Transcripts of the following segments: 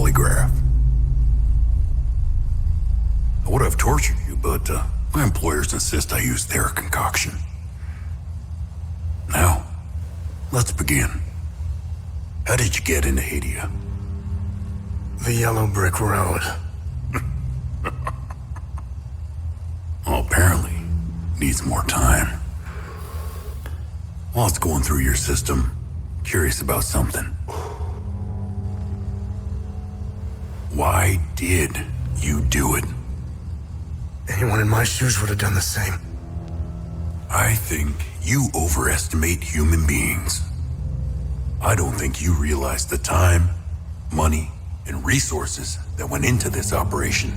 polygraph. I would have tortured you, but my employers insist I use their concoction. Now, let's begin. How did you get into Hadia? The yellow brick road. Well, apparently, needs more time. While it's going through your system, curious about something. Why did you do it? Anyone in my shoes would have done the same. I think you overestimate human beings. I don't think you realize the time, money, and resources that went into this operation.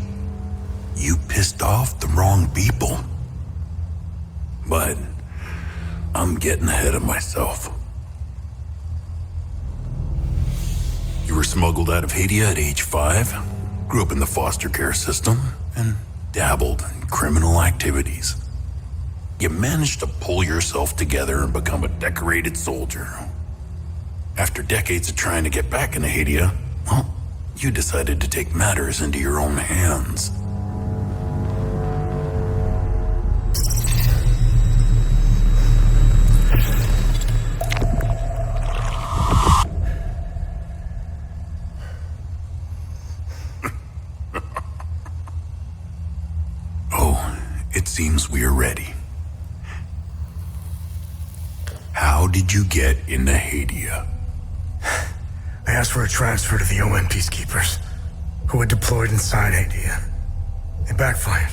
You pissed off the wrong people. But I'm getting ahead of myself. You were smuggled out of Hadia at age 5, grew up in the foster care system, and dabbled in criminal activities. You managed to pull yourself together and become a decorated soldier. After decades of trying to get back into Hadia, well, you decided to take matters into your own hands. It seems we are ready. How did you get into Hadia? I asked for a transfer to the UN peacekeepers, who had deployed inside Hadia. It backfired.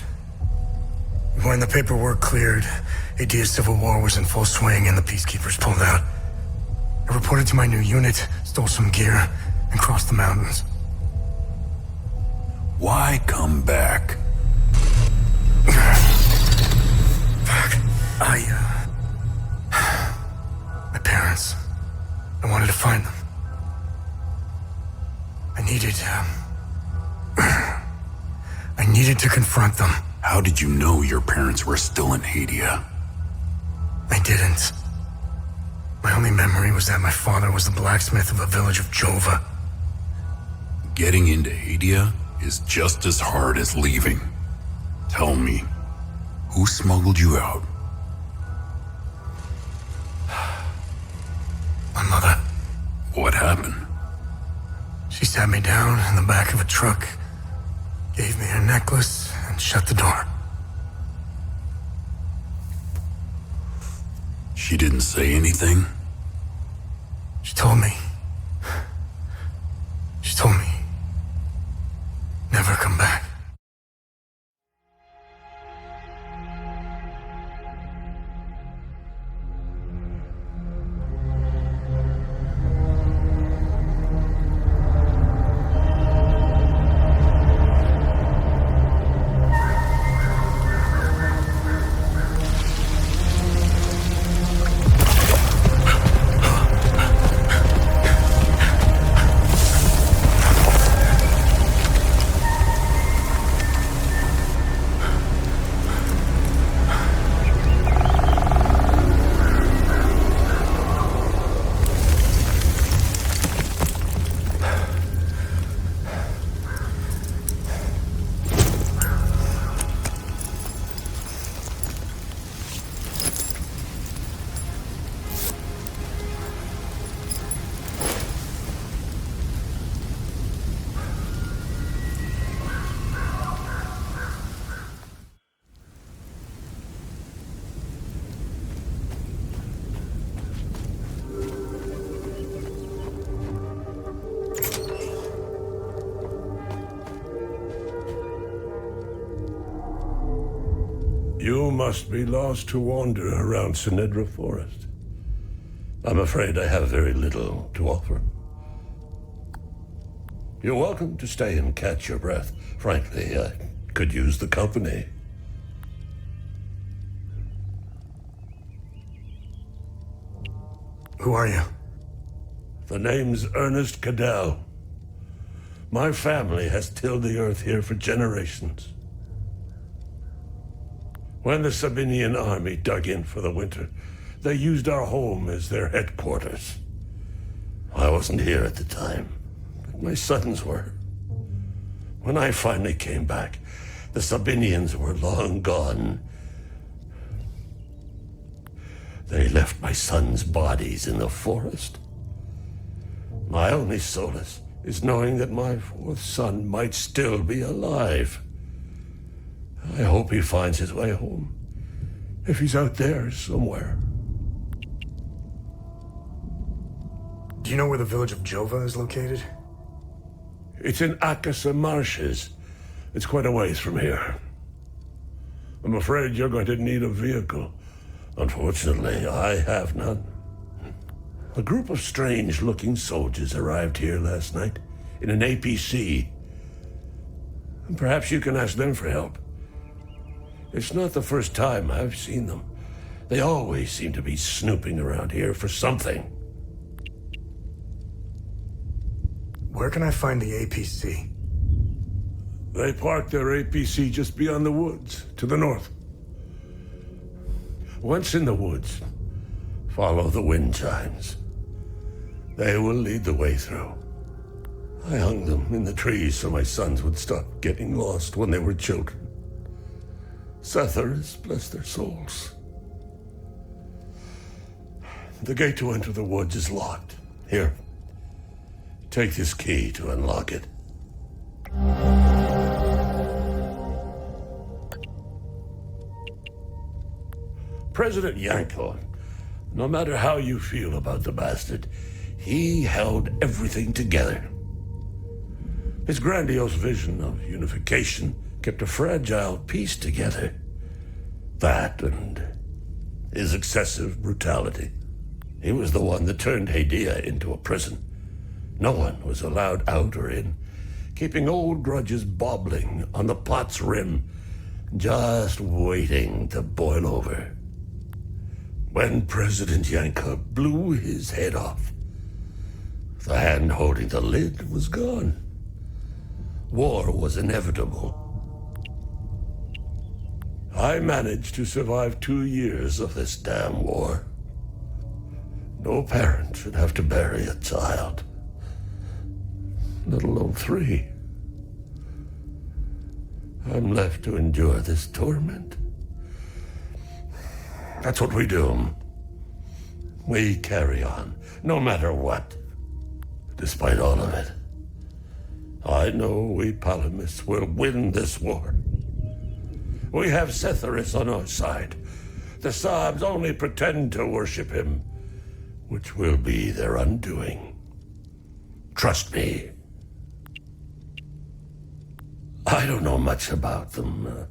When the paperwork cleared, Hadia's civil war was in full swing and the peacekeepers pulled out. I reported to my new unit, stole some gear, and crossed the mountains. Why come back? My parents. I wanted to find them. I needed to confront them. How did you know your parents were still in Hadia? I didn't. My only memory was that my father was the blacksmith of a village of Jova. Getting into Hadia is just as hard as leaving. Tell me, who smuggled you out? My mother. What happened? She sat me down in the back of a truck, gave me a necklace, and shut the door. She didn't say anything? She told me, never come back. You must be lost to wander around Sinedra Forest. I'm afraid I have very little to offer. You're welcome to stay and catch your breath. Frankly, I could use the company. Who are you? The name's Ernest Cadell. My family has tilled the earth here for generations. When the Sabinian army dug in for the winter, they used our home as their headquarters. I wasn't here at the time, but my sons were. When I finally came back, the Sabinians were long gone. They left my son's bodies in the forest. My only solace is knowing that my fourth son might still be alive. I hope he finds his way home, if he's out there somewhere. Do you know where the village of Jova is located? It's in Akasa Marshes. It's quite a ways from here. I'm afraid you're going to need a vehicle. Unfortunately, I have none. A group of strange-looking soldiers arrived here last night in an APC. Perhaps you can ask them for help. It's not the first time I've seen them. They always seem to be snooping around here for something. Where can I find the APC? They parked their APC just beyond the woods, to the north. Once in the woods, follow the wind chimes. They will lead the way through. I hung them in the trees so my sons would stop getting lost when they were children. Setharus, bless their souls. The gate to enter the woods is locked. Here, take this key to unlock it. President Yanko, no matter how you feel about the bastard, he held everything together. His grandiose vision of unification kept a fragile peace together. That and his excessive brutality. He was the one that turned Hadia into a prison. No one was allowed out or in, keeping old grudges bobbling on the pot's rim, just waiting to boil over. When President Yanka blew his head off, the hand holding the lid was gone. War was inevitable. I managed to survive 2 years of this damn war. No parent should have to bury a child, let alone 3. I'm left to endure this torment. That's what we do. We carry on, no matter what. Despite all of it, I know we Palamists will win this war. We have Setharus on our side. The Sabs only pretend to worship him, which will be their undoing. Trust me. I don't know much about them.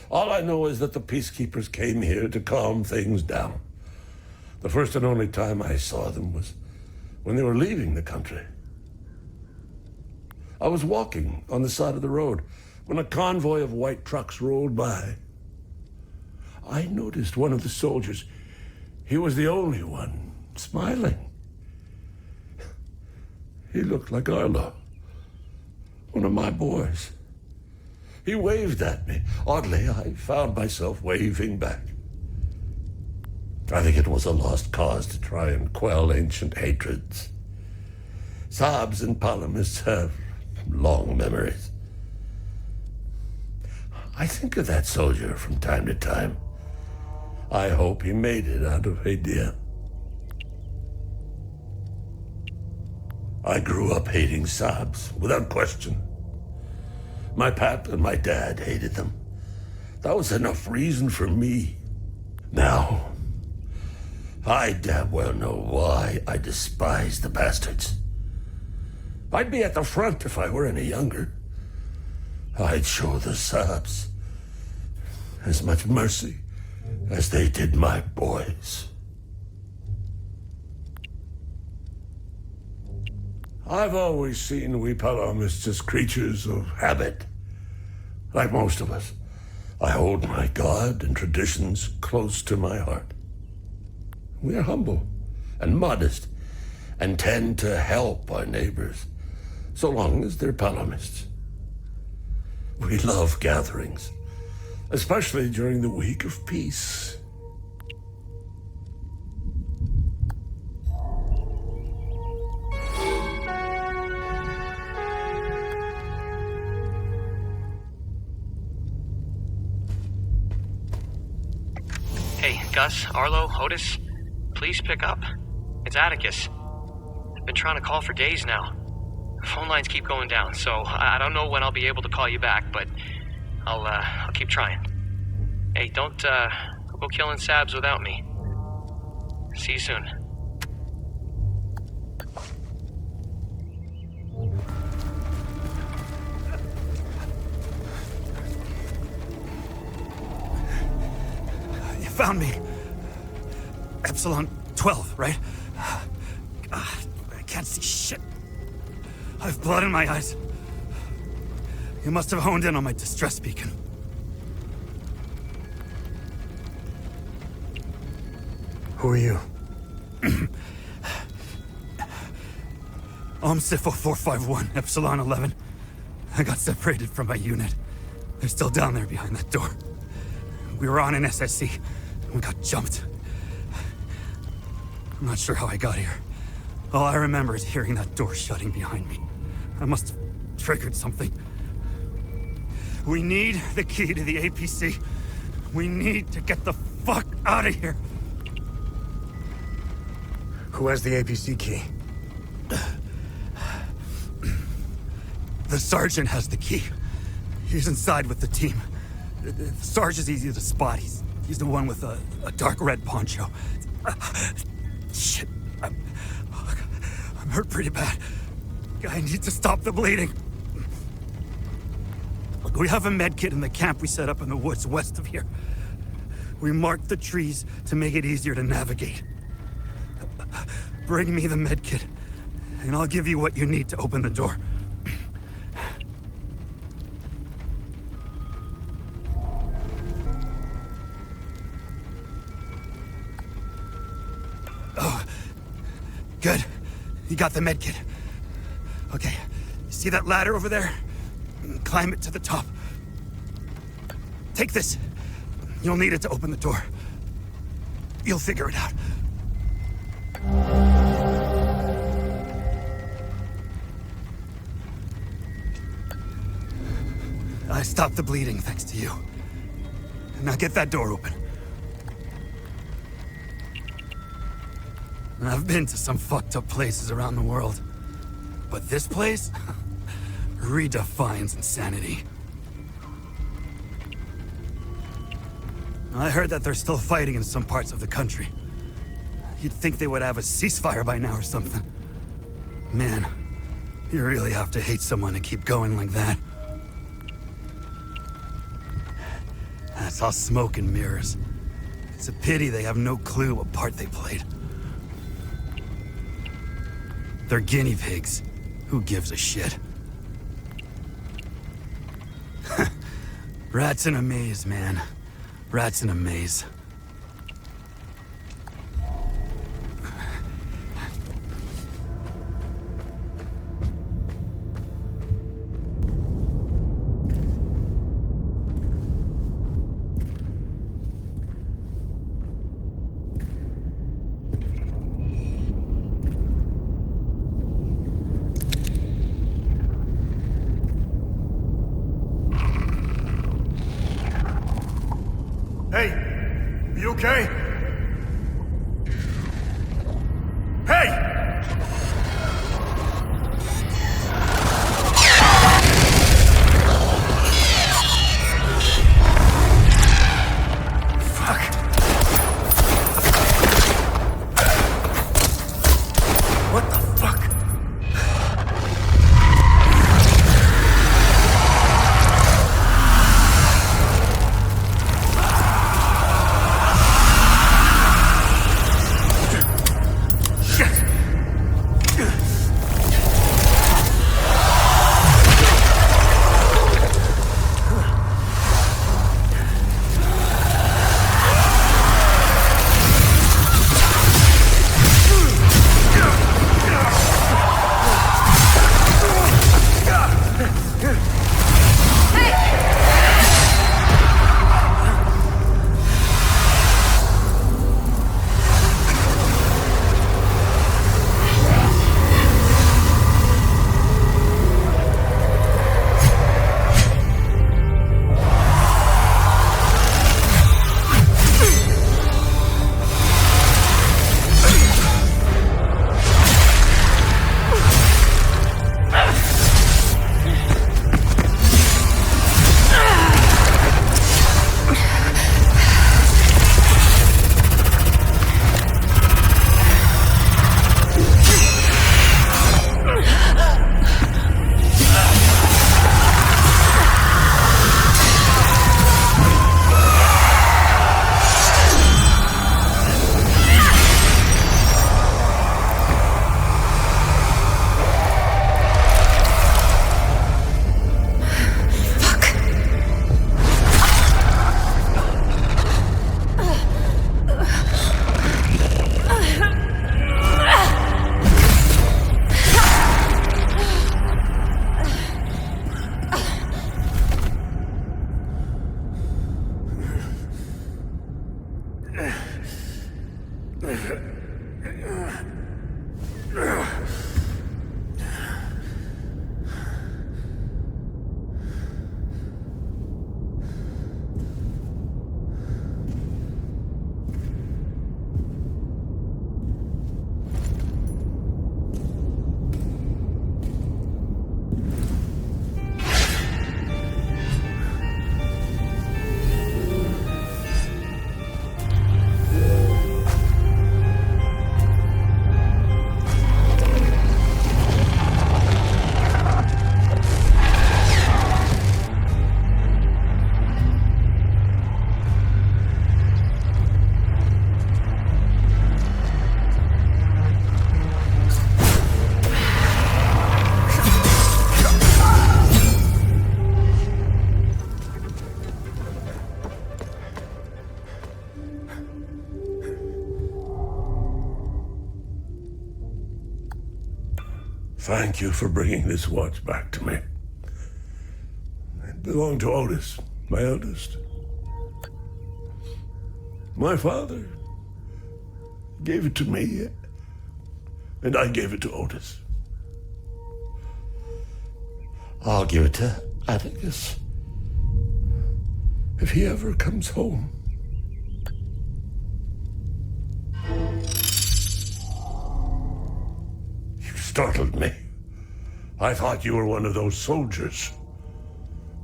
All I know is that the peacekeepers came here to calm things down. The first and only time I saw them was when they were leaving the country. I was walking on the side of the road when a convoy of white trucks rolled by. I noticed one of the soldiers. He was the only one smiling. He looked like Arlo, one of my boys. He waved at me. Oddly, I found myself waving back. I think it was a lost cause to try and quell ancient hatreds. Sabs and Palamists have long memories. I think of that soldier from time to time. I hope he made it out of Hadia. I grew up hating Sabs, without question. My pap and my dad hated them. That was enough reason for me. Now, I damn well know why I despise the bastards. I'd be at the front if I were any younger. I'd show the Sabs as much mercy as they did my boys. I've always seen we Palamists as creatures of habit. Like most of us, I hold my God and traditions close to my heart. We are humble and modest and tend to help our neighbors, so long as they're Palamists. We love gatherings, especially during the week of peace. Hey, Gus, Arlo, Otis, please pick up. It's Atticus. I've been trying to call for days now. Phone lines keep going down, so I don't know when I'll be able to call you back, but I'll keep trying. Hey, don't go killing Sabs without me. See you soon. You found me. Epsilon 12, right? I can't see shit. I have blood in my eyes. You must have honed in on my distress beacon. Who are you? Sifo 451, Epsilon 11. I got separated from my unit. They're still down there behind that door. We were on an SSC, and we got jumped. I'm not sure how I got here. All I remember is hearing that door shutting behind me. I must have triggered something. We need the key to the APC. We need to get the fuck out of here. Who has the APC key? The sergeant has the key. He's inside with the team. The Sarge is easy to spot. He's the one with a dark red poncho. Shit. I'm hurt pretty bad. I need to stop the bleeding. We have a med kit in the camp we set up in the woods west of here. We marked the trees to make it easier to navigate. Bring me the med kit, and I'll give you what you need to open the door. Oh, good. You got the med kit. Okay, you see that ladder over there? Climb it to the top. Take this. You'll need it to open the door. You'll figure it out. I stopped the bleeding thanks to you. Now get that door open. I've been to some fucked up places around the world, but this place redefines insanity. I heard that they're still fighting in some parts of the country. You'd think they would have a ceasefire by now or something. Man, you really have to hate someone to keep going like that. That's all smoke and mirrors. It's a pity they have no clue what part they played. They're guinea pigs. Who gives a shit? Rats in a maze, man. Rats in a maze. Hey! Are you okay? Hey! Fuck. What the fuck? Thank you for bringing this watch back to me. It belonged to Otis, my eldest. My father gave it to me, and I gave it to Otis. I'll give it to Atticus if he ever comes home. You startled me. I thought you were one of those soldiers.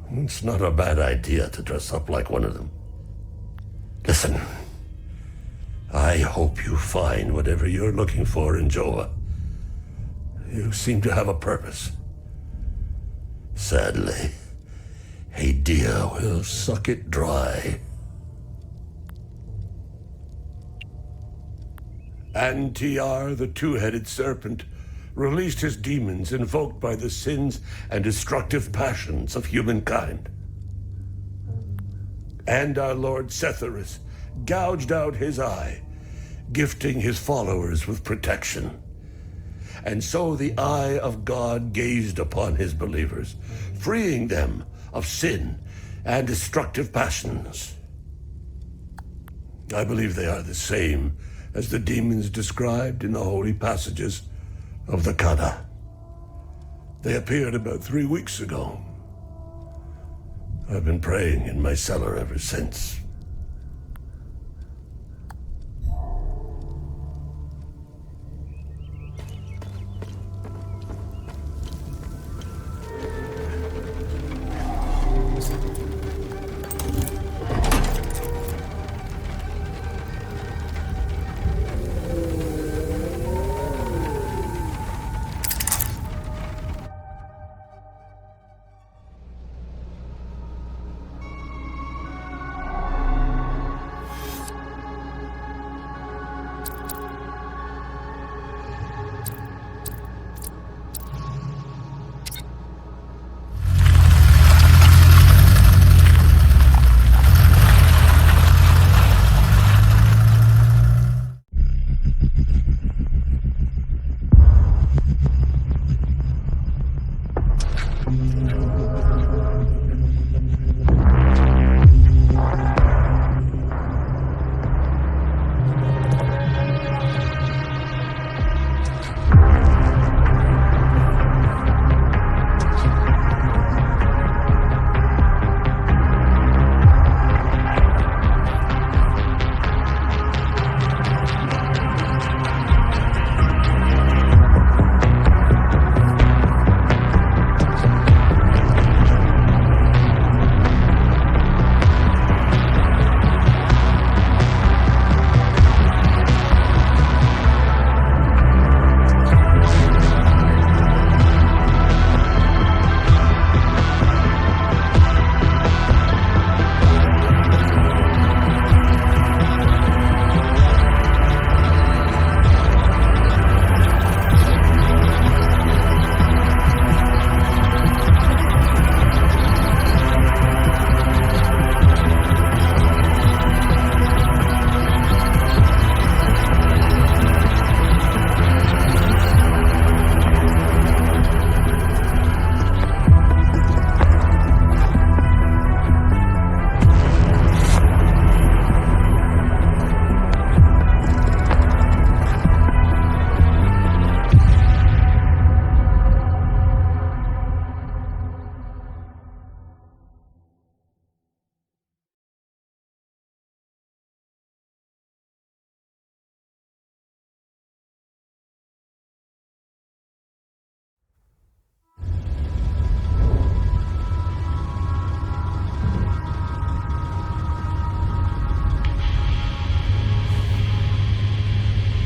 It's not a bad idea to dress up like one of them. Listen, I hope you find whatever you're looking for in Joa. You seem to have a purpose. Sadly, Hadia will suck it dry. And TR, the two-headed serpent, released his demons invoked by the sins and destructive passions of humankind. And our Lord Setharus gouged out his eye, gifting his followers with protection. And so the eye of God gazed upon his believers, freeing them of sin and destructive passions. I believe they are the same as the demons described in the holy passages of the Kada. They appeared about 3 weeks ago. I've been praying in my cellar ever since.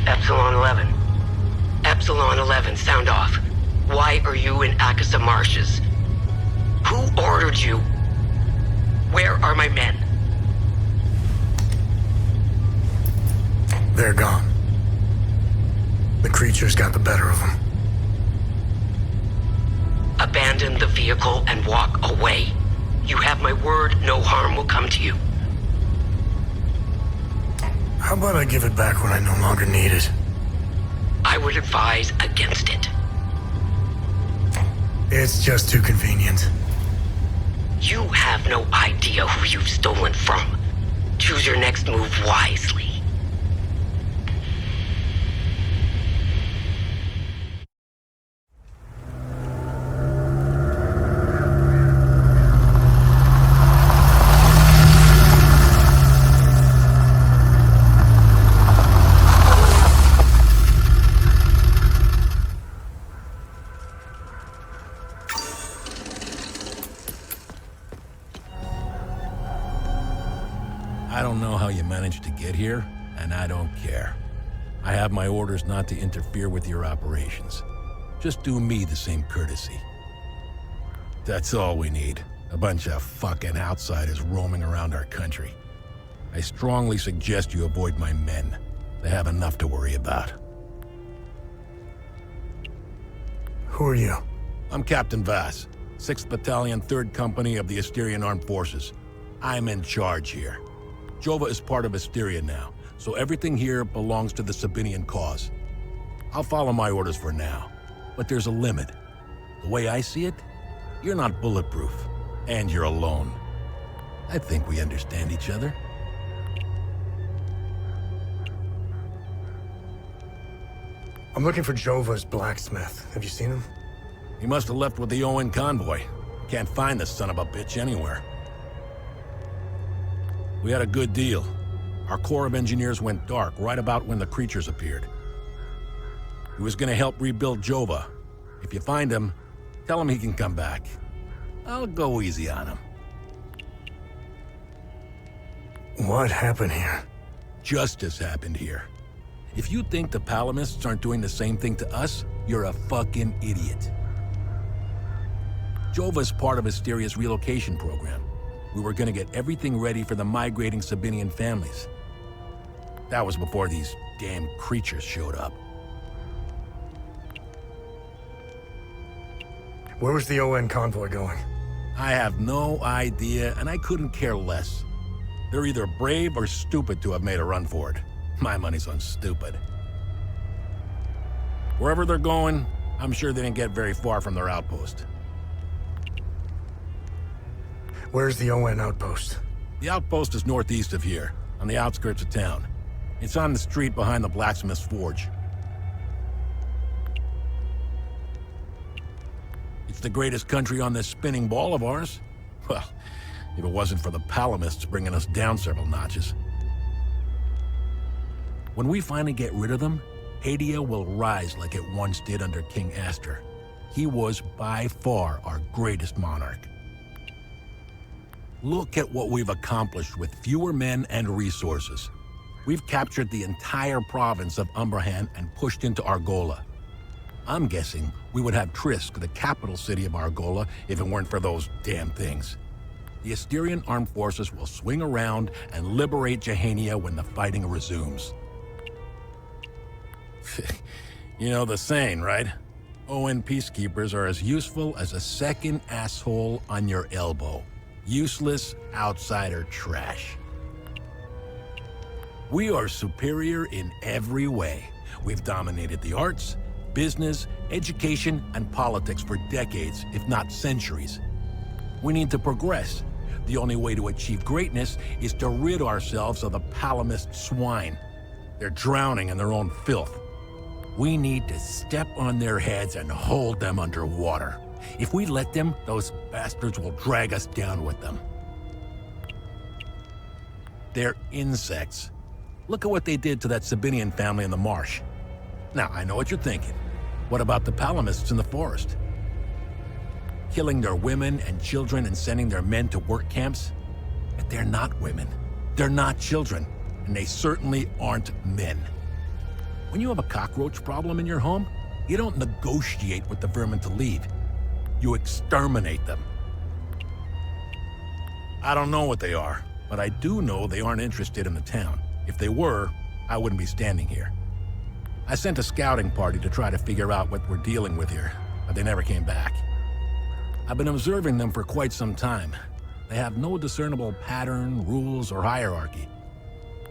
Epsilon 11. Epsilon 11, sound off. Why are you in Akasa Marshes? Who ordered you? Where are my men? They're gone. The creatures got the better of them. Abandon the vehicle and walk away. You have my word, no harm will come to you. How about I give it back when I no longer need it? I would advise against it. It's just too convenient. You have no idea who you've stolen from. Choose your next move wisely. I don't know how you managed to get here, and I don't care. I have my orders not to interfere with your operations. Just do me the same courtesy. That's all we need. A bunch of fucking outsiders roaming around our country. I strongly suggest you avoid my men. They have enough to worry about. Who are you? I'm Captain Vass, 6th Battalion, 3rd Company of the Asterian Armed Forces. I'm in charge here. Jova is part of Asteria now, so everything here belongs to the Sabinian cause. I'll follow my orders for now, but there's a limit. The way I see it, you're not bulletproof, and you're alone. I think we understand each other. I'm looking for Jova's blacksmith. Have you seen him? He must have left with the UN convoy. Can't find the son of a bitch anywhere. We had a good deal. Our Corps of Engineers went dark right about when the creatures appeared. He was gonna help rebuild Jova. If you find him, tell him he can come back. I'll go easy on him. What happened here? Justice happened here. If you think the Palamists aren't doing the same thing to us, you're a fucking idiot. Jova's part of Asteria's relocation program. We were gonna get everything ready for the migrating Sabinian families. That was before these damn creatures showed up. Where was the UN convoy going? I have no idea, and I couldn't care less. They're either brave or stupid to have made a run for it. My money's on stupid. Wherever they're going, I'm sure they didn't get very far from their outpost. Where's the UN outpost? The outpost is northeast of here, on the outskirts of town. It's on the street behind the blacksmith's forge. It's the greatest country on this spinning ball of ours. Well, if it wasn't for the Palamists bringing us down several notches. When we finally get rid of them, Hadia will rise like it once did under King Astor. He was by far our greatest monarch. Look at what we've accomplished with fewer men and resources. We've captured the entire province of Umbrahan and pushed into Argola. I'm guessing we would have Trisk, the capital city of Argola, if it weren't for those damn things. The Asterian armed forces will swing around and liberate Jehania when the fighting resumes. You know the saying, right? ON peacekeepers are as useful as a second asshole on your elbow. Useless outsider trash. We are superior in every way. We've dominated the arts, business, education, and politics for decades, if not centuries. We need to progress. The only way to achieve greatness is to rid ourselves of the Palamist swine. They're drowning in their own filth. We need to step on their heads and hold them underwater. If we let them, those bastards will drag us down with them. They're insects. Look at what they did to that Sabinian family in the marsh. Now, I know what you're thinking. What about the Palamists in the forest? Killing their women and children and sending their men to work camps? But they're not women. They're not children. And they certainly aren't men. When you have a cockroach problem in your home, you don't negotiate with the vermin to leave. You exterminate them. I don't know what they are, but I do know they aren't interested in the town. If they were, I wouldn't be standing here. I sent a scouting party to try to figure out what we're dealing with here, but they never came back. I've been observing them for quite some time. They have no discernible pattern, rules, or hierarchy.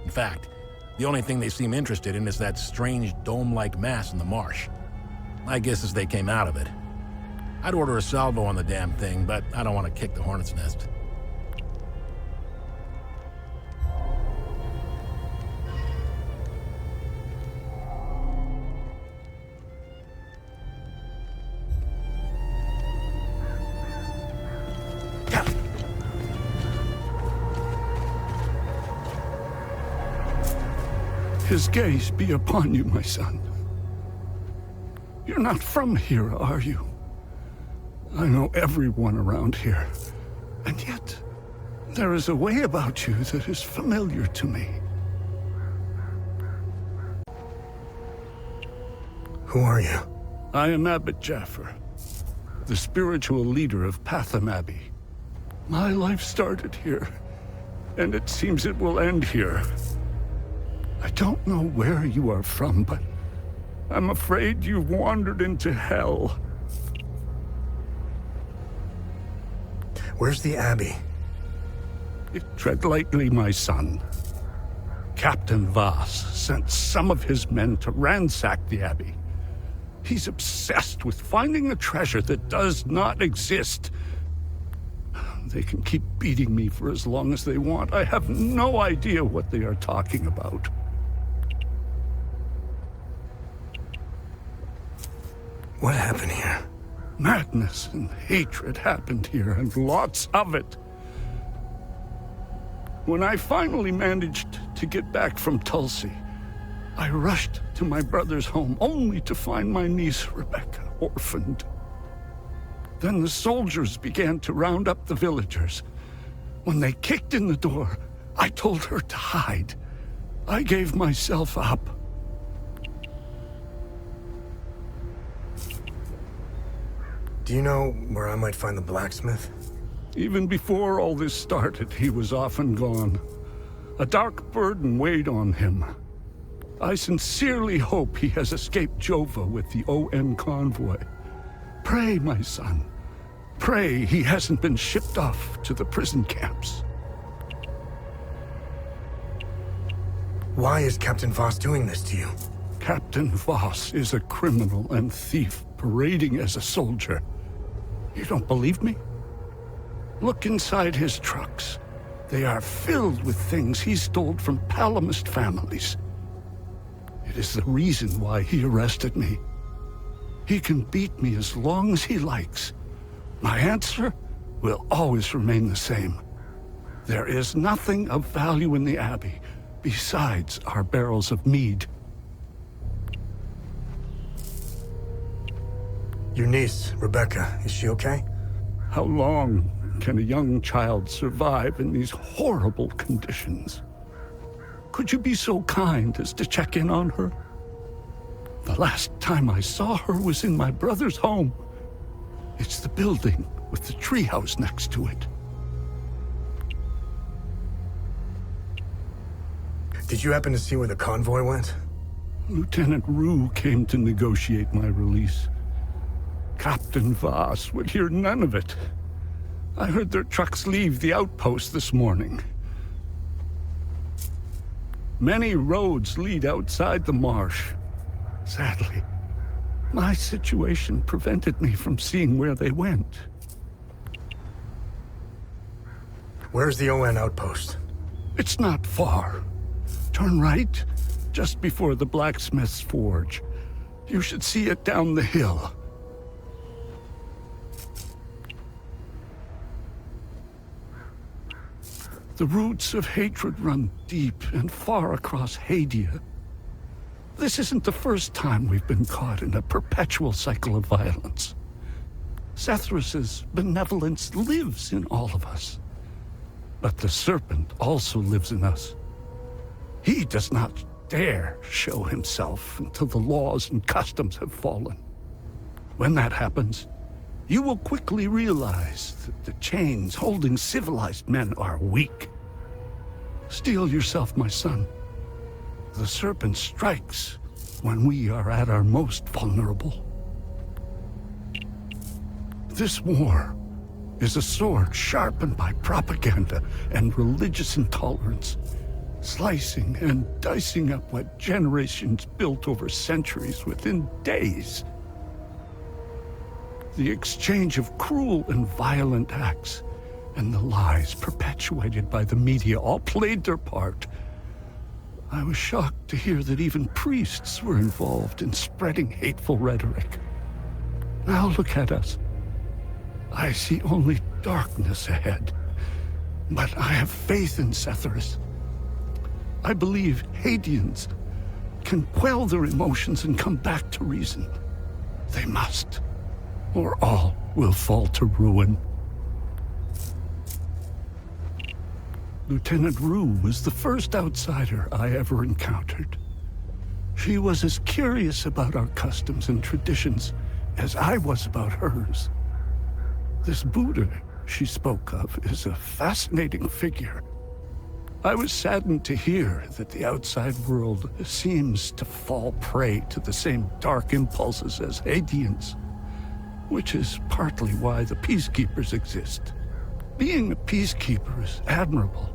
In fact, the only thing they seem interested in is that strange dome-like mass in the marsh. My guess is they came out of it. I'd order a salvo on the damn thing, but I don't want to kick the hornet's nest. His gaze be upon you, my son. You're not from here, are you? I know everyone around here, and yet there is a way about you that is familiar to me. Who are you? I am Abbot Jaffer, the spiritual leader of Patham Abbey. My life started here, and it seems it will end here. I don't know where you are from, but I'm afraid you've wandered into hell. Where's the Abbey? Tread lightly, my son. Captain Voss sent some of his men to ransack the Abbey. He's obsessed with finding a treasure that does not exist. They can keep beating me for as long as they want. I have no idea what they are talking about. What happened here? Madness and hatred happened here, and lots of it. When I finally managed to get back from Tulsi, I rushed to my brother's home only to find my niece Rebecca orphaned. Then the soldiers began to round up the villagers. When they kicked in the door, I told her to hide. I gave myself up. Do you know where I might find the blacksmith? Even before all this started, he was off and gone. A dark burden weighed on him. I sincerely hope he has escaped Jova with the ON convoy. Pray, my son. Pray he hasn't been shipped off to the prison camps. Why is Captain Voss doing this to you? Captain Voss is a criminal and thief parading as a soldier. You don't believe me? Look inside his trucks. They are filled with things he stole from Palamist families. It is the reason why he arrested me. He can beat me as long as he likes. My answer will always remain the same. There is nothing of value in the Abbey besides our barrels of mead. Your niece, Rebecca, is she okay? How long can a young child survive in these horrible conditions? Could you be so kind as to check in on her? The last time I saw her was in my brother's home. It's the building with the treehouse next to it. Did you happen to see where the convoy went? Lieutenant Rue came to negotiate my release. Captain Voss would hear none of it. I heard their trucks leave the outpost this morning. Many roads lead outside the marsh. Sadly, my situation prevented me from seeing where they went. Where's the ON outpost? It's not far. Turn right, just before the blacksmith's forge. You should see it down the hill. The roots of hatred run deep and far across Hadia. This isn't the first time we've been caught in a perpetual cycle of violence. Sethrus's benevolence lives in all of us. But the serpent also lives in us. He does not dare show himself until the laws and customs have fallen. When that happens, you will quickly realize that the chains holding civilized men are weak. Steel yourself, my son. The serpent strikes when we are at our most vulnerable. This war is a sword sharpened by propaganda and religious intolerance, slicing and dicing up what generations built over centuries within days. The exchange of cruel and violent acts, and the lies perpetuated by the media all played their part. I was shocked to hear that even priests were involved in spreading hateful rhetoric. Now look at us. I see only darkness ahead, but I have faith in Setharus. I believe Hadeans can quell their emotions and come back to reason. They must, or all will fall to ruin. Lieutenant Rue was the first outsider I ever encountered. She was as curious about our customs and traditions as I was about hers. This Buddha she spoke of is a fascinating figure. I was saddened to hear that the outside world seems to fall prey to the same dark impulses as Hadeans, which is partly why the peacekeepers exist. Being a peacekeeper is admirable.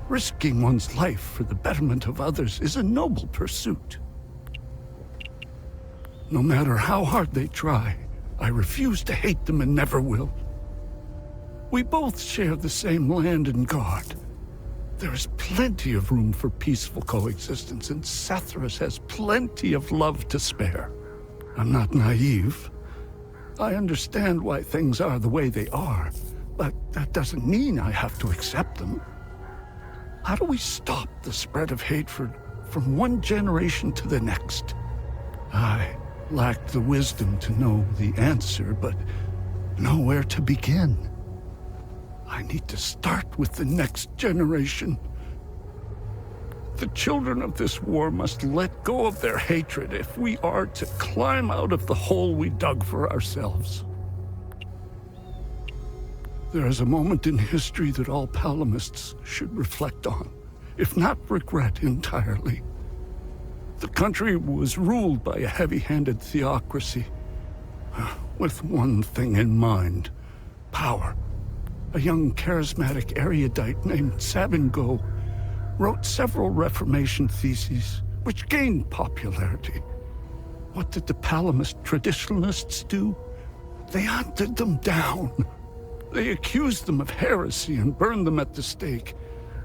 Risking one's life for the betterment of others is a noble pursuit. No matter how hard they try, I refuse to hate them and never will. We both share the same land and God. There is plenty of room for peaceful coexistence, and Setharus has plenty of love to spare. I'm not naive. I understand why things are the way they are, but that doesn't mean I have to accept them. How do we stop the spread of hatred from one generation to the next? I lack the wisdom to know the answer, but know where to begin. I need to start with the next generation. The children of this war must let go of their hatred if we are to climb out of the hole we dug for ourselves. There is a moment in history that all Palamists should reflect on, if not regret entirely. The country was ruled by a heavy-handed theocracy, with one thing in mind: power. A young charismatic erudite named Sabingo wrote several Reformation theses, which gained popularity. What did the Palamist traditionalists do? They hunted them down. They accused them of heresy and burned them at the stake.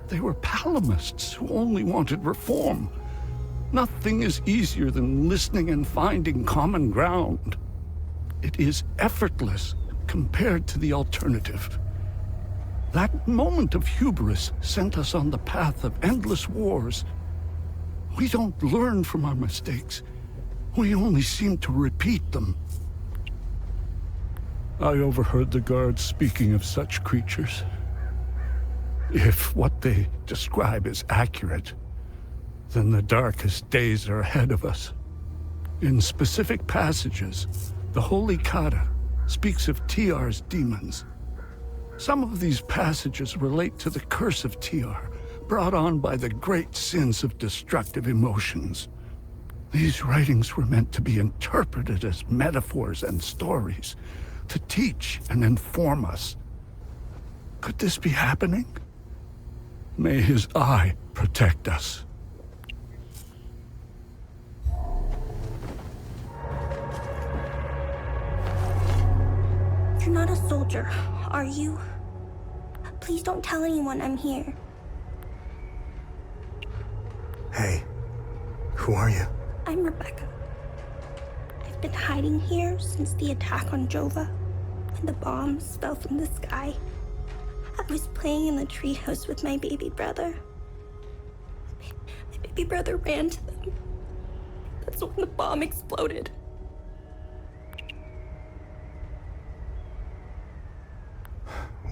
They were Palamists who only wanted reform. Nothing is easier than listening and finding common ground. It is effortless compared to the alternative. That moment of hubris sent us on the path of endless wars. We don't learn from our mistakes. We only seem to repeat them. I overheard the guards speaking of such creatures. If what they describe is accurate, then the darkest days are ahead of us. In specific passages, the Holy Kata speaks of TR's demons. Some of these passages relate to the curse of TR, brought on by the great sins of destructive emotions. These writings were meant to be interpreted as metaphors and stories, to teach and inform us. Could this be happening? May his eye protect us. You're not a soldier, are you? Please don't tell anyone I'm here. Hey, who are you? I'm Rebecca. I've been hiding here since the attack on Jova, when the bombs fell from the sky. I was playing in the treehouse with my baby brother. My baby brother ran to them. That's when the bomb exploded.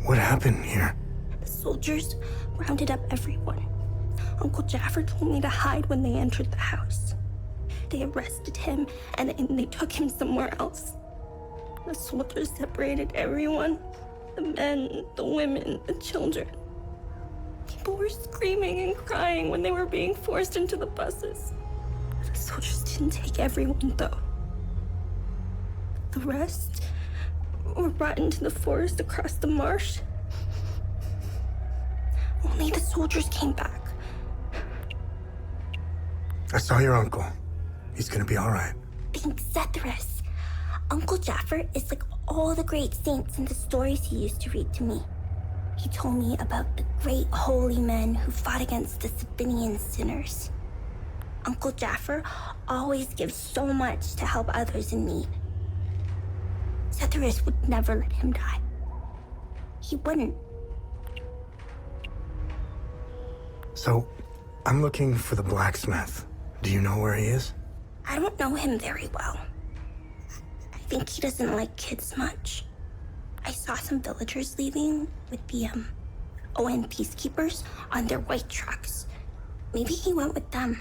What happened here? The soldiers rounded up everyone. Uncle Jaffer told me to hide when they entered the house. They arrested him and they took him somewhere else. The soldiers separated everyone. The men, the women, the children. People were screaming and crying when they were being forced into the buses. The soldiers didn't take everyone, though. The rest were brought into the forest across the marsh. Only the soldiers came back. I saw your uncle. He's gonna be all right. Thanks, Setharus. Uncle Jaffer is like all the great saints and the stories he used to read to me. He told me about the great holy men who fought against the Sabinian sinners. Uncle Jaffer always gives so much to help others in need. Setharus would never let him die. He wouldn't. So, I'm looking for the blacksmith. Do you know where he is? I don't know him very well. I think he doesn't like kids much. I saw some villagers leaving with the, ON peacekeepers on their white trucks. Maybe he went with them.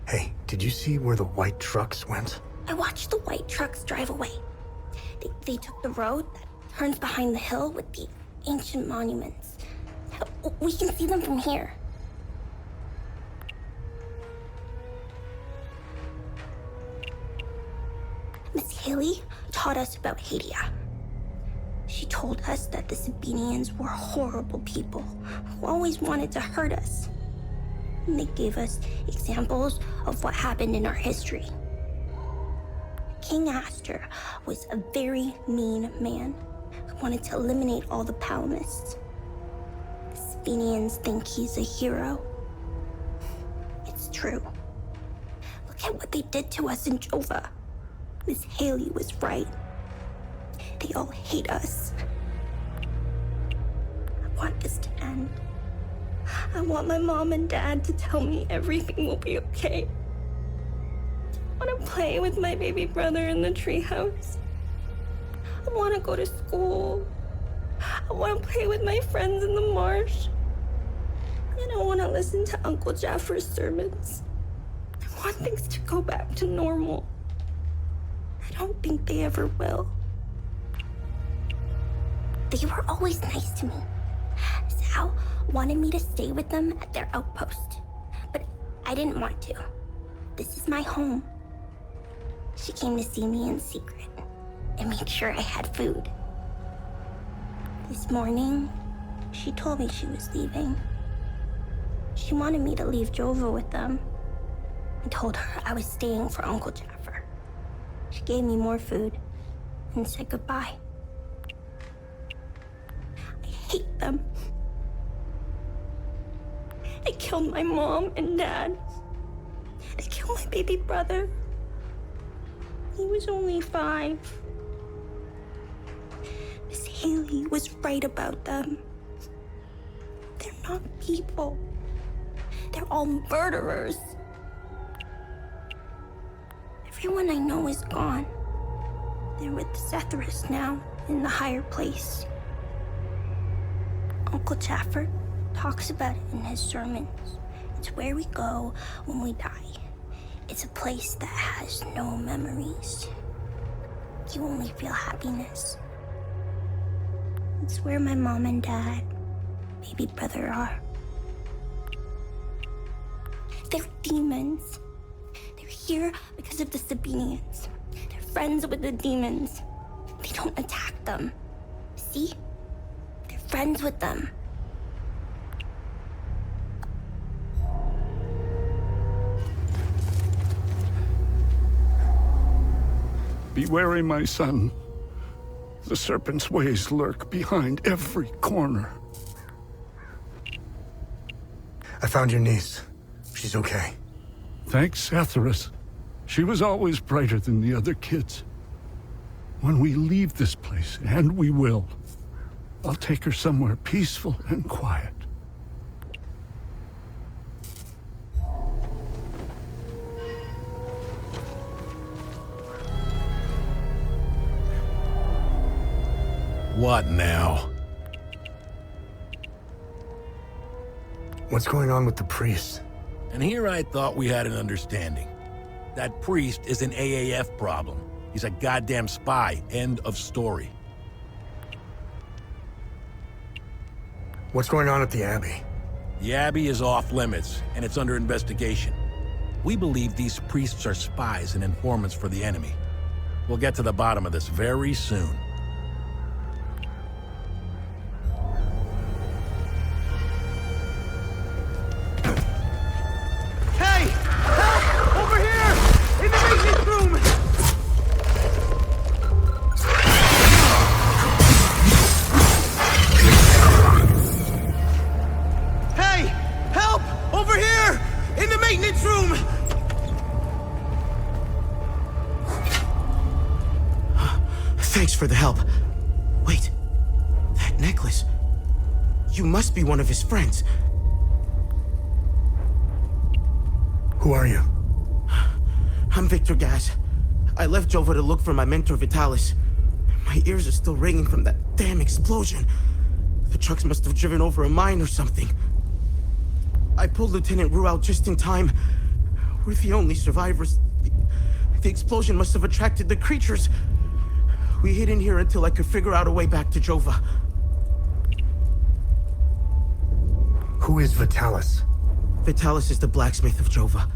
Hey, did you see where the white trucks went? I watched the white trucks drive away. They took the road that turns behind the hill with the ancient monuments. We can see them from here. Miss Haley taught us about Hadia. She told us that the Sabinians were horrible people who always wanted to hurt us. And they gave us examples of what happened in our history. King Astor was a very mean man who wanted to eliminate all the Palamists. The Sabinians think he's a hero. It's true. Look at what they did to us in Jova. Miss Haley was right. They all hate us. I want this to end. I want my mom and dad to tell me everything will be okay. I want to play with my baby brother in the treehouse. I want to go to school. I want to play with my friends in the marsh. And I want to listen to Uncle Jaffer's sermons. I want things to go back to normal. I don't think they ever will. They were always nice to me. Sal wanted me to stay with them at their outpost, but I didn't want to. This is my home. She came to see me in secret and made sure I had food. This morning, she told me she was leaving. She wanted me to leave Jova with them. I told her I was staying for Uncle Jaffer. She gave me more food and said goodbye. I hate them. They killed my mom and dad. They killed my baby brother. He was only 5. Miss Haley was right about them. They're not people. They're all murderers. Everyone I know is gone. They're with Setharus now, in the higher place. Uncle Jaffer talks about it in his sermons. It's where we go when we die. It's a place that has no memories. You only feel happiness. It's where my mom and dad, baby brother are. They're demons. They're here because of the Sabinians. They're friends with the demons. They don't attack them. See? They're friends with them. Be wary, my son. The serpent's ways lurk behind every corner. I found your niece. She's okay. Thanks, Setharus. She was always brighter than the other kids. When we leave this place, and we will, I'll take her somewhere peaceful and quiet. What now? What's going on with the priest? And here I thought we had an understanding. That priest is an AAF problem. He's a goddamn spy. End of story. What's going on at the Abbey? The Abbey is off limits, and it's under investigation. We believe these priests are spies and informants for the enemy. We'll get to the bottom of this very soon. Hey! Help! Over here! In the maintenance room! Thanks for the help. Wait, that necklace. You must be one of his friends. Who are you? I'm Victor Gaz. I left Jova to look for my mentor Vitalis. My ears are still ringing from that damn explosion. The trucks must have driven over a mine or something. I pulled Lieutenant Rue out just in time. We're the only survivors. The explosion must have attracted the creatures. We hid in here until I could figure out a way back to Jova. Who is Vitalis? Vitalis is the blacksmith of Jova.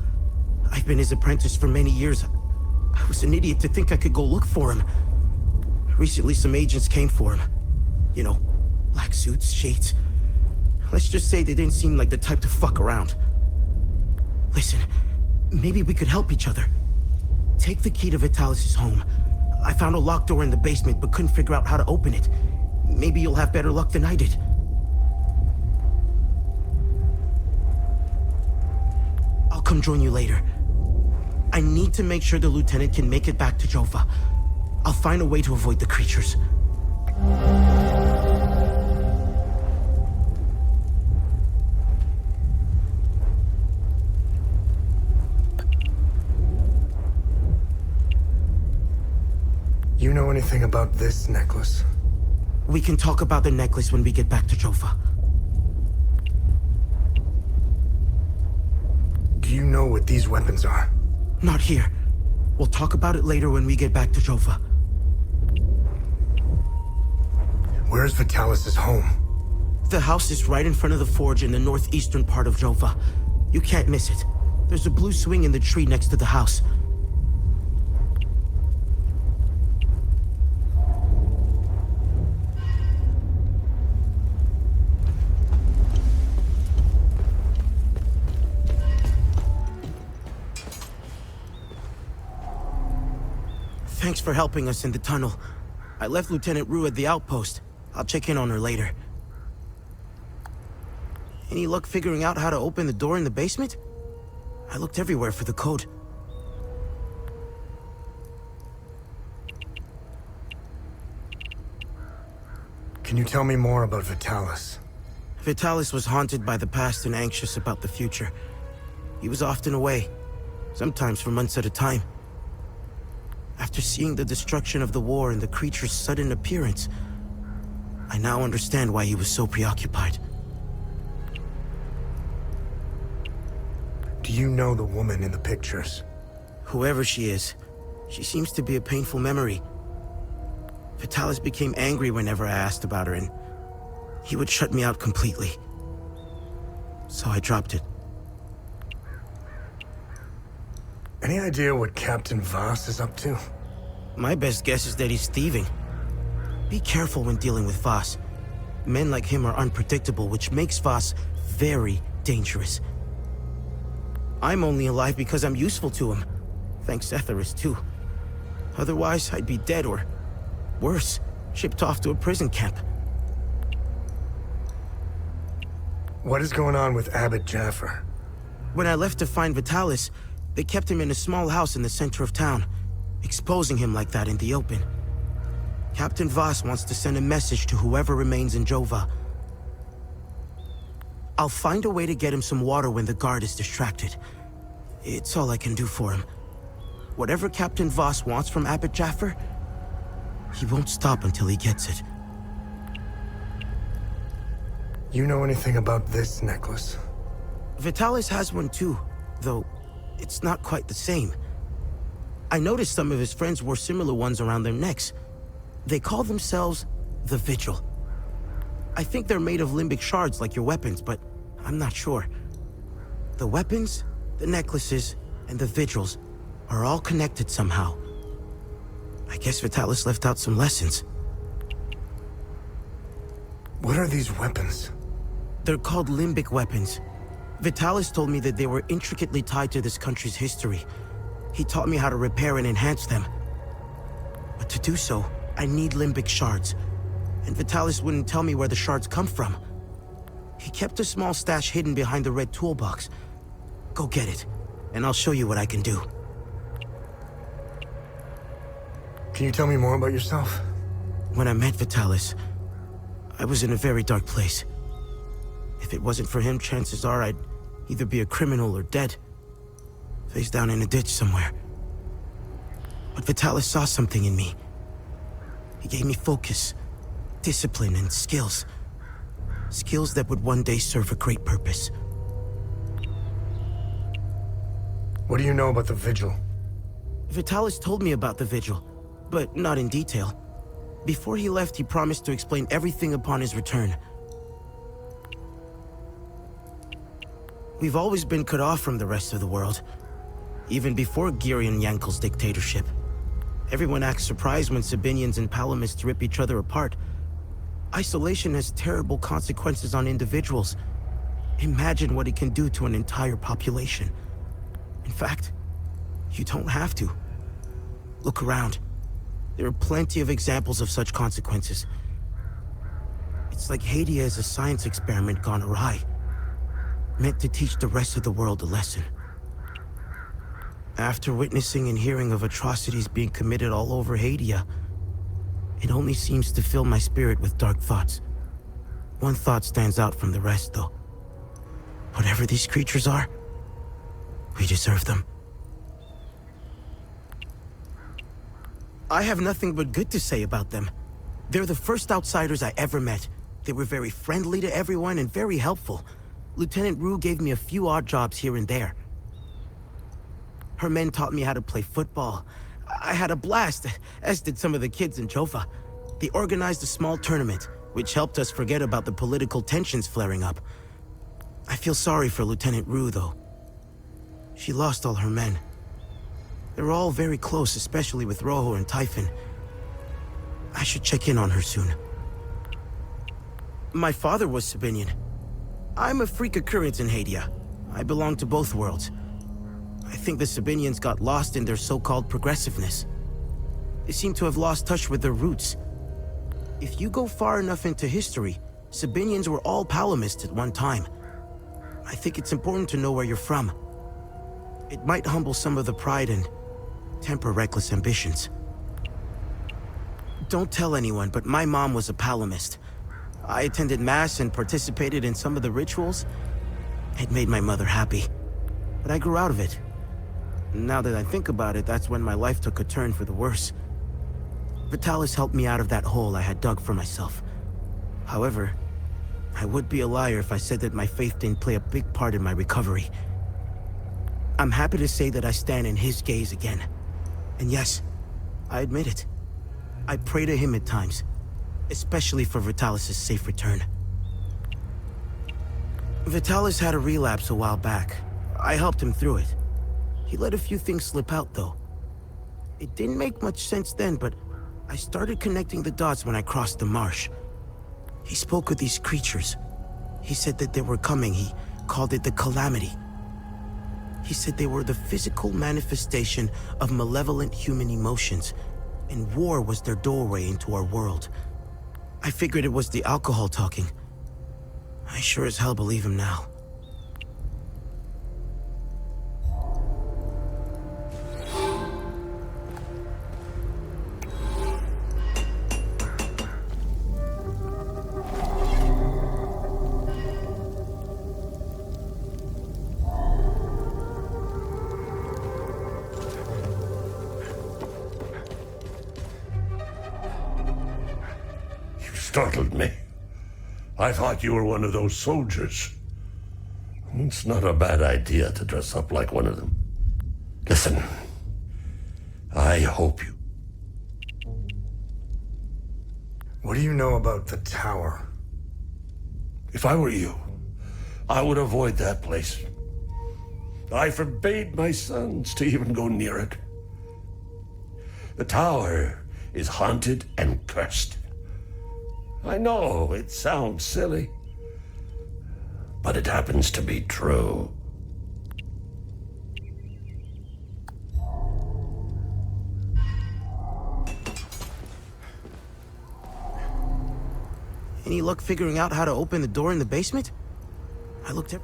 I've been his apprentice for many years. I was an idiot to think I could go look for him. Recently, some agents came for him. You know, black suits, shades. Let's just say they didn't seem like the type to fuck around. Listen, maybe we could help each other. Take the key to Vitalis' home. I found a locked door in the basement, but couldn't figure out how to open it. Maybe you'll have better luck than I did. I'll come join you later. I need to make sure the lieutenant can make it back to Jova. I'll find a way to avoid the creatures. You know anything about this necklace? We can talk about the necklace when we get back to Jova. Do you know what these weapons are? Not here. We'll talk about it later when we get back to Jova. Where's Vitalis' home? The house is right in front of the forge in the northeastern part of Jova. You can't miss it. There's a blue swing in the tree next to the house. Thanks for helping us in the tunnel. I left Lieutenant Rue at the outpost. I'll check in on her later. Any luck figuring out how to open the door in the basement? I looked everywhere for the code. Can you tell me more about Vitalis? Vitalis was haunted by the past and anxious about the future. He was often away, sometimes for months at a time. After seeing the destruction of the war and the creature's sudden appearance, I now understand why he was so preoccupied. Do you know the woman in the pictures? Whoever she is, she seems to be a painful memory. Vitalis became angry whenever I asked about her, and he would shut me out completely. So I dropped it. Any idea what Captain Voss is up to? My best guess is that he's thieving. Be careful when dealing with Voss. Men like him are unpredictable, which makes Voss very dangerous. I'm only alive because I'm useful to him. Thanks Etheris, too. Otherwise, I'd be dead or, worse, shipped off to a prison camp. What is going on with Abbot Jaffer? When I left to find Vitalis, they kept him in a small house in the center of town, exposing him like that in the open. Captain Voss wants to send a message to whoever remains in Jova. I'll find a way to get him some water when the guard is distracted. It's all I can do for him. Whatever Captain Voss wants from Abbot Jaffer, he won't stop until he gets it. You know anything about this necklace? Vitalis has one too, though it's not quite the same. I noticed some of his friends wore similar ones around their necks. They call themselves the Vigil. I think they're made of limbic shards like your weapons, but I'm not sure. The weapons, the necklaces, and the Vigils are all connected somehow. I guess Vitalis left out some lessons. What are these weapons? They're called limbic weapons. Vitalis told me that they were intricately tied to this country's history. He taught me how to repair and enhance them. But to do so, I need limbic shards. And Vitalis wouldn't tell me where the shards come from. He kept a small stash hidden behind the red toolbox. Go get it, and I'll show you what I can do. Can you tell me more about yourself? When I met Vitalis, I was in a very dark place. If it wasn't for him, chances are I'd either be a criminal or dead. Face down in a ditch somewhere. But Vitalis saw something in me. He gave me focus, discipline, and skills. Skills that would one day serve a great purpose. What do you know about the Vigil? Vitalis told me about the Vigil, but not in detail. Before he left, he promised to explain everything upon his return. We've always been cut off from the rest of the world, even before Giri and Yankel's dictatorship. Everyone acts surprised when Sabinians and Palamists rip each other apart. Isolation has terrible consequences on individuals. Imagine what it can do to an entire population. In fact, you don't have to. Look around. There are plenty of examples of such consequences. It's like Hadia is a science experiment gone awry, meant to teach the rest of the world a lesson. After witnessing and hearing of atrocities being committed all over Hadia, it only seems to fill my spirit with dark thoughts. One thought stands out from the rest, though. Whatever these creatures are, we deserve them. I have nothing but good to say about them. They're the first outsiders I ever met. They were very friendly to everyone and very helpful. Lieutenant Rue gave me a few odd jobs here and there. Her men taught me how to play football. I had a blast, as did some of the kids in Jova. They organized a small tournament, which helped us forget about the political tensions flaring up. I feel sorry for Lieutenant Rue, though. She lost all her men. They were all very close, especially with Rojo and Typhon. I should check in on her soon. My father was Sabinian. I'm a freak occurrence in Hadia. I belong to both worlds. I think the Sabinians got lost in their so-called progressiveness. They seem to have lost touch with their roots. If you go far enough into history, Sabinians were all Palamists at one time. I think it's important to know where you're from. It might humble some of the pride and temper reckless ambitions. Don't tell anyone, but my mom was a Palamist. I attended Mass and participated in some of the rituals. It made my mother happy. But I grew out of it. Now that I think about it, that's when my life took a turn for the worse. Vitalis helped me out of that hole I had dug for myself. However, I would be a liar if I said that my faith didn't play a big part in my recovery. I'm happy to say that I stand in his gaze again. And yes, I admit it. I pray to him at times, especially for Vitalis' safe return. Vitalis had a relapse a while back. I helped him through it. He let a few things slip out, though. It didn't make much sense then, but I started connecting the dots when I crossed the marsh. He spoke of these creatures. He said that they were coming. He called it the Calamity. He said they were the physical manifestation of malevolent human emotions, and war was their doorway into our world. I figured it was the alcohol talking. I sure as hell believe him now. Startled me. I thought you were one of those soldiers. It's not a bad idea to dress up like one of them. Listen, I hope you... What do you know about the tower? If I were you, I would avoid that place. I forbade my sons to even go near it. The tower is haunted and cursed. I know it sounds silly, but it happens to be true. Any luck figuring out how to open the door in the basement? I looked at...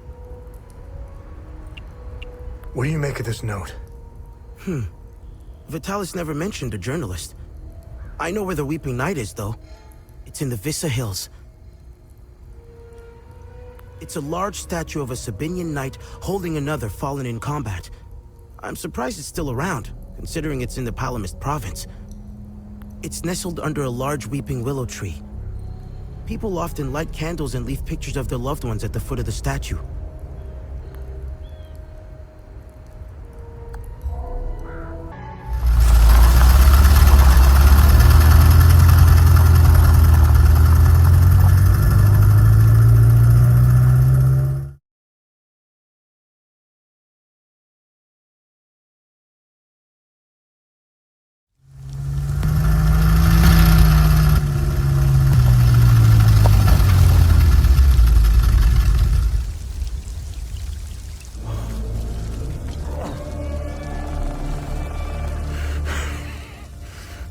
What do you make of this note? Vitalis never mentioned a journalist. I know where the Weeping Knight is, though. It's in the Vissa Hills. It's a large statue of a Sabinian knight holding another fallen in combat. I'm surprised it's still around, considering it's in the Palamist province. It's nestled under a large weeping willow tree. People often light candles and leave pictures of their loved ones at the foot of the statue.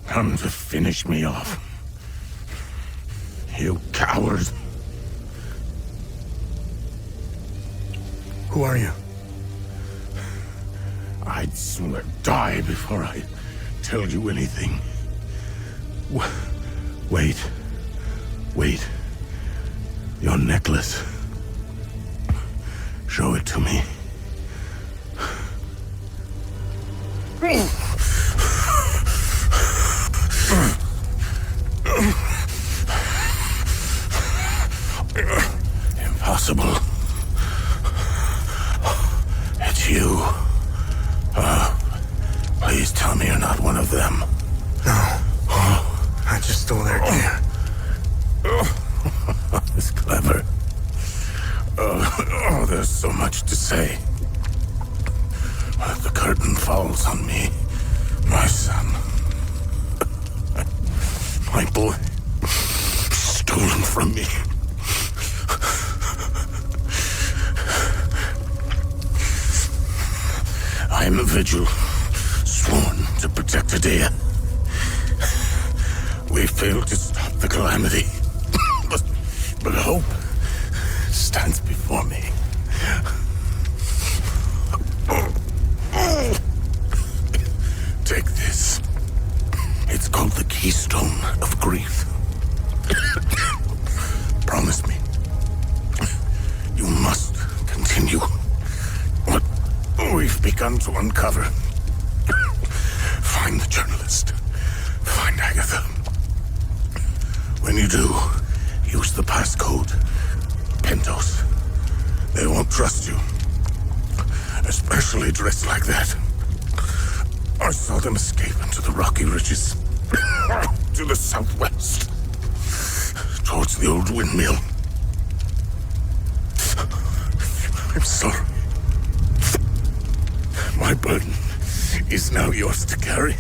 Come to finish me off. You coward. Who are you? I'd sooner die before I tell you anything. Wait. Wait. Your necklace. Show it to me. Impossible. It's you. Please tell me you're not one of them. No. I just stole their gear. It's clever. There's so much to say. The curtain falls on me, my son. My boy, stolen from me. I am a vigil, sworn to protect Adea. We failed to stop the calamity, but hope stands before me. Take this. It's called the Keystone of Grief. Promise me. You must continue what we've begun to uncover. Find the journalist. Find Agatha. When you do, use the passcode. Pentos. They won't trust you. Especially dressed like that. I saw them escape into the rocky ridges. To the southwest. Towards the old windmill. I'm sorry. My burden is now yours to carry.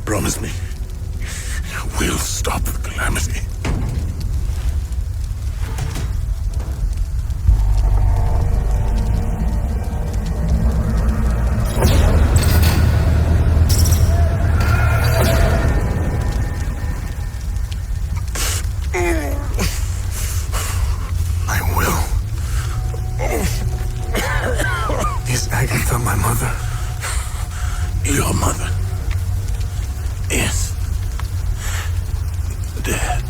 Promise me, we'll stop the calamity. Is Agatha my mother? Your mother is dead.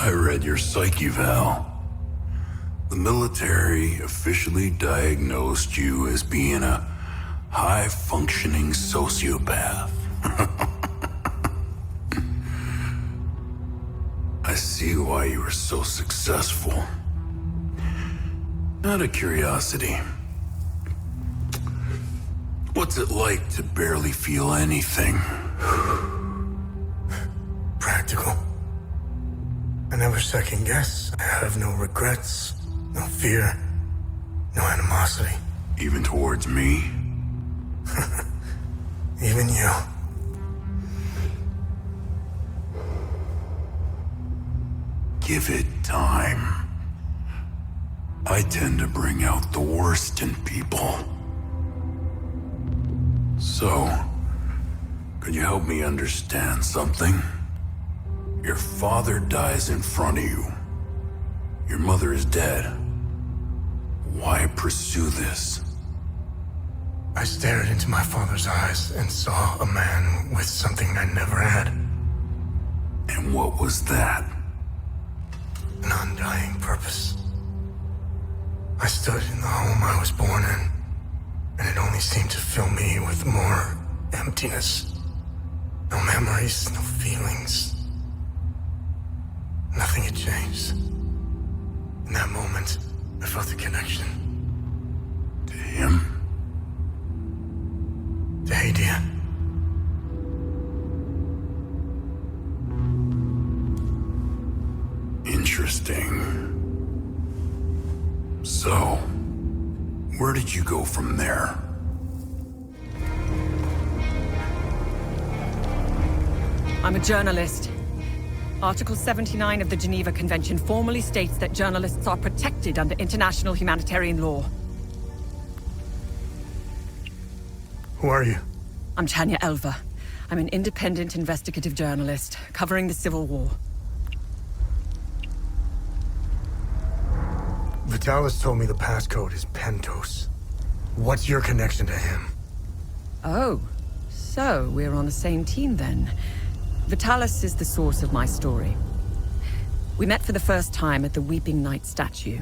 I read your psyche, Val. The military officially diagnosed you as being a high-functioning sociopath. I see why you were so successful. Out of curiosity, what's it like to barely feel anything? Practical. I never second guess. I have no regrets, no fear, no animosity. Even towards me? Even you. give it time. I tend to bring out the worst in people. So, could you help me understand something? Your father dies in front of you. Your mother is dead. Why pursue this? I stared into my father's eyes and saw a man with something I never had. And what was that? An undying purpose. I stood in the home I was born in, and it only seemed to fill me with more emptiness. No memories, no feelings. Nothing had changed. In that moment, I felt a connection. To him? To Hadia. Interesting. So, where did you go from there? I'm a journalist. Article 79 of the Geneva Convention formally states that journalists are protected under international humanitarian law. Who are you? I'm Tanya Elva. I'm an independent investigative journalist covering the Civil War. Vitalis told me the passcode is Pentos. What's your connection to him? Oh, so we're on the same team then. Vitalis is the source of my story. We met for the first time at the Weeping Knight statue.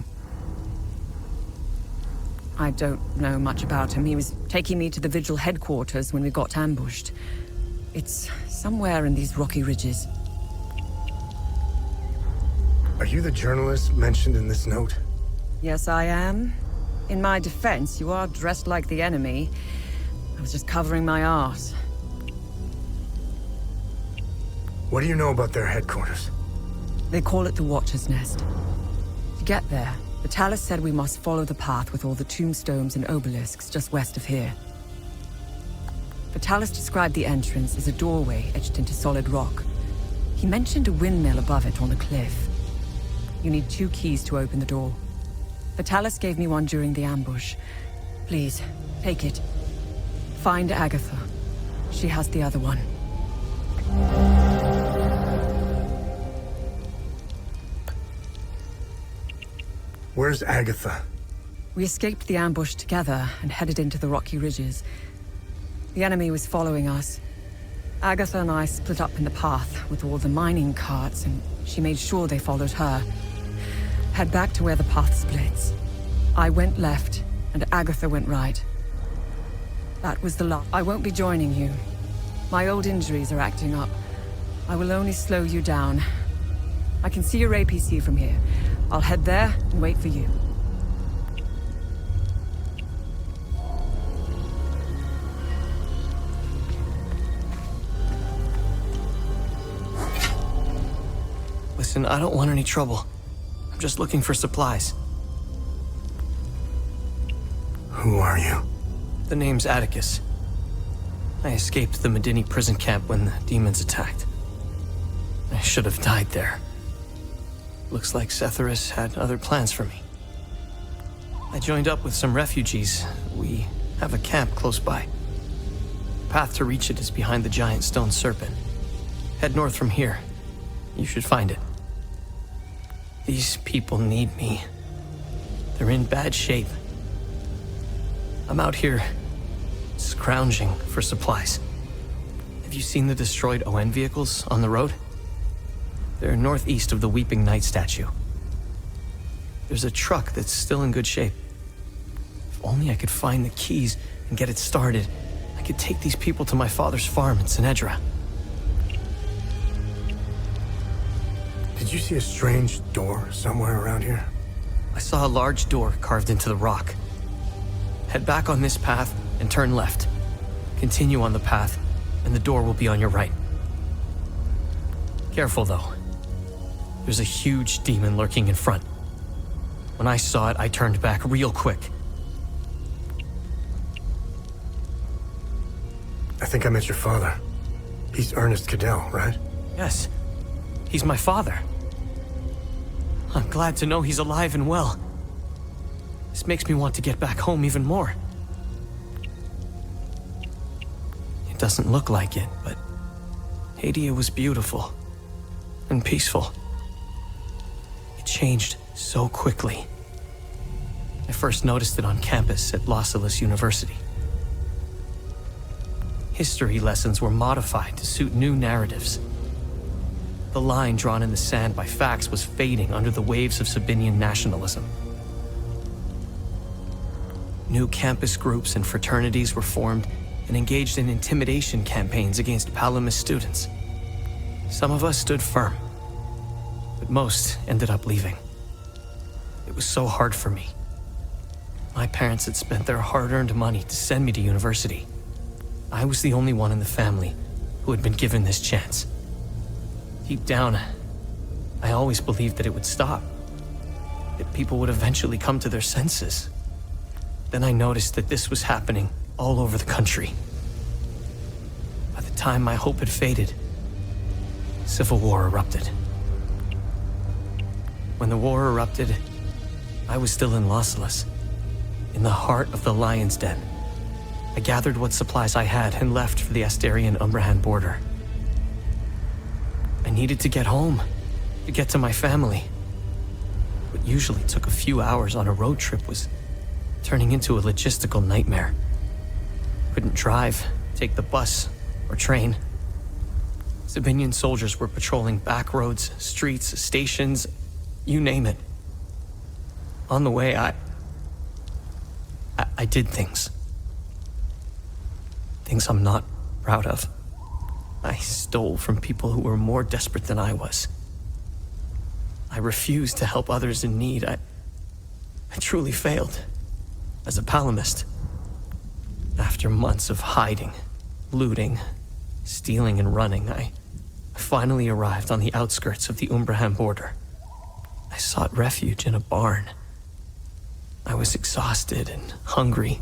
I don't know much about him. He was taking me to the Vigil headquarters when we got ambushed. It's somewhere in these rocky ridges. Are you the journalist mentioned in this note? Yes, I am. In my defense, you are dressed like the enemy. I was just covering my arse. What do you know about their headquarters? They call it the Watcher's Nest. To get there, Vitalis said we must follow the path with all the tombstones and obelisks just west of here. Vitalis described the entrance as a doorway etched into solid rock. He mentioned a windmill above it on the cliff. You need 2 keys to open the door. Vitalis gave me one during the ambush. Please, take it. Find Agatha. She has the other one. Where's Agatha? We escaped the ambush together and headed into the rocky ridges. The enemy was following us. Agatha and I split up in the path with all the mining carts, and she made sure they followed her. Head back to where the path splits. I went left, and Agatha went right. That was the last. I won't be joining you. My old injuries are acting up. I will only slow you down. I can see your APC from here. I'll head there and wait for you. Listen, I don't want any trouble. I'm just looking for supplies. Who are you? The name's Atticus. I escaped the Medini prison camp when the demons attacked. I should have died there. Looks like Setharus had other plans for me. I joined up with some refugees. We have a camp close by. The path to reach it is behind the giant stone serpent. Head north from here. You should find it. These people need me. They're in bad shape. I'm out here scrounging for supplies. Have you seen the destroyed ON vehicles on the road? They're northeast of the Weeping Knight statue. There's a truck that's still in good shape. If only I could find the keys and get it started, I could take these people to my father's farm in Sinedra. Did you see a strange door somewhere around here? I saw a large door carved into the rock. Head back on this path and turn left. Continue on the path, and the door will be on your right. Careful, though. There's a huge demon lurking in front. When I saw it, I turned back real quick. I think I met your father. He's Ernest Cadell, right? Yes, he's my father. I'm glad to know he's alive and well. This makes me want to get back home even more. It doesn't look like it, but Hadia was beautiful and peaceful. It changed so quickly. I first noticed it on campus at Los Angeles University. History lessons were modified to suit new narratives. The line drawn in the sand by facts was fading under the waves of Sabinian nationalism. New campus groups and fraternities were formed and engaged in intimidation campaigns against Palamist students. Some of us stood firm, but most ended up leaving. It was so hard for me. My parents had spent their hard-earned money to send me to university. I was the only one in the family who had been given this chance. Deep down, I always believed that it would stop, that people would eventually come to their senses. Then I noticed that this was happening all over the country. By the time my hope had faded, civil war erupted. When the war erupted, I was still in Los Angeles, in the heart of the Lion's Den. I gathered what supplies I had and left for the Asterian-Umbrahan border. I needed to get home, to get to my family. What usually took a few hours on a road trip was turning into a logistical nightmare. Couldn't drive, take the bus, or train. Sabinian soldiers were patrolling back roads, streets, stations, you name it. On the way, I did things. Things I'm not proud of. I stole from people who were more desperate than I was. I refused to help others in need. I truly failed as a Palamist. After months of hiding, looting, stealing, and running, I finally arrived on the outskirts of the Umbrahan border. I sought refuge in a barn. I was exhausted and hungry.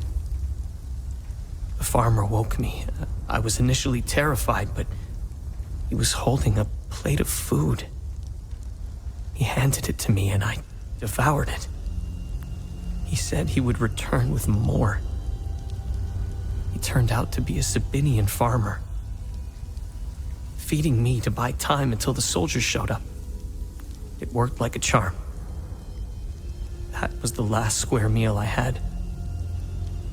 The farmer woke me. I was initially terrified, but he was holding a plate of food. He handed it to me and I devoured it. He said he would return with more. He turned out to be a Sabinian farmer, feeding me to buy time until the soldiers showed up. It worked like a charm. That was the last square meal I had.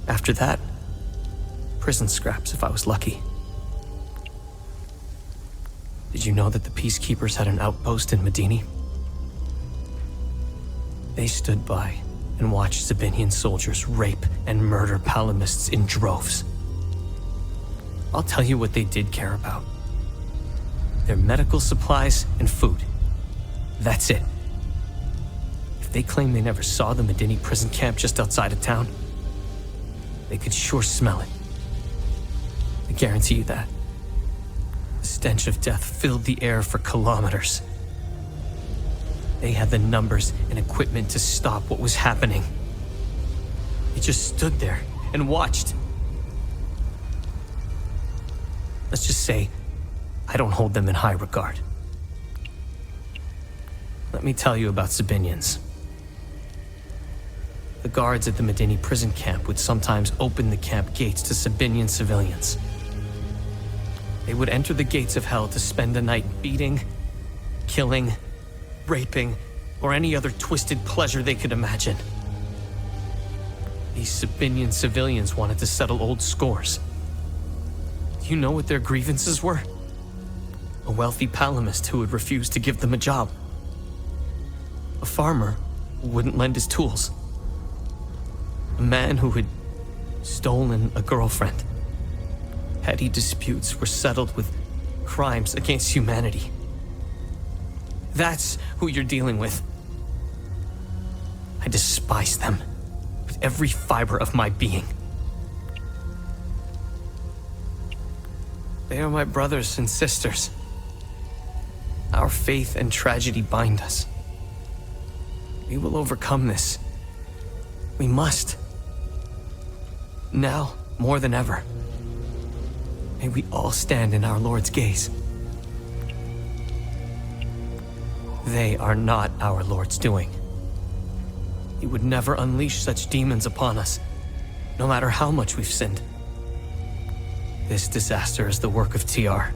After that, prison scraps if I was lucky. Did you know that the peacekeepers had an outpost in Medini? They stood by and watched Sabinian soldiers rape and murder Palamists in droves. I'll tell you what they did care about. Their medical supplies and food. That's it. If they claim they never saw the Medini prison camp just outside of town, they could sure smell it. I guarantee you that. The stench of death filled the air for kilometers. They had the numbers and equipment to stop what was happening. They just stood there and watched. Let's just say, I don't hold them in high regard. Let me tell you about Sabinians. The guards at the Medini prison camp would sometimes open the camp gates to Sabinian civilians. They would enter the gates of hell to spend the night beating, killing, raping, or any other twisted pleasure they could imagine. These Sabinian civilians wanted to settle old scores. Do you know what their grievances were? A wealthy Palamist who would refuse to give them a job. A farmer who wouldn't lend his tools. A man who had stolen a girlfriend. Petty disputes were settled with crimes against humanity. That's who you're dealing with. I despise them with every fiber of my being. They are my brothers and sisters. Our faith and tragedy bind us. We will overcome this. We must. Now, more than ever. May we all stand in our Lord's gaze. They are not our Lord's doing. He would never unleash such demons upon us, no matter how much we've sinned. This disaster is the work of TR,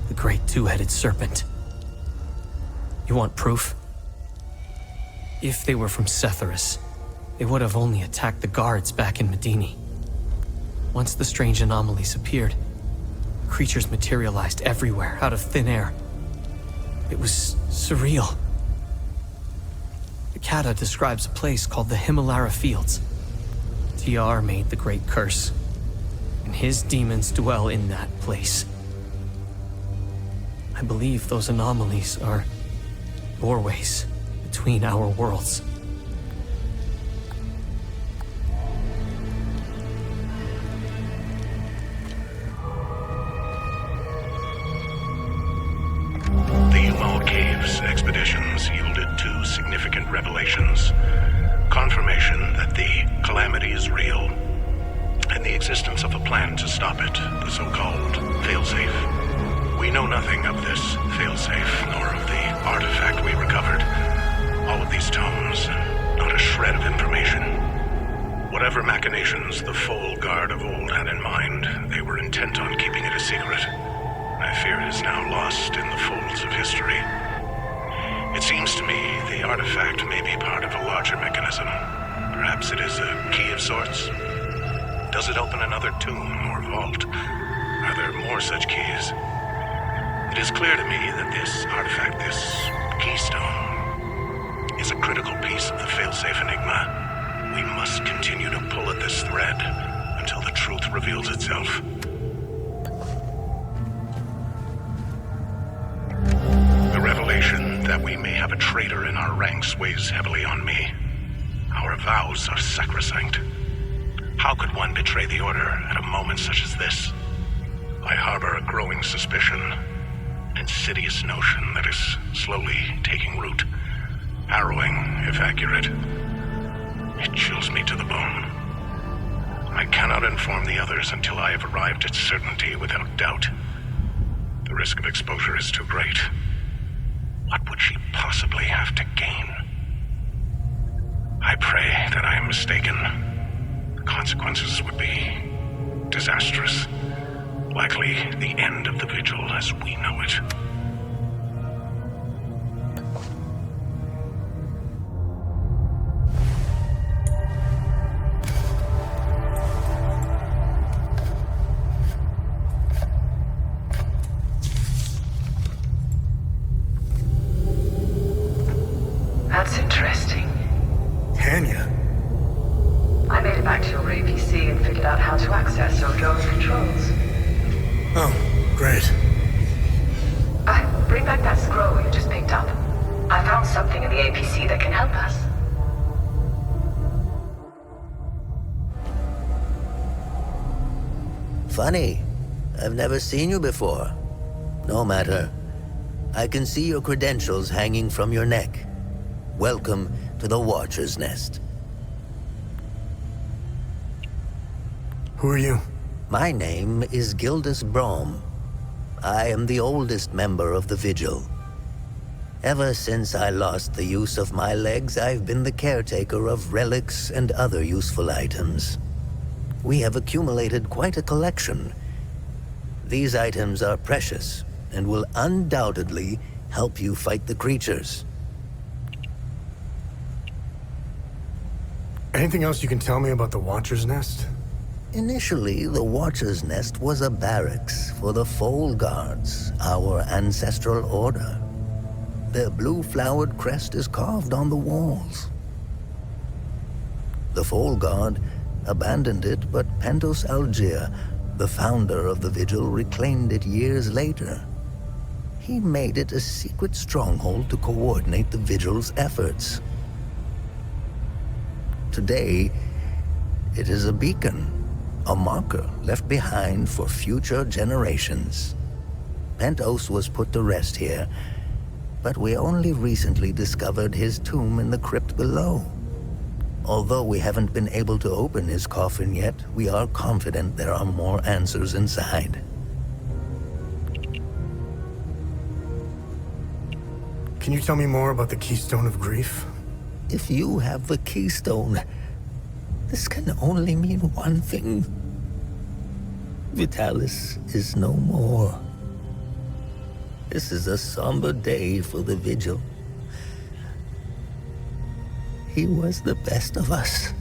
the great two-headed serpent. You want proof? If they were from Setharus, they would have only attacked the guards back in Medini. Once the strange anomalies appeared, creatures materialized everywhere out of thin air. It was surreal. The Kata describes a place called the Himalara Fields. TR made the Great Curse, and his demons dwell in that place. I believe those anomalies are doorways between our worlds. The Umal Caves expeditions yielded two significant revelations. Confirmation that the calamity is real, and the existence of a plan to stop it, the so-called failsafe. We know nothing of this failsafe, nor of the artifact we recovered. All of these tomes, not a shred of information. Whatever machinations the Foal Guard of old had in mind, they were intent on keeping it a secret. I fear it is now lost in the folds of history. It seems to me the artifact may be part of a larger mechanism. Perhaps it is a key of sorts. Does it open another tomb or vault? Are there more such keys? It is clear to me that this artifact, this keystone, is a critical piece of the failsafe enigma. We must continue to pull at this thread until the truth reveals itself. The revelation that we may have a traitor in our ranks weighs heavily on me. Our vows are sacrosanct. How could one betray the Order at a moment such as this? I harbor a growing suspicion, an insidious notion that is slowly taking root. Harrowing, if accurate. It chills me to the bone. I cannot inform the others until I have arrived at certainty without doubt. The risk of exposure is too great. What would she possibly have to gain? I pray that I am mistaken. The consequences would be disastrous. Likely the end of the Vigil as we know it. That's interesting. Hanya? I made it back to your APC and figured out how to access Ojo's controls. Oh, great. Bring back that scroll you just picked up. I found something in the APC that can help us. Funny. I've never seen you before. No matter. I can see your credentials hanging from your neck. Welcome to the Watcher's Nest. Who are you? My name is Gildas Brom. I am the oldest member of the Vigil. Ever since I lost the use of my legs, I've been the caretaker of relics and other useful items. We have accumulated quite a collection. These items are precious and will undoubtedly help you fight the creatures. Anything else you can tell me about the Watcher's Nest? Initially, the Watcher's Nest was a barracks for the Foal Guards, our ancestral order. Their blue-flowered crest is carved on the walls. The Foal Guard abandoned it, but Pentos Algier, the founder of the Vigil, reclaimed it years later. He made it a secret stronghold to coordinate the Vigil's efforts. Today, it is a beacon, a marker left behind for future generations. Pentos was put to rest here, but we only recently discovered his tomb in the crypt below. Although we haven't been able to open his coffin yet, we are confident there are more answers inside. Can you tell me more about the Keystone of Grief? If you have the keystone, this can only mean one thing. Vitalis is no more. This is a somber day for the Vigil. He was the best of us.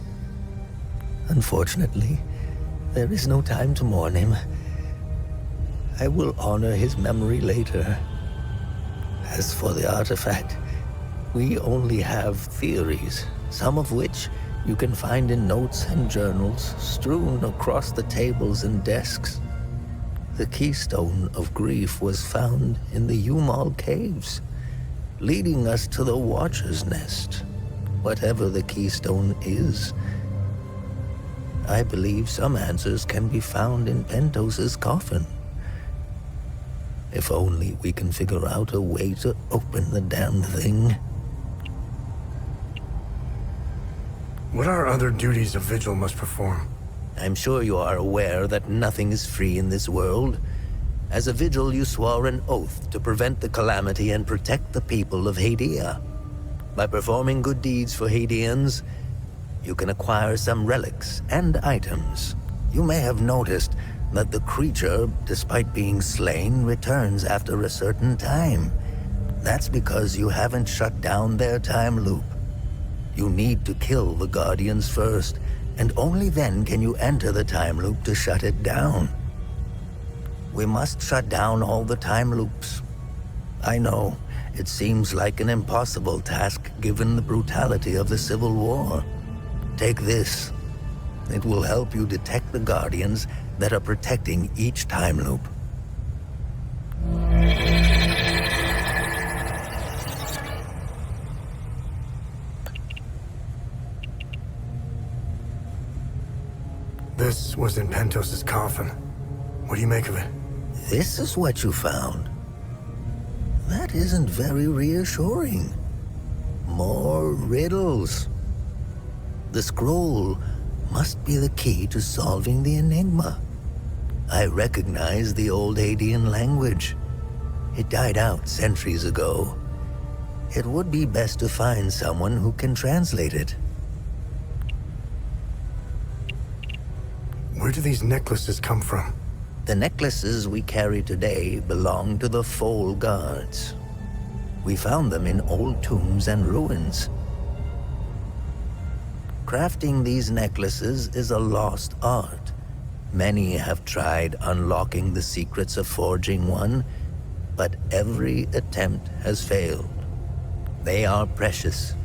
Unfortunately, there is no time to mourn him. I will honor his memory later. As for the artifact, we only have theories, some of which you can find in notes and journals strewn across the tables and desks. The Keystone of Grief was found in the Umal Caves, leading us to the Watcher's Nest, whatever the Keystone is. I believe some answers can be found in Pentos's coffin. If only we can figure out a way to open the damn thing. What are other duties a Vigil must perform? I'm sure you are aware that nothing is free in this world. As a Vigil, you swore an oath to prevent the calamity and protect the people of Hadia. By performing good deeds for Hadians, you can acquire some relics and items. You may have noticed that the creature, despite being slain, returns after a certain time. That's because you haven't shut down their time loop. You need to kill the Guardians first, and only then can you enter the time loop to shut it down. We must shut down all the time loops. I know, it seems like an impossible task given the brutality of the Civil War. Take this. It will help you detect the Guardians that are protecting each time loop. This was in Pentos's coffin. What do you make of it? This is what you found. That isn't very reassuring. More riddles. The scroll must be the key to solving the enigma. I recognize the old Adian language. It died out centuries ago. It would be best to find someone who can translate it. Where do these necklaces come from? The necklaces we carry today belong to the Foal Guards. We found them in old tombs and ruins. Crafting these necklaces is a lost art. Many have tried unlocking the secrets of forging one, but every attempt has failed. They are precious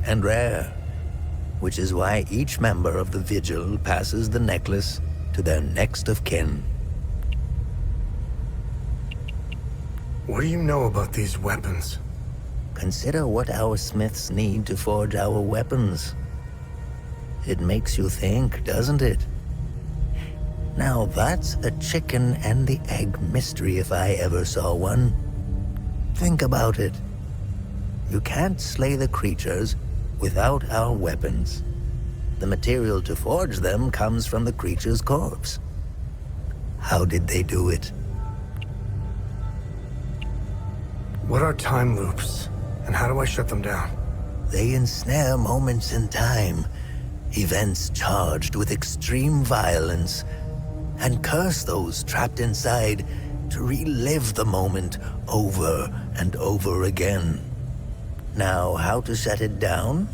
and rare, which is why each member of the Vigil passes the necklace to their next of kin. What do you know about these weapons? Consider what our smiths need to forge our weapons. It makes you think, doesn't it? Now that's a chicken and the egg mystery if I ever saw one. Think about it. You can't slay the creatures without our weapons. The material to forge them comes from the creature's corpse. How did they do it? What are time loops, and how do I shut them down? They ensnare moments in time, events charged with extreme violence, and curse those trapped inside to relive the moment over and over again. Now, how to shut it down?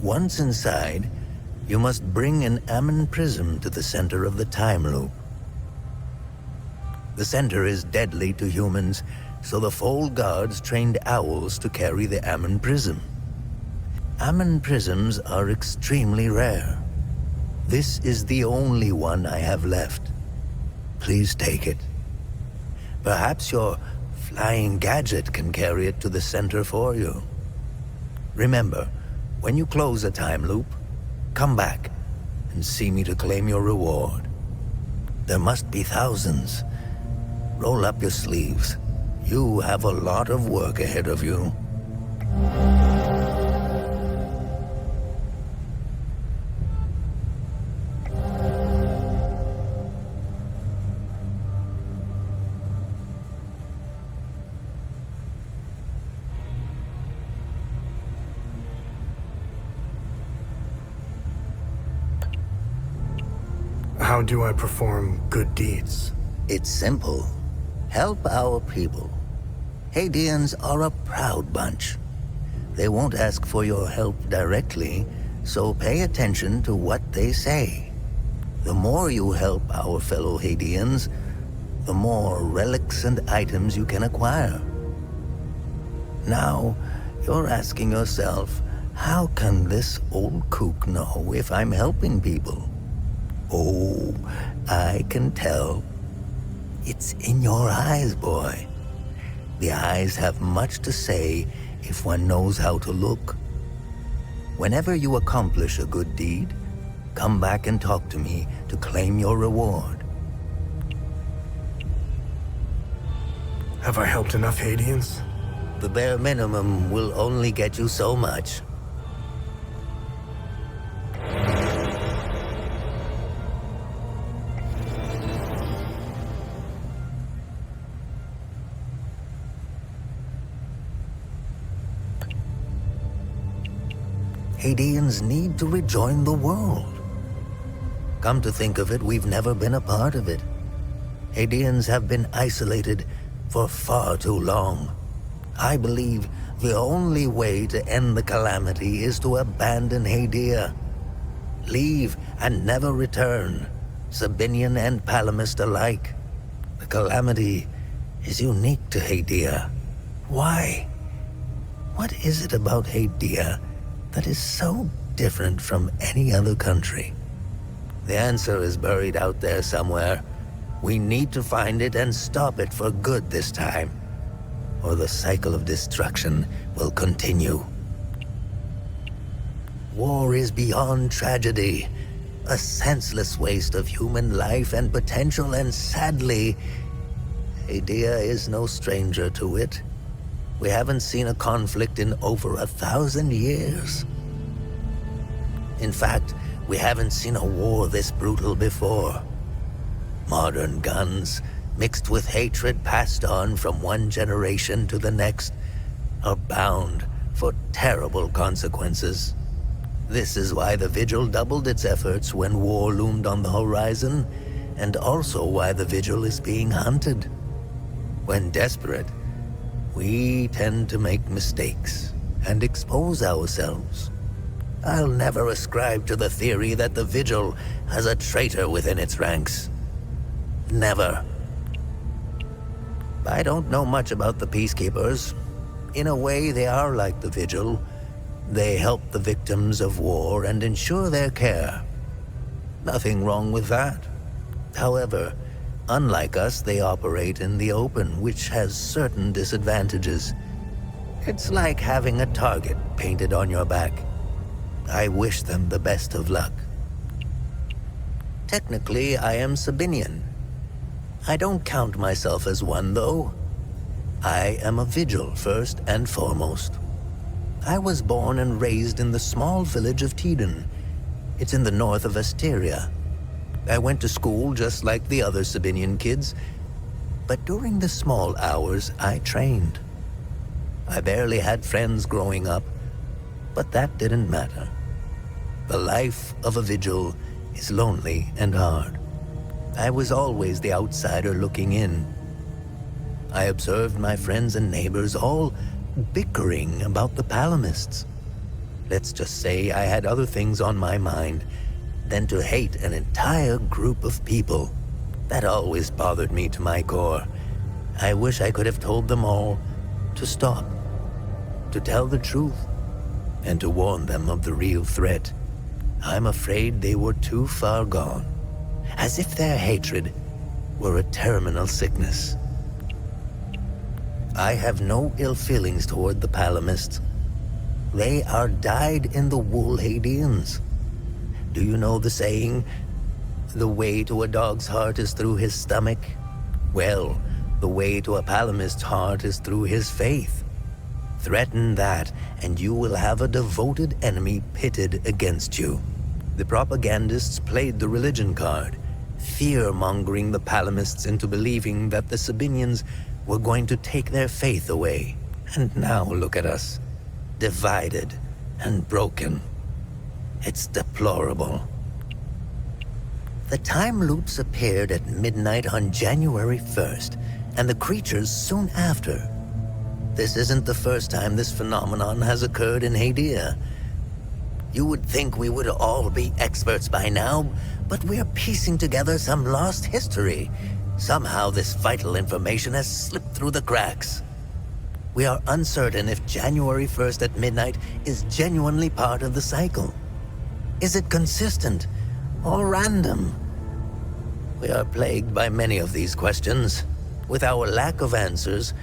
Once inside, you must bring an Ammon prism to the center of the time loop. The center is deadly to humans, so the Foal Guards trained owls to carry the Ammon prism. Ammon prisms are extremely rare. This is the only one I have left. Please take it. Perhaps your flying gadget can carry it to the center for you. Remember, when you close a time loop, come back and see me to claim your reward. There must be thousands. Roll up your sleeves. You have a lot of work ahead of you. how do I perform good deeds? It's simple. Help our people. Hadeans are a proud bunch. They won't ask for your help directly, so pay attention to what they say. The more you help our fellow Hadeans, the more relics and items you can acquire. Now, you're asking yourself, how can this old kook know if I'm helping people? Oh, I can tell. It's in your eyes, boy. The eyes have much to say if one knows how to look. Whenever you accomplish a good deed, come back and talk to me to claim your reward. Have I helped enough Hadeans? The bare minimum will only get you so much. Hadeans need to rejoin the world. Come to think of it, we've never been a part of it. Hadeans have been isolated for far too long. I believe the only way to end the calamity is to abandon Hadia. Leave and never return, Sabinian and Palamist alike. The calamity is unique to Hadia. Why? What is it about Hadia that is so different from any other country? The answer is buried out there somewhere. We need to find it and stop it for good this time, or the cycle of destruction will continue. War is beyond tragedy, a senseless waste of human life and potential, and sadly, Hadia is no stranger to it. We haven't seen a conflict in over 1,000 years. In fact, we haven't seen a war this brutal before. Modern guns, mixed with hatred passed on from one generation to the next, are bound for terrible consequences. This is why the Vigil doubled its efforts when war loomed on the horizon, and also why the Vigil is being hunted. When desperate, we tend to make mistakes and expose ourselves. I'll never ascribe to the theory that the Vigil has a traitor within its ranks. Never. I don't know much about the Peacekeepers. In a way, they are like the Vigil. They help the victims of war and ensure their care. Nothing wrong with that. However, unlike us, they operate in the open, which has certain disadvantages. It's like having a target painted on your back. I wish them the best of luck. Technically, I am Sabinian. I don't count myself as one, though. I am a Vigil, first and foremost. I was born and raised in the small village of Teden. It's in the north of Asteria. I went to school just like the other Sabinian kids, but during the small hours, I trained. I barely had friends growing up, but that didn't matter. The life of a Vigil is lonely and hard. I was always the outsider looking in. I observed my friends and neighbors all bickering about the Palamists. Let's just say I had other things on my mind than to hate an entire group of people. That always bothered me to my core. I wish I could have told them all to stop, to tell the truth, and to warn them of the real threat. I'm afraid they were too far gone, as if their hatred were a terminal sickness. I have no ill feelings toward the Palamists. They are dyed-in-the-wool Hadeans. Do you know the saying, the way to a dog's heart is through his stomach? Well, the way to a Palamist's heart is through his faith. Threaten that, and you will have a devoted enemy pitted against you. The propagandists played the religion card, fear-mongering the Palamists into believing that the Sabinians were going to take their faith away. And now look at us, divided and broken. It's deplorable. The time loops appeared at midnight on January 1st, and the creatures soon after. This isn't the first time this phenomenon has occurred in Hadia. You would think we would all be experts by now, but we're piecing together some lost history. Somehow this vital information has slipped through the cracks. We are uncertain if January 1st at midnight is genuinely part of the cycle. Is it consistent or random? We are plagued by many of these questions. With our lack of answers,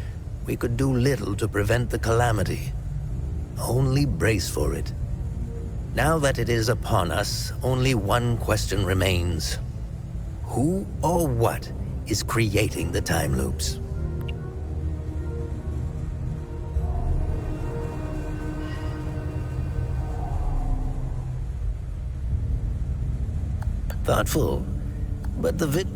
we could do little to prevent the calamity. Only brace for it. Now that it is upon us, only one question remains. Who or what is creating the time loops? Thoughtful, but the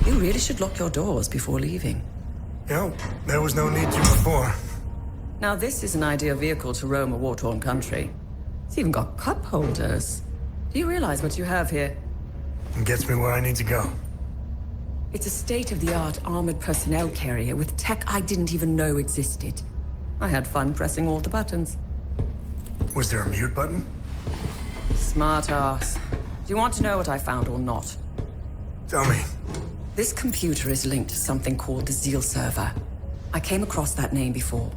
You really should lock your doors before leaving. No, there was no need to before. Now this is an ideal vehicle to roam a war-torn country. It's even got cup holders. Do you realize what you have here? It gets me where I need to go. It's a state-of-the-art armored personnel carrier with tech I didn't even know existed. I had fun pressing all the buttons. Was there a mute button? Smart ass. Do you want to know what I found or not? Tell me. This computer is linked to something called the Zeal server. I came across that name before.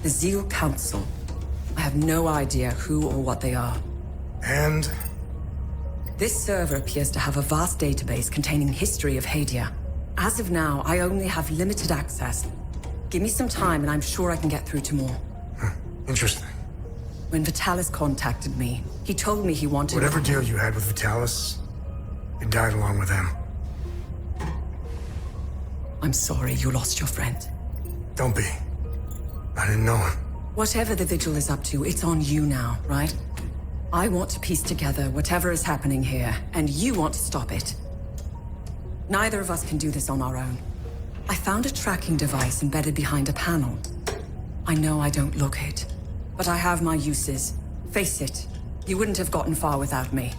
The Zeal Council. I have no idea who or what they are. And? This server appears to have a vast database containing history of Hadia. As of now, I only have limited access. Give me some time and I'm sure I can get through to more. Interesting. When Vitalis contacted me, he told me he wanted... Whatever deal you had with Vitalis, it died along with him. I'm sorry you lost your friend. Don't be. I didn't know him. Whatever the Vigil is up to, it's on you now, right? I want to piece together whatever is happening here, and you want to stop it. Neither of us can do this on our own. I found a tracking device embedded behind a panel. I know I don't look it, but I have my uses. Face it, you wouldn't have gotten far without me.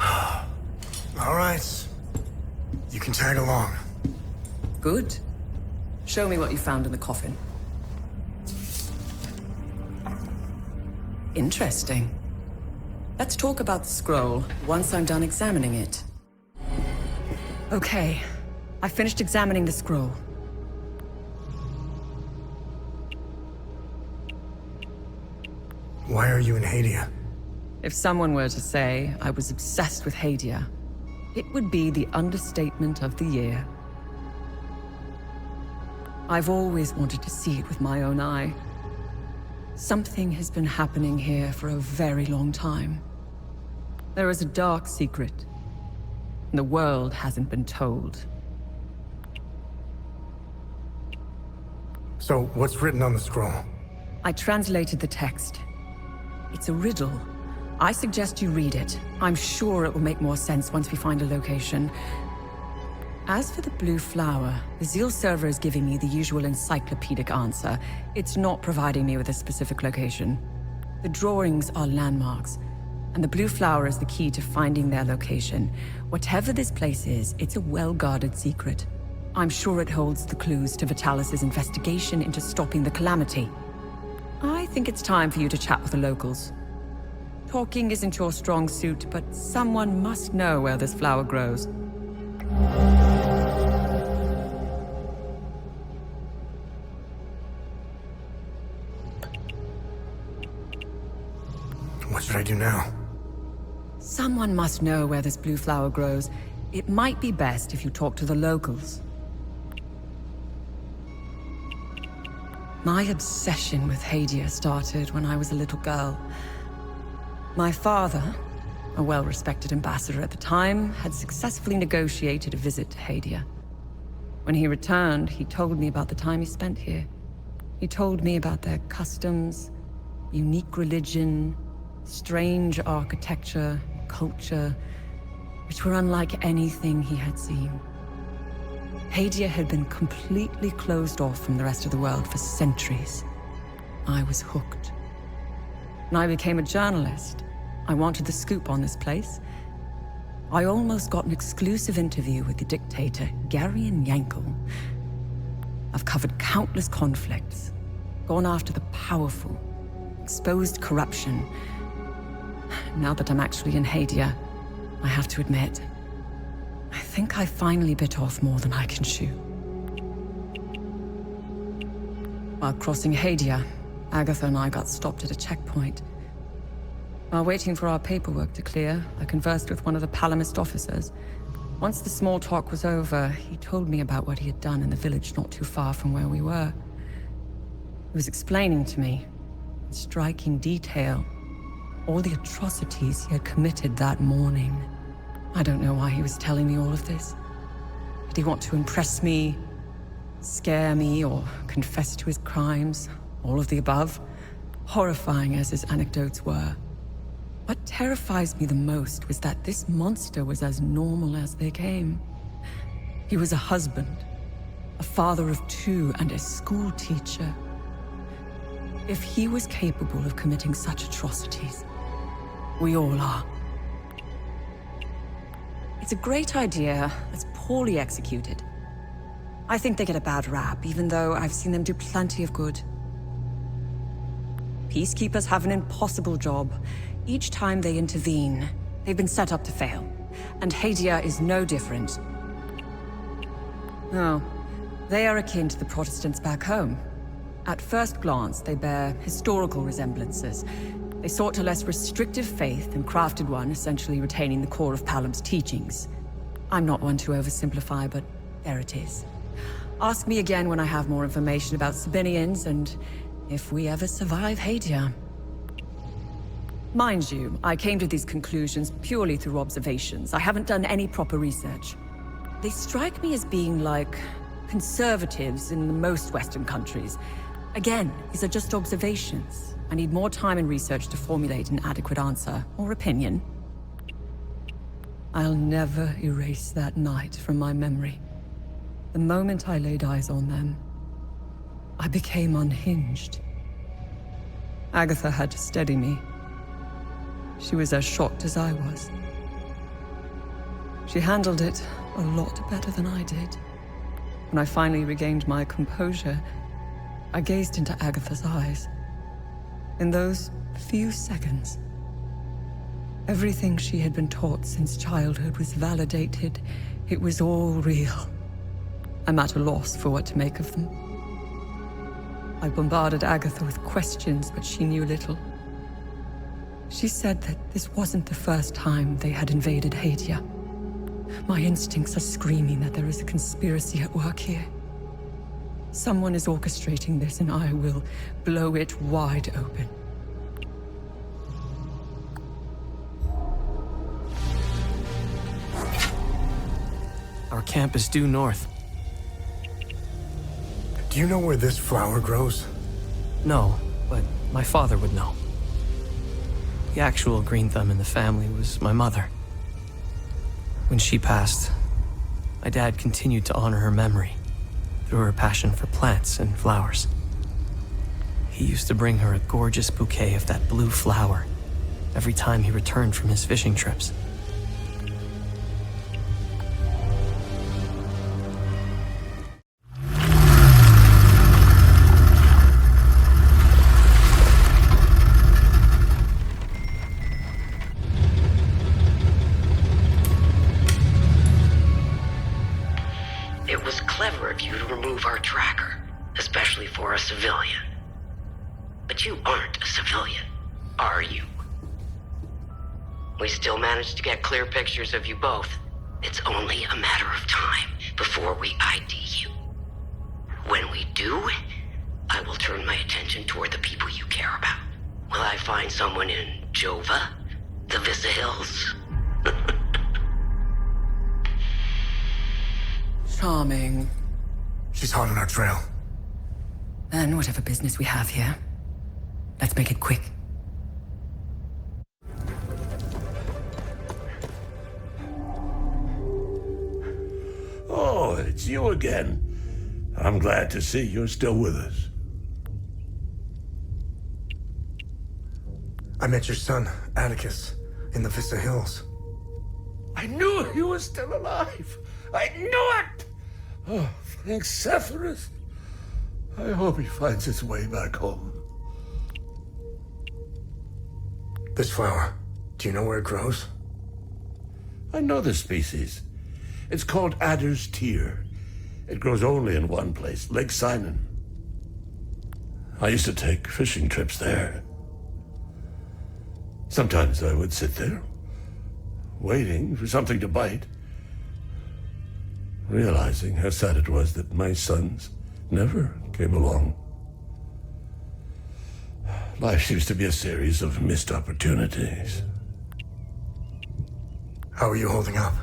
All right. You can tag along. Good. Show me what you found in the coffin. Interesting. Let's talk about the scroll once I'm done examining it. Okay. I finished examining the scroll. Why are you in Hadia? If someone were to say I was obsessed with Hadia, it would be the understatement of the year. I've always wanted to see it with my own eye. Something has been happening here for a very long time. There is a dark secret, and the world hasn't been told. So, what's written on the scroll? I translated the text. It's a riddle. I suggest you read it. I'm sure it will make more sense once we find a location. As for the blue flower, the Zeal server is giving me the usual encyclopedic answer. It's not providing me with a specific location. The drawings are landmarks, and the blue flower is the key to finding their location. Whatever this place is, it's a well-guarded secret. I'm sure it holds the clues to Vitalis' investigation into stopping the calamity. I think it's time for you to chat with the locals. Talking isn't your strong suit, but someone must know where this flower grows. What should I do now? Someone must know where this blue flower grows. It might be best if you talk to the locals. My obsession with Hadia started when I was a little girl. My father, a well-respected ambassador at the time, had successfully negotiated a visit to Hadia. When he returned, he told me about the time he spent here. He told me about their customs, unique religion, Strange architecture, culture, which were unlike anything he had seen. Hadia had been completely closed off from the rest of the world for centuries. I was hooked. When I became a journalist, I wanted the scoop on this place. I almost got an exclusive interview with the dictator, Garion Yankel. I've covered countless conflicts, gone after the powerful, exposed corruption. Now that I'm actually in Hadia, I have to admit, I think I finally bit off more than I can chew. While crossing Hadia, Agatha and I got stopped at a checkpoint. While waiting for our paperwork to clear, I conversed with one of the Palamist officers. Once the small talk was over, he told me about what he had done in the village not too far from where we were. He was explaining to me, in striking detail, all the atrocities he had committed that morning. I don't know why he was telling me all of this. Did he want to impress me, scare me, or confess to his crimes? All of the above? Horrifying as his anecdotes were. What terrifies me the most was that this monster was as normal as they came. He was a husband, a father of 2, and a school teacher. If he was capable of committing such atrocities, we all are. It's a great idea that's poorly executed. I think they get a bad rap, even though I've seen them do plenty of good. Peacekeepers have an impossible job. Each time they intervene, they've been set up to fail. And Hadia is no different. No, they are akin to the Protestants back home. At first glance, they bear historical resemblances. They sought a less restrictive faith and crafted one, essentially retaining the core of Palam's teachings. I'm not one to oversimplify, but there it is. Ask me again when I have more information about Sabinians and if we ever survive Hadia. Mind you, I came to these conclusions purely through observations. I haven't done any proper research. They strike me as being like conservatives in most Western countries. Again, these are just observations. I need more time and research to formulate an adequate answer or opinion. I'll never erase that night from my memory. The moment I laid eyes on them, I became unhinged. Agatha had to steady me. She was as shocked as I was. She handled it a lot better than I did. When I finally regained my composure, I gazed into Agatha's eyes. In those few seconds, everything she had been taught since childhood was validated. It was all real. I'm at a loss for what to make of them. I bombarded Agatha with questions, but she knew little. She said that this wasn't the first time they had invaded Hadia. My instincts are screaming that there is a conspiracy at work here. Someone is orchestrating this, and I will blow it wide open. Our camp is due north. Do you know where this flower grows? No, but my father would know. The actual green thumb in the family was my mother. When she passed, my dad continued to honor her memory through her passion for plants and flowers. He used to bring her a gorgeous bouquet of that blue flower every time he returned from his fishing trips. It was clever of you to remove our tracker, especially for a civilian. But you aren't a civilian, are you? We still managed to get clear pictures of you both. It's only a matter of time before we ID you. When we do, I will turn my attention toward the people you care about. Will I find someone in Jova? The Vista Hills? Charming. She's hot on our trail. Then whatever business we have here, let's make it quick. it's you again. I'm glad to see you're still with us. I met your son, Atticus, in the Vista Hills. I knew he was still alive. I knew it! Oh, thanks, Sephiroth. I hope he finds his way back home. This flower, do you know where it grows? I know the species. It's called Adder's Tear. It grows only in one place, Lake Sinon. I used to take fishing trips there. Sometimes I would sit there, waiting for something to bite, realizing how sad it was that my sons never came along. Life seems to be a series of missed opportunities. How are you holding up?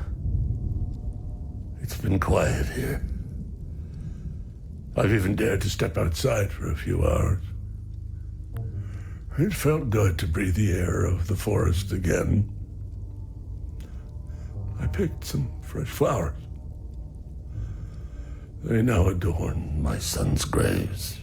It's been quiet here. I've even dared to step outside for a few hours. It felt good to breathe the air of the forest again. I picked some fresh flowers. They now adorn my sons' graves.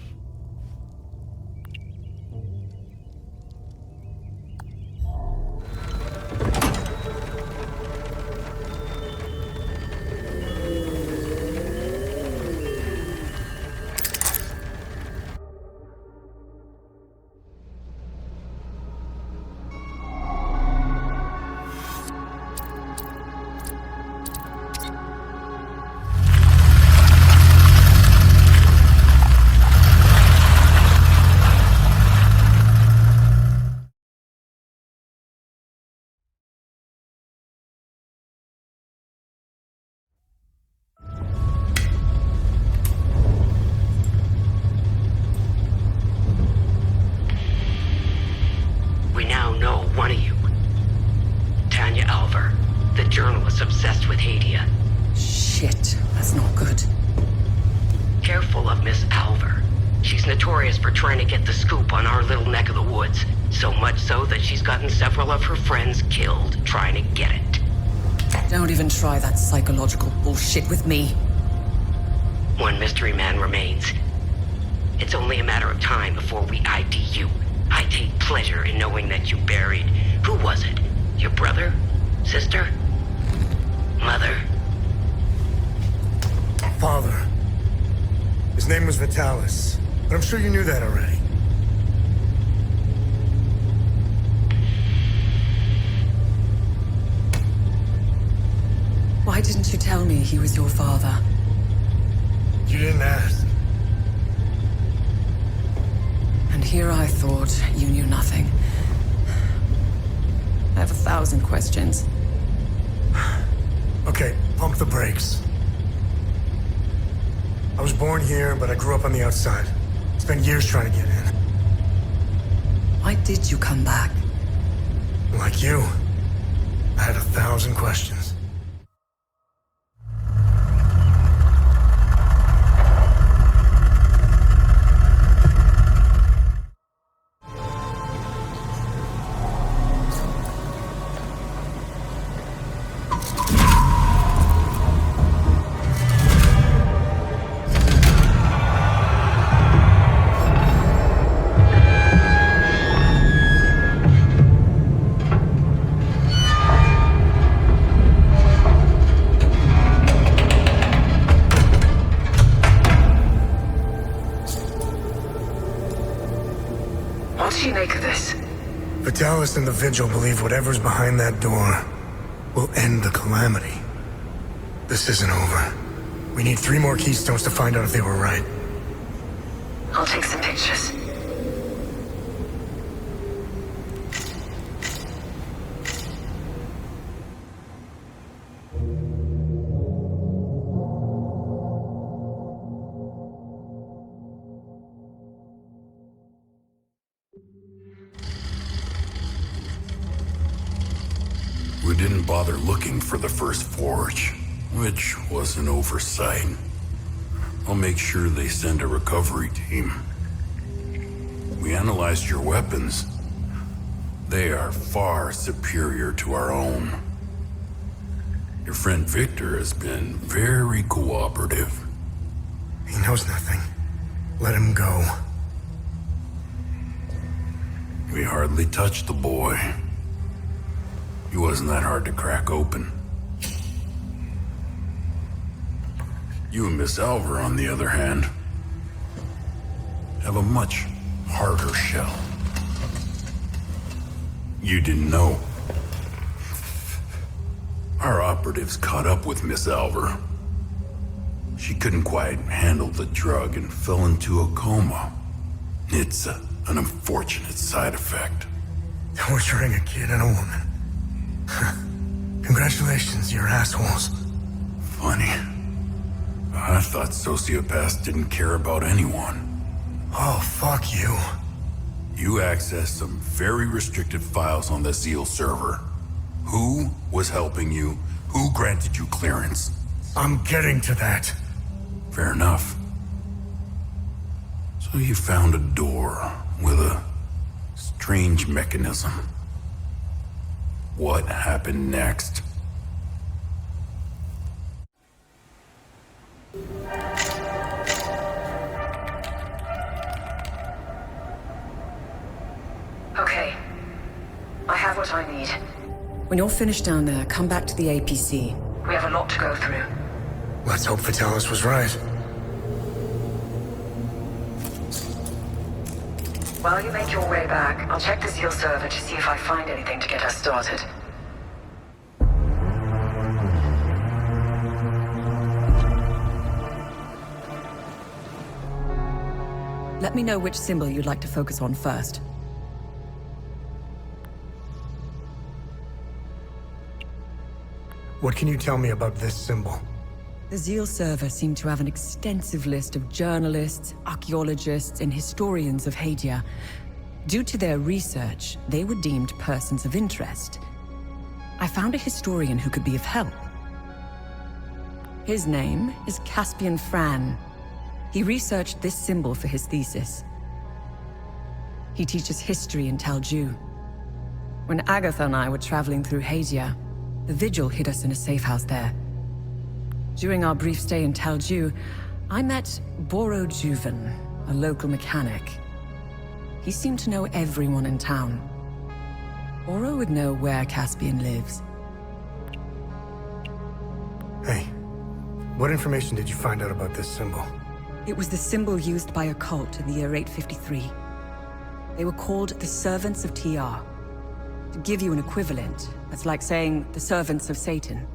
We now know one of you. Tanya Alver, the journalist obsessed with Hadia. Shit, that's not good. Careful of Miss Alver. She's notorious for trying to get the scoop on our little neck of the woods. So much so that she's gotten several of her friends killed trying to get it. Don't even try that psychological bullshit with me. One mystery man remains. It's only a matter of time before we ID you. I take pleasure in knowing that you buried... Who was it? Your brother? Sister? Mother? Father. His name was Vitalis, but I'm sure you knew that already. Why didn't you tell me he was your father? You didn't ask. And here I thought you knew nothing. I have 1,000 questions. Okay, pump the brakes. I was born here, but I grew up on the outside. Spent years trying to get in. Why did you come back? Like you, I had 1,000 questions. What's she make of this? Vitalis and the Vigil believe whatever's behind that door will end the calamity. This isn't over. We need 3 more keystones to find out if they were right. I'll take some pictures. We didn't bother looking for the first forge, which was an oversight. I'll make sure they send a recovery team. We analyzed your weapons. They are far superior to our own. Your friend Victor has been very cooperative. He knows nothing. Let him go. We hardly touched the boy. He wasn't that hard to crack open. You and Miss Alver, on the other hand, have a much harder shell. You didn't know. Our operatives caught up with Miss Alver. She couldn't quite handle the drug and fell into a coma. It's an unfortunate side effect. Torturing a kid and a woman. Congratulations, you're assholes. Funny. I thought sociopaths didn't care about anyone. Oh, fuck you. You accessed some very restricted files on the Zeal server. Who was helping you? Who granted you clearance? I'm getting to that. Fair enough. So you found a door with a strange mechanism. What happened next? Okay. I have what I need. When you're finished down there, come back to the APC. We have a lot to go through. Let's hope Vitalis was right. While you make your way back, I'll check the Zeal server to see if I find anything to get us started. Let me know which symbol you'd like to focus on first. What can you tell me about this symbol? The Zeal server seemed to have an extensive list of journalists, archaeologists, and historians of Hadia. Due to their research, they were deemed persons of interest. I found a historian who could be of help. His name is Caspian Fran. He researched this symbol for his thesis. He teaches history in Talju. When Agatha and I were traveling through Hadia, the Vigil hid us in a safe house there. During our brief stay in Talju, I met Boro Juven, a local mechanic. He seemed to know everyone in town. Boro would know where Caspian lives. Hey, what information did you find out about this symbol? It was the symbol used by a cult in the year 853. They were called the Servants of TR. To give you an equivalent, that's like saying the Servants of Satan.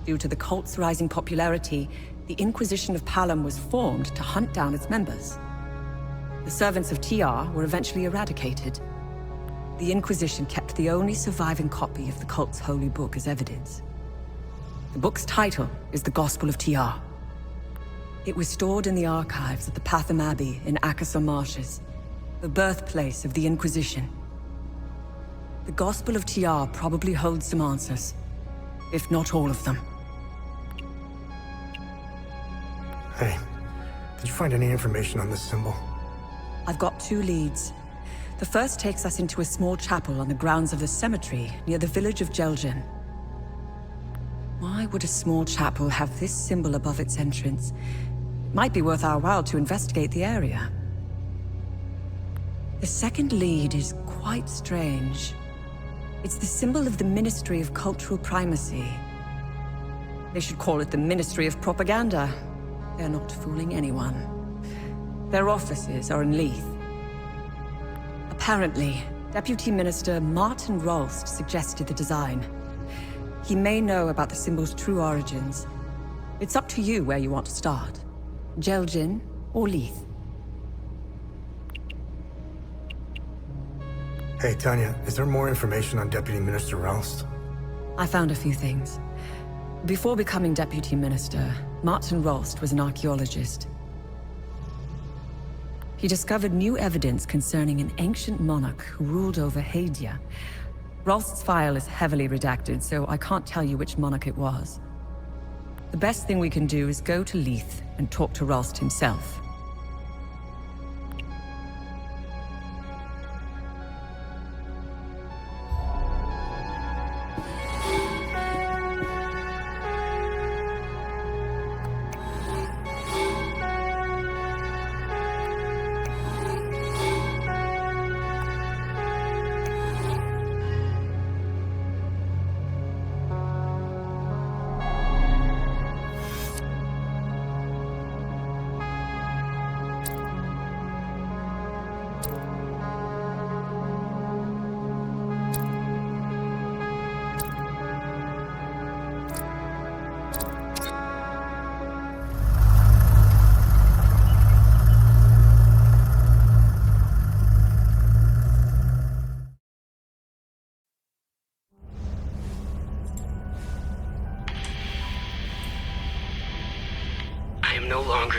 Due to the cult's rising popularity, the Inquisition of Palam was formed to hunt down its members. The Servants of TR were eventually eradicated. The Inquisition kept the only surviving copy of the cult's holy book as evidence. The book's title is the Gospel of TR. It was stored in the archives at the Patham Abbey in Akasa Marshes, the birthplace of the Inquisition. The Gospel of TR probably holds some answers, if not all of them. Hey, did you find any information on this symbol? I've got 2 leads. The first takes us into a small chapel on the grounds of the cemetery near the village of Jelgen. Why would a small chapel have this symbol above its entrance? It might be worth our while to investigate the area. The second lead is quite strange. It's the symbol of the Ministry of Cultural Primacy. They should call it the Ministry of Propaganda. They're not fooling anyone. Their offices are in Leith. Apparently, Deputy Minister Martin Rolst suggested the design. He may know about the symbol's true origins. It's up to you where you want to start. Jelgin or Leith. Hey, Tanya, is there more information on Deputy Minister Rolst? I found a few things. Before becoming Deputy Minister, Martin Rolst was an archaeologist. He discovered new evidence concerning an ancient monarch who ruled over Hadia. Rolst's file is heavily redacted, so I can't tell you which monarch it was. The best thing we can do is go to Leith and talk to Rolst himself.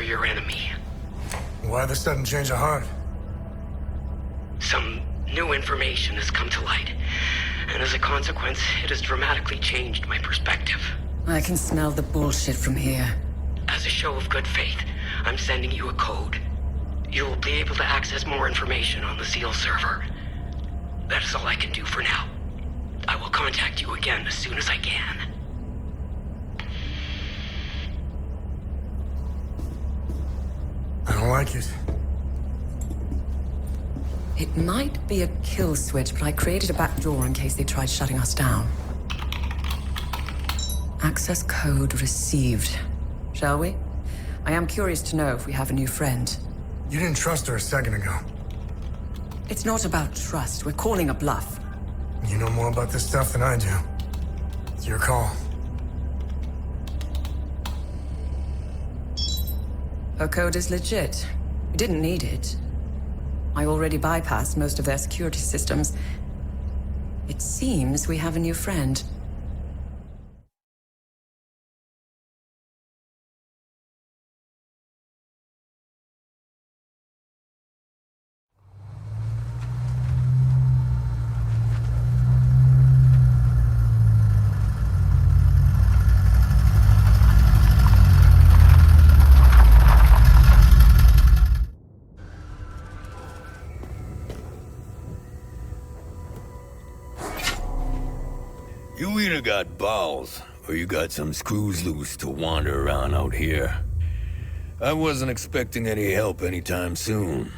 your enemy. Why the sudden change of heart? Some new information has come to light, and as a consequence, it has dramatically changed my perspective. I can smell the bullshit from here. As a show of good faith, I'm sending you a code. You'll be able to access more information on the SEAL server. That is all I can do for now. I will contact you again as soon as I can. I don't like it. It might be a kill switch, but I created a back door in case they tried shutting us down. Access code received. Shall we? I am curious to know if we have a new friend. You didn't trust her a second ago. It's not about trust. We're calling a bluff. You know more about this stuff than I do. It's your call. Her code is legit. We didn't need it. I already bypassed most of their security systems. It seems we have a new friend. You either got balls, or you got some screws loose to wander around out here. I wasn't expecting any help anytime soon.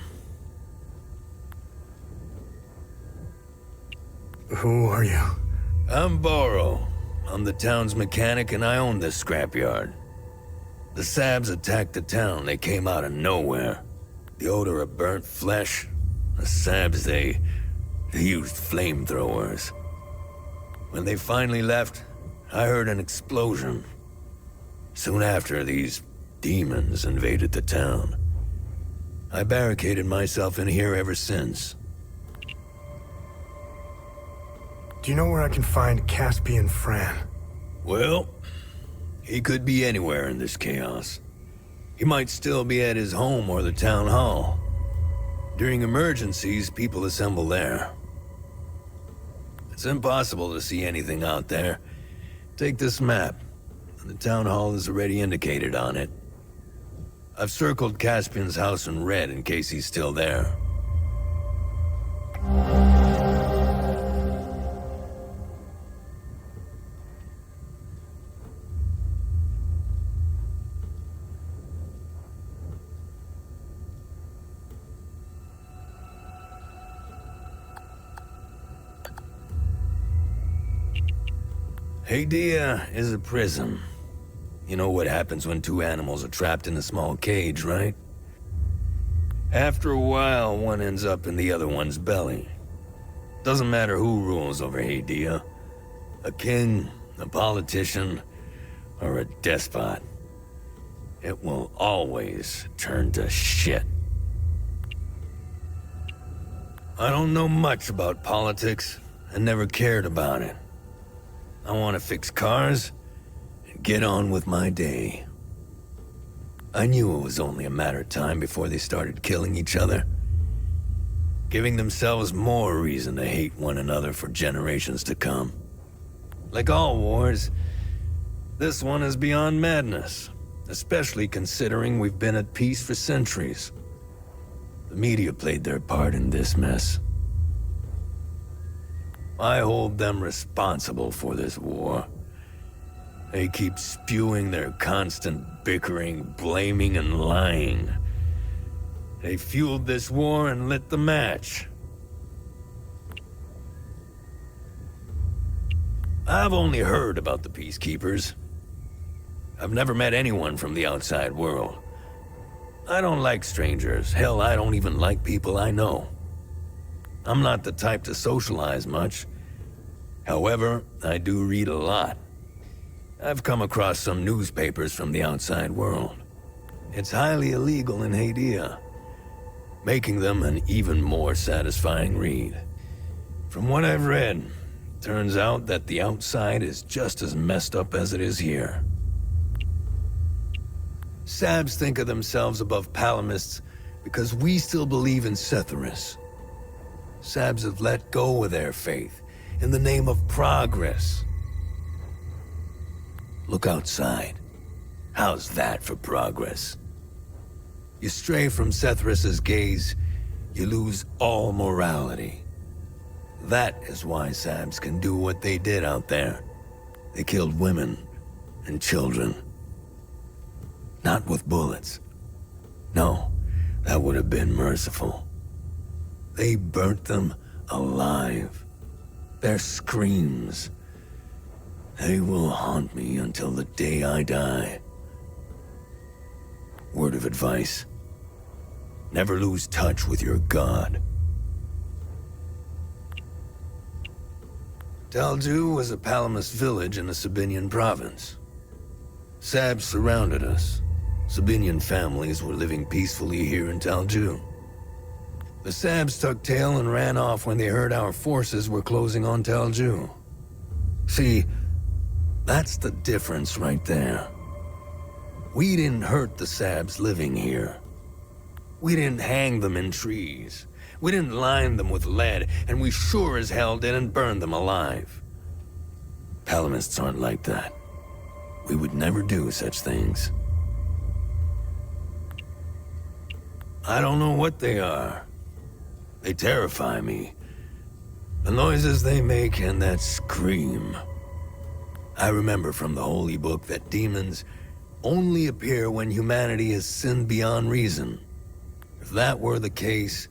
Who are you? I'm Borrow. I'm the town's mechanic and I own this scrapyard. The Sabs attacked the town. They came out of nowhere. The odor of burnt flesh. The Sabs, they used flamethrowers. When they finally left, I heard an explosion. Soon after, these demons invaded the town. I barricaded myself in here ever since. Do you know where I can find Caspian Fran? Well, he could be anywhere in this chaos. He might still be at his home or the town hall. During emergencies, people assemble there. It's impossible to see anything out there. Take this map. The town hall is already indicated on it. I've circled Caspian's house in red in case he's still there. Hadia is a prison. You know what happens when two animals are trapped in a small cage, right? After a while, one ends up in the other one's belly. Doesn't matter who rules over Hadia. A king, a politician, or a despot. It will always turn to shit. I don't know much about politics, and never cared about it. I want to fix cars and get on with my day. I knew it was only a matter of time before they started killing each other, giving themselves more reason to hate one another for generations to come. Like all wars, this one is beyond madness, especially considering we've been at peace for centuries. The media played their part in this mess. I hold them responsible for this war. They keep spewing their constant bickering, blaming, and lying. They fueled this war and lit the match. I've only heard about the Peacekeepers. I've never met anyone from the outside world. I don't like strangers. Hell, I don't even like people I know. I'm not the type to socialize much. However, I do read a lot. I've come across some newspapers from the outside world. It's highly illegal in Hadia, making them an even more satisfying read. From what I've read, turns out that the outside is just as messed up as it is here. Sabs think of themselves above Palamists because we still believe in Setharus. Sabs have let go of their faith in the name of progress. Look outside. How's that for progress? You stray from Setharus's gaze, you lose all morality. That is why Sabs can do what they did out there. They killed women and children. Not with bullets. No, that would have been merciful. They burnt them alive. Their screams, they will haunt me until the day I die. Word of advice: never lose touch with your god. Talju was a Palamist village in the Sabinian province. Sabs surrounded us. Sabinian families were living peacefully here in Talju. The Sabs tucked tail and ran off when they heard our forces were closing on Talju. See, that's the difference right there. We didn't hurt the Sabs living here. We didn't hang them in trees. We didn't line them with lead, and we sure as hell didn't burn them alive. Palamists aren't like that. We would never do such things. I don't know what they are. They terrify me. The noises they make and that scream. I remember from the Holy Book that demons only appear when humanity has sinned beyond reason. If that were the case,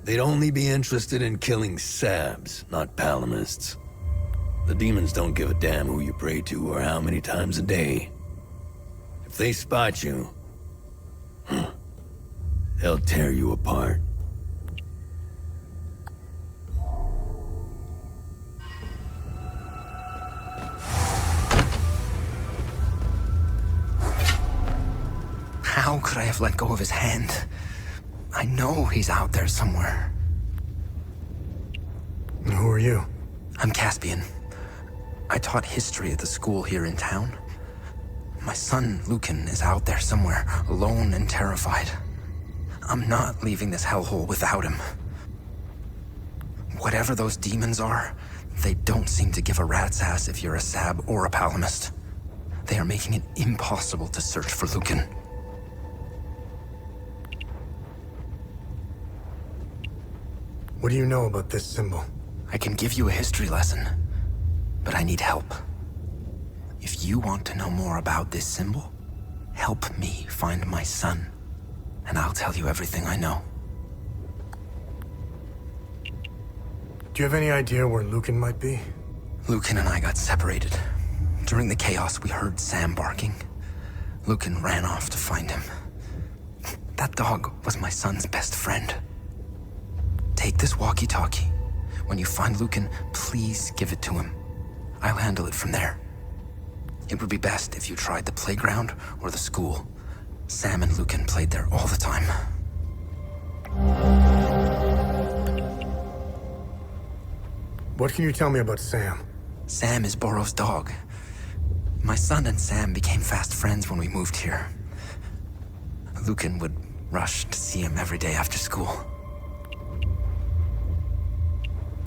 they'd only be interested in killing Sabs, not Palamists. The demons don't give a damn who you pray to or how many times a day. If they spot you, they'll tear you apart. How could I have let go of his hand? I know he's out there somewhere. Who are you? I'm Caspian. I taught history at the school here in town. My son, Lucan, is out there somewhere, alone and terrified. I'm not leaving this hellhole without him. Whatever those demons are, they don't seem to give a rat's ass if you're a Sab or a Palamist. They are making it impossible to search for Lucan. What do you know about this symbol? I can give you a history lesson, but I need help. If you want to know more about this symbol, help me find my son, and I'll tell you everything I know. Do you have any idea where Lucan might be? Lucan and I got separated. During the chaos, we heard Sam barking. Lucan ran off to find him. That dog was my son's best friend. Take this walkie-talkie. When you find Lucan, please give it to him. I'll handle it from there. It would be best if you tried the playground or the school. Sam and Lucan played there all the time. What can you tell me about Sam? Sam is Boros' dog. My son and Sam became fast friends when we moved here. Lucan would rush to see him every day after school.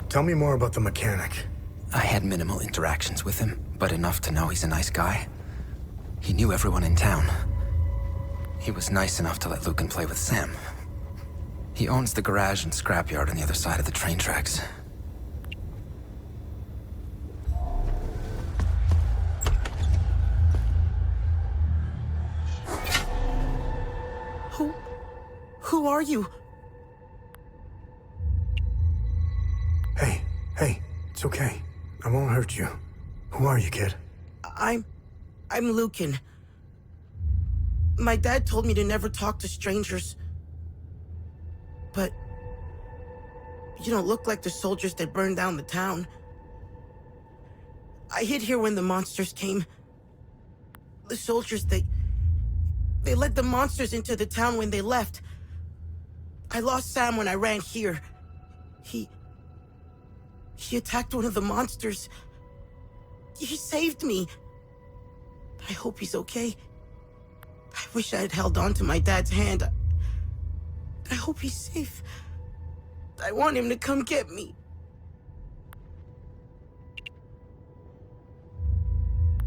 Tell me more about the mechanic. I had minimal interactions with him, but enough to know he's a nice guy. He knew everyone in town. He was nice enough to let Lucan play with Sam. He owns the garage and scrapyard on the other side of the train tracks. Who are you? Hey, it's okay. I won't hurt you. Who are you, kid? I'm Lucan. My dad told me to never talk to strangers. But you don't look like the soldiers that burned down the town. I hid here when the monsters came. The soldiers, they let the monsters into the town when they left. I lost Sam when I ran here. He attacked one of the monsters. He saved me. I hope he's okay. I wish I had held on to my dad's hand. I hope he's safe. I want him to come get me.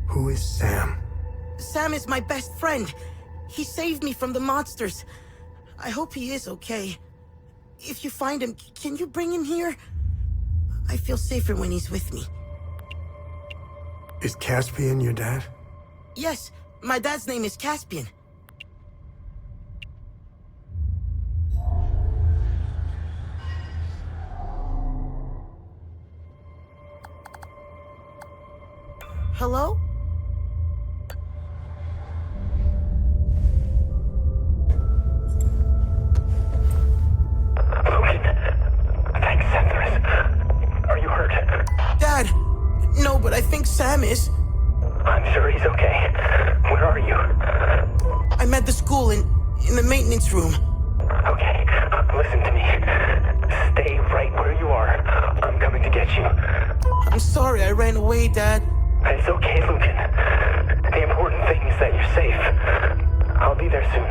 Who is Sam? Sam is my best friend. He saved me from the monsters. I hope he is okay. If you find him, can you bring him here? I feel safer when he's with me. Is Caspian your dad? Yes, my dad's name is Caspian. Hello? Thanks, Sethrus. Are you hurt? Dad! No, but I think Sam is. I'm sure he's okay. Where are you? I'm at the school in the maintenance room. Okay, listen to me. Stay right where you are. I'm coming to get you. I'm sorry I ran away, Dad. It's okay, Lucan. The important thing is that you're safe. I'll be there soon.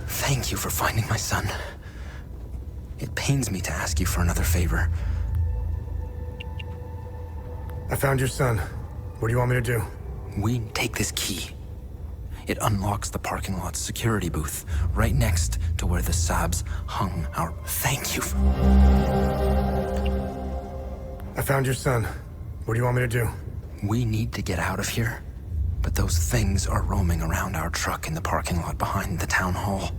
Thank you for finding my son. It pains me to ask you for another favor. I found your son. What do you want me to do? We take this key. It unlocks the parking lot's security booth, right next to where the Sabs hung our... Thank you for... I found your son. What do you want me to do? We need to get out of here, but those things are roaming around our truck in the parking lot behind the town hall.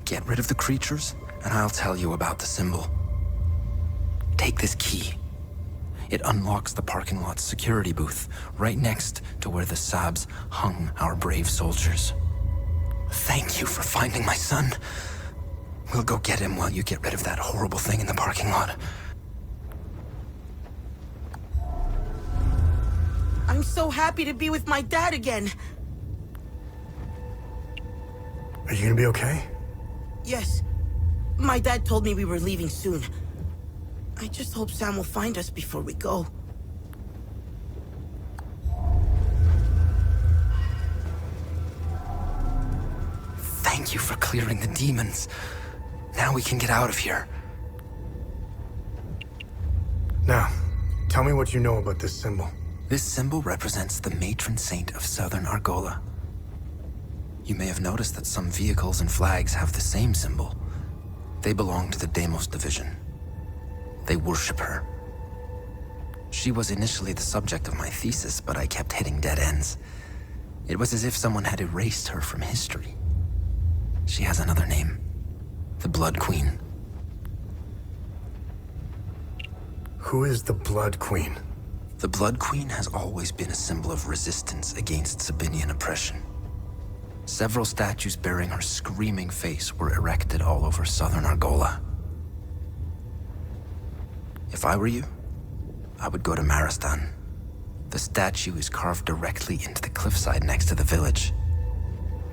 Get rid of the creatures, and I'll tell you about the symbol. Take this key. It unlocks the parking lot's security booth, right next to where the Sabs hung our brave soldiers. Thank you for finding my son. We'll go get him while you get rid of that horrible thing in the parking lot. I'm so happy to be with my dad again. Are you gonna be okay? Yes. My dad told me we were leaving soon. I just hope Sam will find us before we go. Thank you for clearing the demons. Now we can get out of here. Now, tell me what you know about this symbol. This symbol represents the matron saint of Southern Argola. You may have noticed that some vehicles and flags have the same symbol. They belong to the Deimos division. They worship her. She was initially the subject of my thesis, but I kept hitting dead ends. It was as if someone had erased her from history. She has another name. The Blood Queen. Who is the Blood Queen? The Blood Queen has always been a symbol of resistance against Sabinian oppression. Several statues bearing her screaming face were erected all over southern Argola. If I were you, I would go to Maristan. The statue is carved directly into the cliffside next to the village.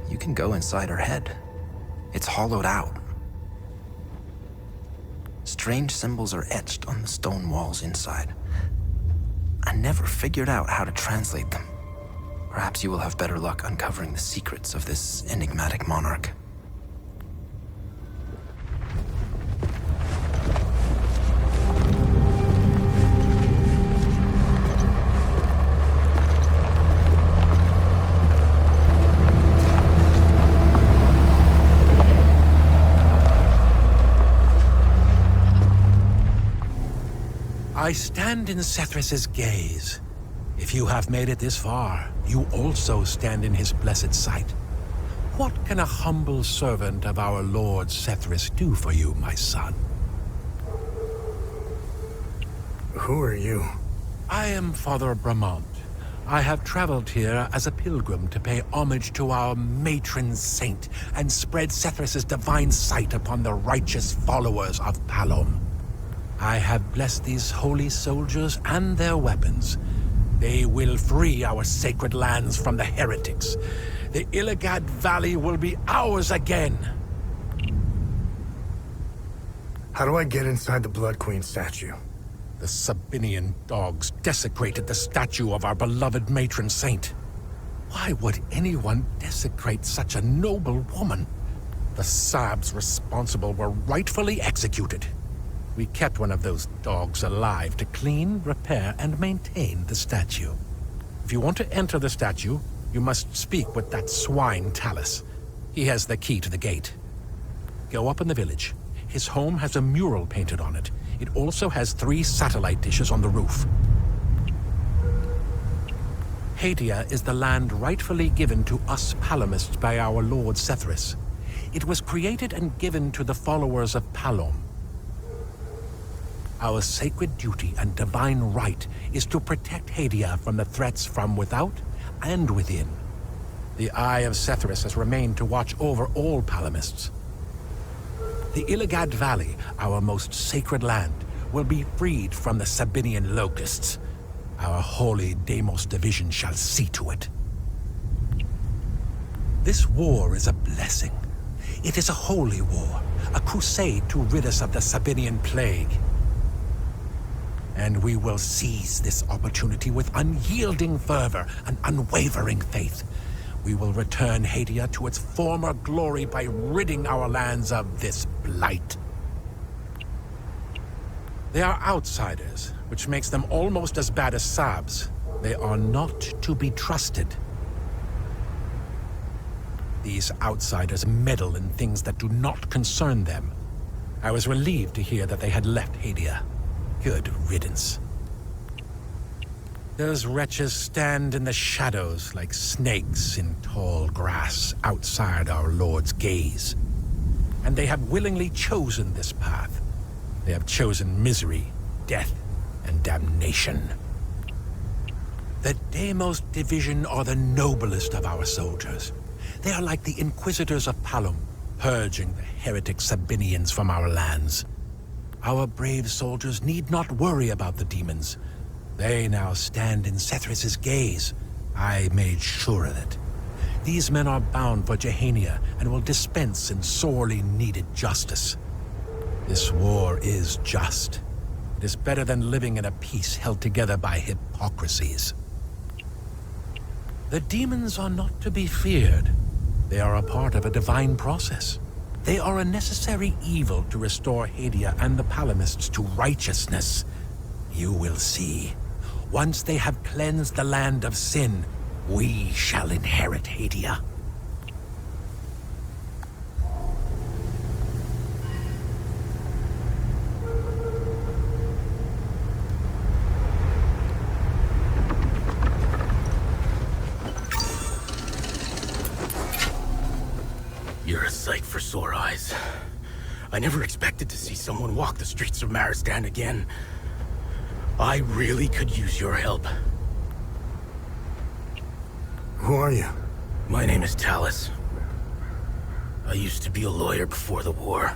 You can go inside her head. It's hollowed out. Strange symbols are etched on the stone walls inside. I never figured out how to translate them. Perhaps you will have better luck uncovering the secrets of this enigmatic monarch. I stand in Sethrus' gaze. If you have made it this far, you also stand in his blessed sight. What can a humble servant of our Lord Sethrus do for you, my son? Who are you? I am Father Bramont. I have traveled here as a pilgrim to pay homage to our matron saint and spread Sethrus' divine sight upon the righteous followers of Palom. I have blessed these holy soldiers and their weapons. They will free our sacred lands from the heretics. The Illigad Valley will be ours again. How do I get inside the Blood Queen statue? The Sabinian dogs desecrated the statue of our beloved matron saint. Why would anyone desecrate such a noble woman? The Sabs responsible were rightfully executed. We kept one of those dogs alive to clean, repair, and maintain the statue. If you want to enter the statue, you must speak with that swine Talus. He has the key to the gate. Go up in the village. His home has a mural painted on it. It also has 3 satellite dishes on the roof. Hadia is the land rightfully given to us Palamists by our Lord Sethris. It was created and given to the followers of Palom. Our sacred duty and divine right is to protect Hadia from the threats from without and within. The Eye of Sethris has remained to watch over all Palamists. The Illigad Valley, our most sacred land, will be freed from the Sabinian locusts. Our holy Deimos division shall see to it. This war is a blessing. It is a holy war, a crusade to rid us of the Sabinian plague. And we will seize this opportunity with unyielding fervor and unwavering faith. We will return Hadia to its former glory by ridding our lands of this blight. They are outsiders, which makes them almost as bad as Sabs. They are not to be trusted. These outsiders meddle in things that do not concern them. I was relieved to hear that they had left Hadia. Good riddance. Those wretches stand in the shadows like snakes in tall grass outside our Lord's gaze. And they have willingly chosen this path. They have chosen misery, death, and damnation. The Deimos division are the noblest of our soldiers. They are like the Inquisitors of Palom, purging the heretic Sabinians from our lands. Our brave soldiers need not worry about the demons. They now stand in Sethris' gaze. I made sure of it. These men are bound for Jehania and will dispense in sorely needed justice. This war is just. It is better than living in a peace held together by hypocrisies. The demons are not to be feared. They are a part of a divine process. They are a necessary evil to restore Hadia and the Palamists to righteousness. You will see. Once they have cleansed the land of sin, we shall inherit Hadia. You're a sight for sore eyes. I never expected to see someone walk the streets of Maristan again. I really could use your help. Who are you? My name is Talus. I used to be a lawyer before the war.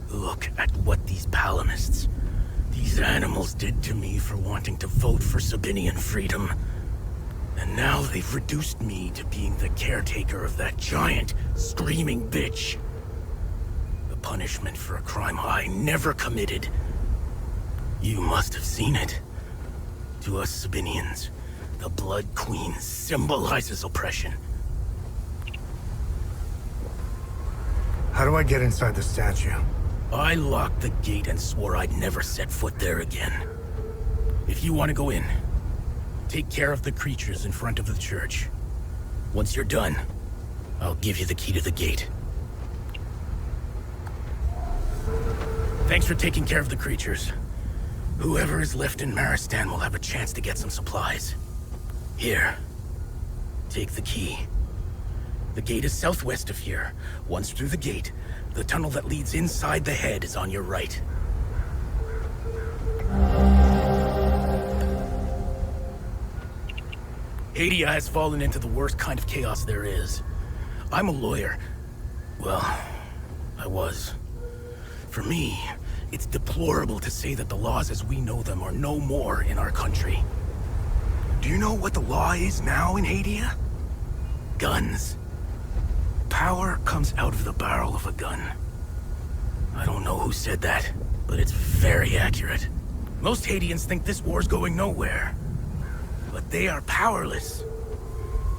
Look at what these Palamists, these animals did to me for wanting to vote for Sabinian freedom. And now they've reduced me to being the caretaker of that giant, screaming bitch. The punishment for a crime I never committed. You must have seen it. To us Sabinians, the Blood Queen symbolizes oppression. How do I get inside the statue? I locked the gate and swore I'd never set foot there again. If you want to go in, take care of the creatures in front of the church. Once you're done, I'll give you the key to the gate. Thanks for taking care of the creatures. Whoever is left in Maristan will have a chance to get some supplies. Here, take the key. The gate is southwest of here. Once through the gate, the tunnel that leads inside the head is on your right. Hadia has fallen into the worst kind of chaos there is. I'm a lawyer. Well, I was. For me, it's deplorable to say that the laws as we know them are no more in our country. Do you know what the law is now in Hadia? Guns. Power comes out of the barrel of a gun. I don't know who said that, but it's very accurate. Most Haitians think this war's going nowhere. But they are powerless.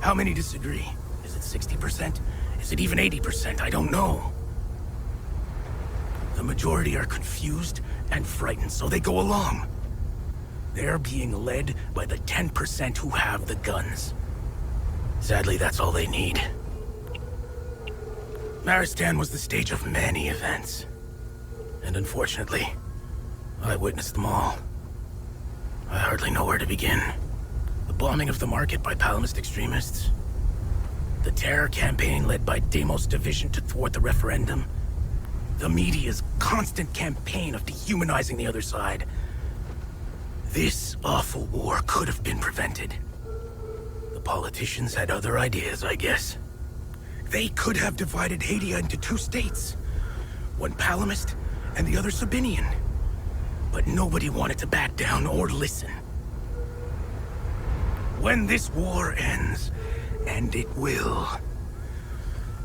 How many disagree? Is it 60%? Is it even 80%? I don't know. The majority are confused and frightened, so they go along. They're being led by the 10% who have the guns. Sadly, that's all they need. Maristan was the stage of many events. And unfortunately, I witnessed them all. I hardly know where to begin. The bombing of the market by Palamist extremists. The terror campaign led by Deimos Division to thwart the referendum. The media's constant campaign of dehumanizing the other side. This awful war could have been prevented. The politicians had other ideas, I guess. They could have divided Hadia into two states. One Palamist and the other Sabinian. But nobody wanted to back down or listen. When this war ends, and it will,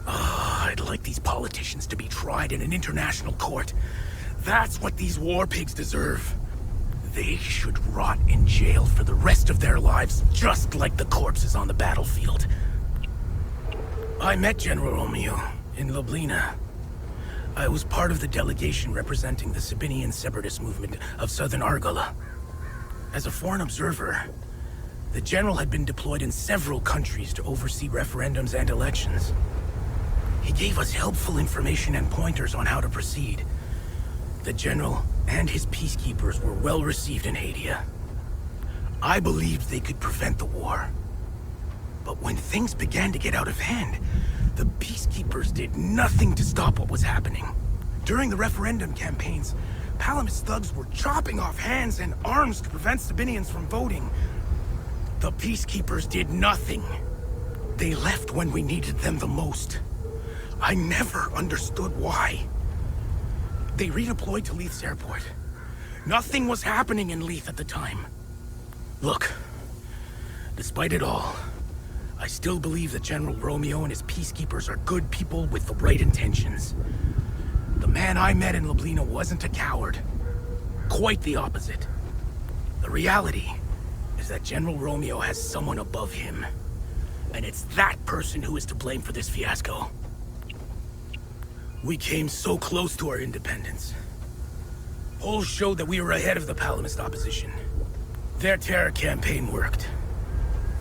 I'd like these politicians to be tried in an international court. That's what these war pigs deserve. They should rot in jail for the rest of their lives, just like the corpses on the battlefield. I met General Romeo in Lublina. I was part of the delegation representing the Sabinian separatist movement of southern Argola. As a foreign observer, the general had been deployed in several countries to oversee referendums and elections. He gave us helpful information and pointers on how to proceed. The general and his peacekeepers were well received in Hadia. I believed they could prevent the war. But when things began to get out of hand, the peacekeepers did nothing to stop what was happening. During the referendum campaigns, Palamist thugs were chopping off hands and arms to prevent Sabinians from voting. The peacekeepers did nothing. They left when we needed them the most. I never understood why. They redeployed to Leith's airport. Nothing was happening in Leith at the time. Look, despite it all, I still believe that General Romeo and his peacekeepers are good people with the right intentions. The man I met in Lublina wasn't a coward. Quite the opposite. The reality is that General Romeo has someone above him. And it's that person who is to blame for this fiasco. We came so close to our independence. Polls showed that we were ahead of the Palamist opposition. Their terror campaign worked.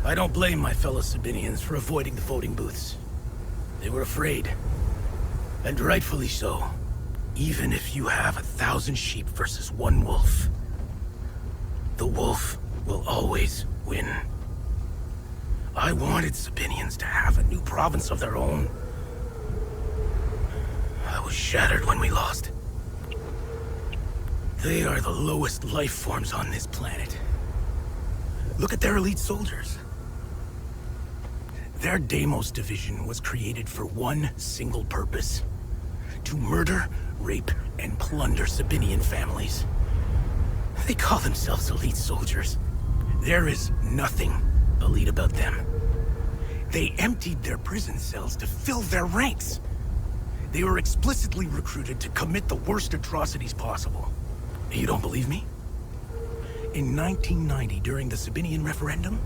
I don't blame my fellow Sabinians for avoiding the voting booths. They were afraid. And rightfully so. Even if you have 1,000 sheep versus one wolf, the wolf will always win. I wanted Sabinians to have a new province of their own. I was shattered when we lost. They are the lowest life forms on this planet. Look at their elite soldiers. Their Deimos division was created for one single purpose: to murder, rape, and plunder Sabinian families. They call themselves elite soldiers. There is nothing elite about them. They emptied their prison cells to fill their ranks. They were explicitly recruited to commit the worst atrocities possible. You don't believe me? In 1990, during the Sabinian referendum,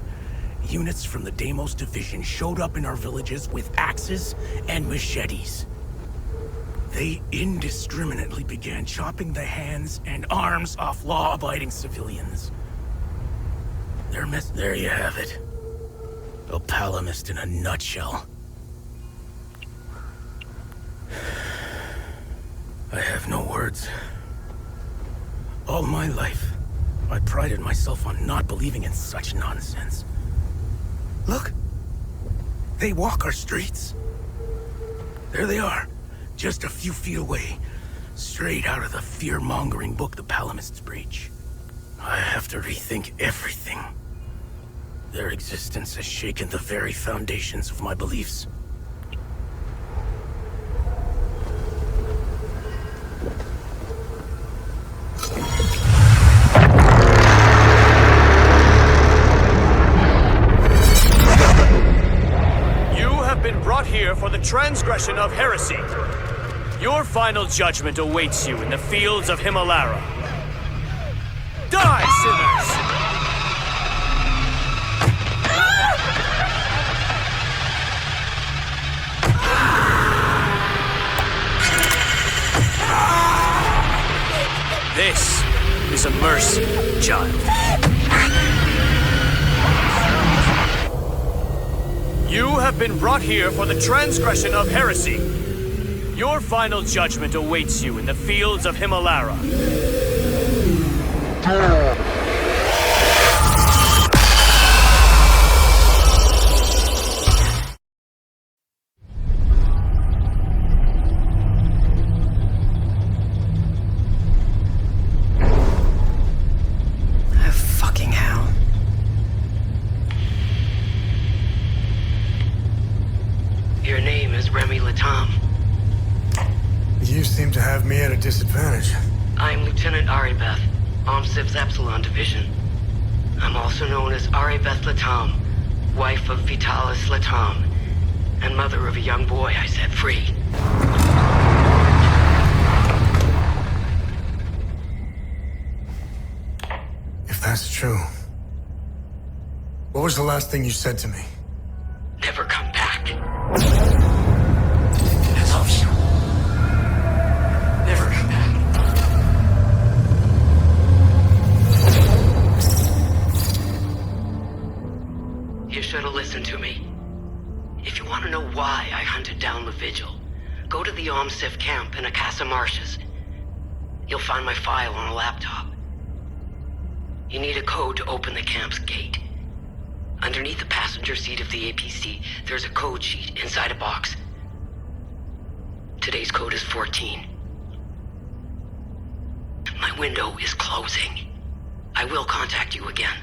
units from the Deimos division showed up in our villages with axes and machetes. They indiscriminately began chopping the hands and arms off law-abiding civilians. There you have it. A Palamist in a nutshell. I have no words. All my life, I prided myself on not believing in such nonsense. Look! They walk our streets. There they are, just a few feet away, straight out of the fear-mongering book the Palamists preach. I have to rethink everything. Their existence has shaken the very foundations of my beliefs. Here for the transgression of heresy. Your final judgment awaits you in the fields of Himalara. Die! Die, sinners! This is immersive, child. You have been brought here for the transgression of heresy. Your final judgment awaits you in the fields of Himalara. Fucking hell. Your name is Remy Latam. You seem to have me at a disadvantage. I'm Lieutenant Aribeth, OMSIV's Epsilon Division. I'm also known as Aribeth Latam, wife of Vitalis Latam, and mother of a young boy I set free. If that's true, what was the last thing you said to me? Never come back. That's optional. Never come back. You should have listened to me. If you want to know why I hunted down the Vigil, go to the OMSIV camp in Akasa Marshes. You'll find my file on a laptop. You need a code to open the camp's gate. Underneath the passenger seat of the APC, there's a code sheet inside a box. Today's code is 14. My window is closing. I will contact you again.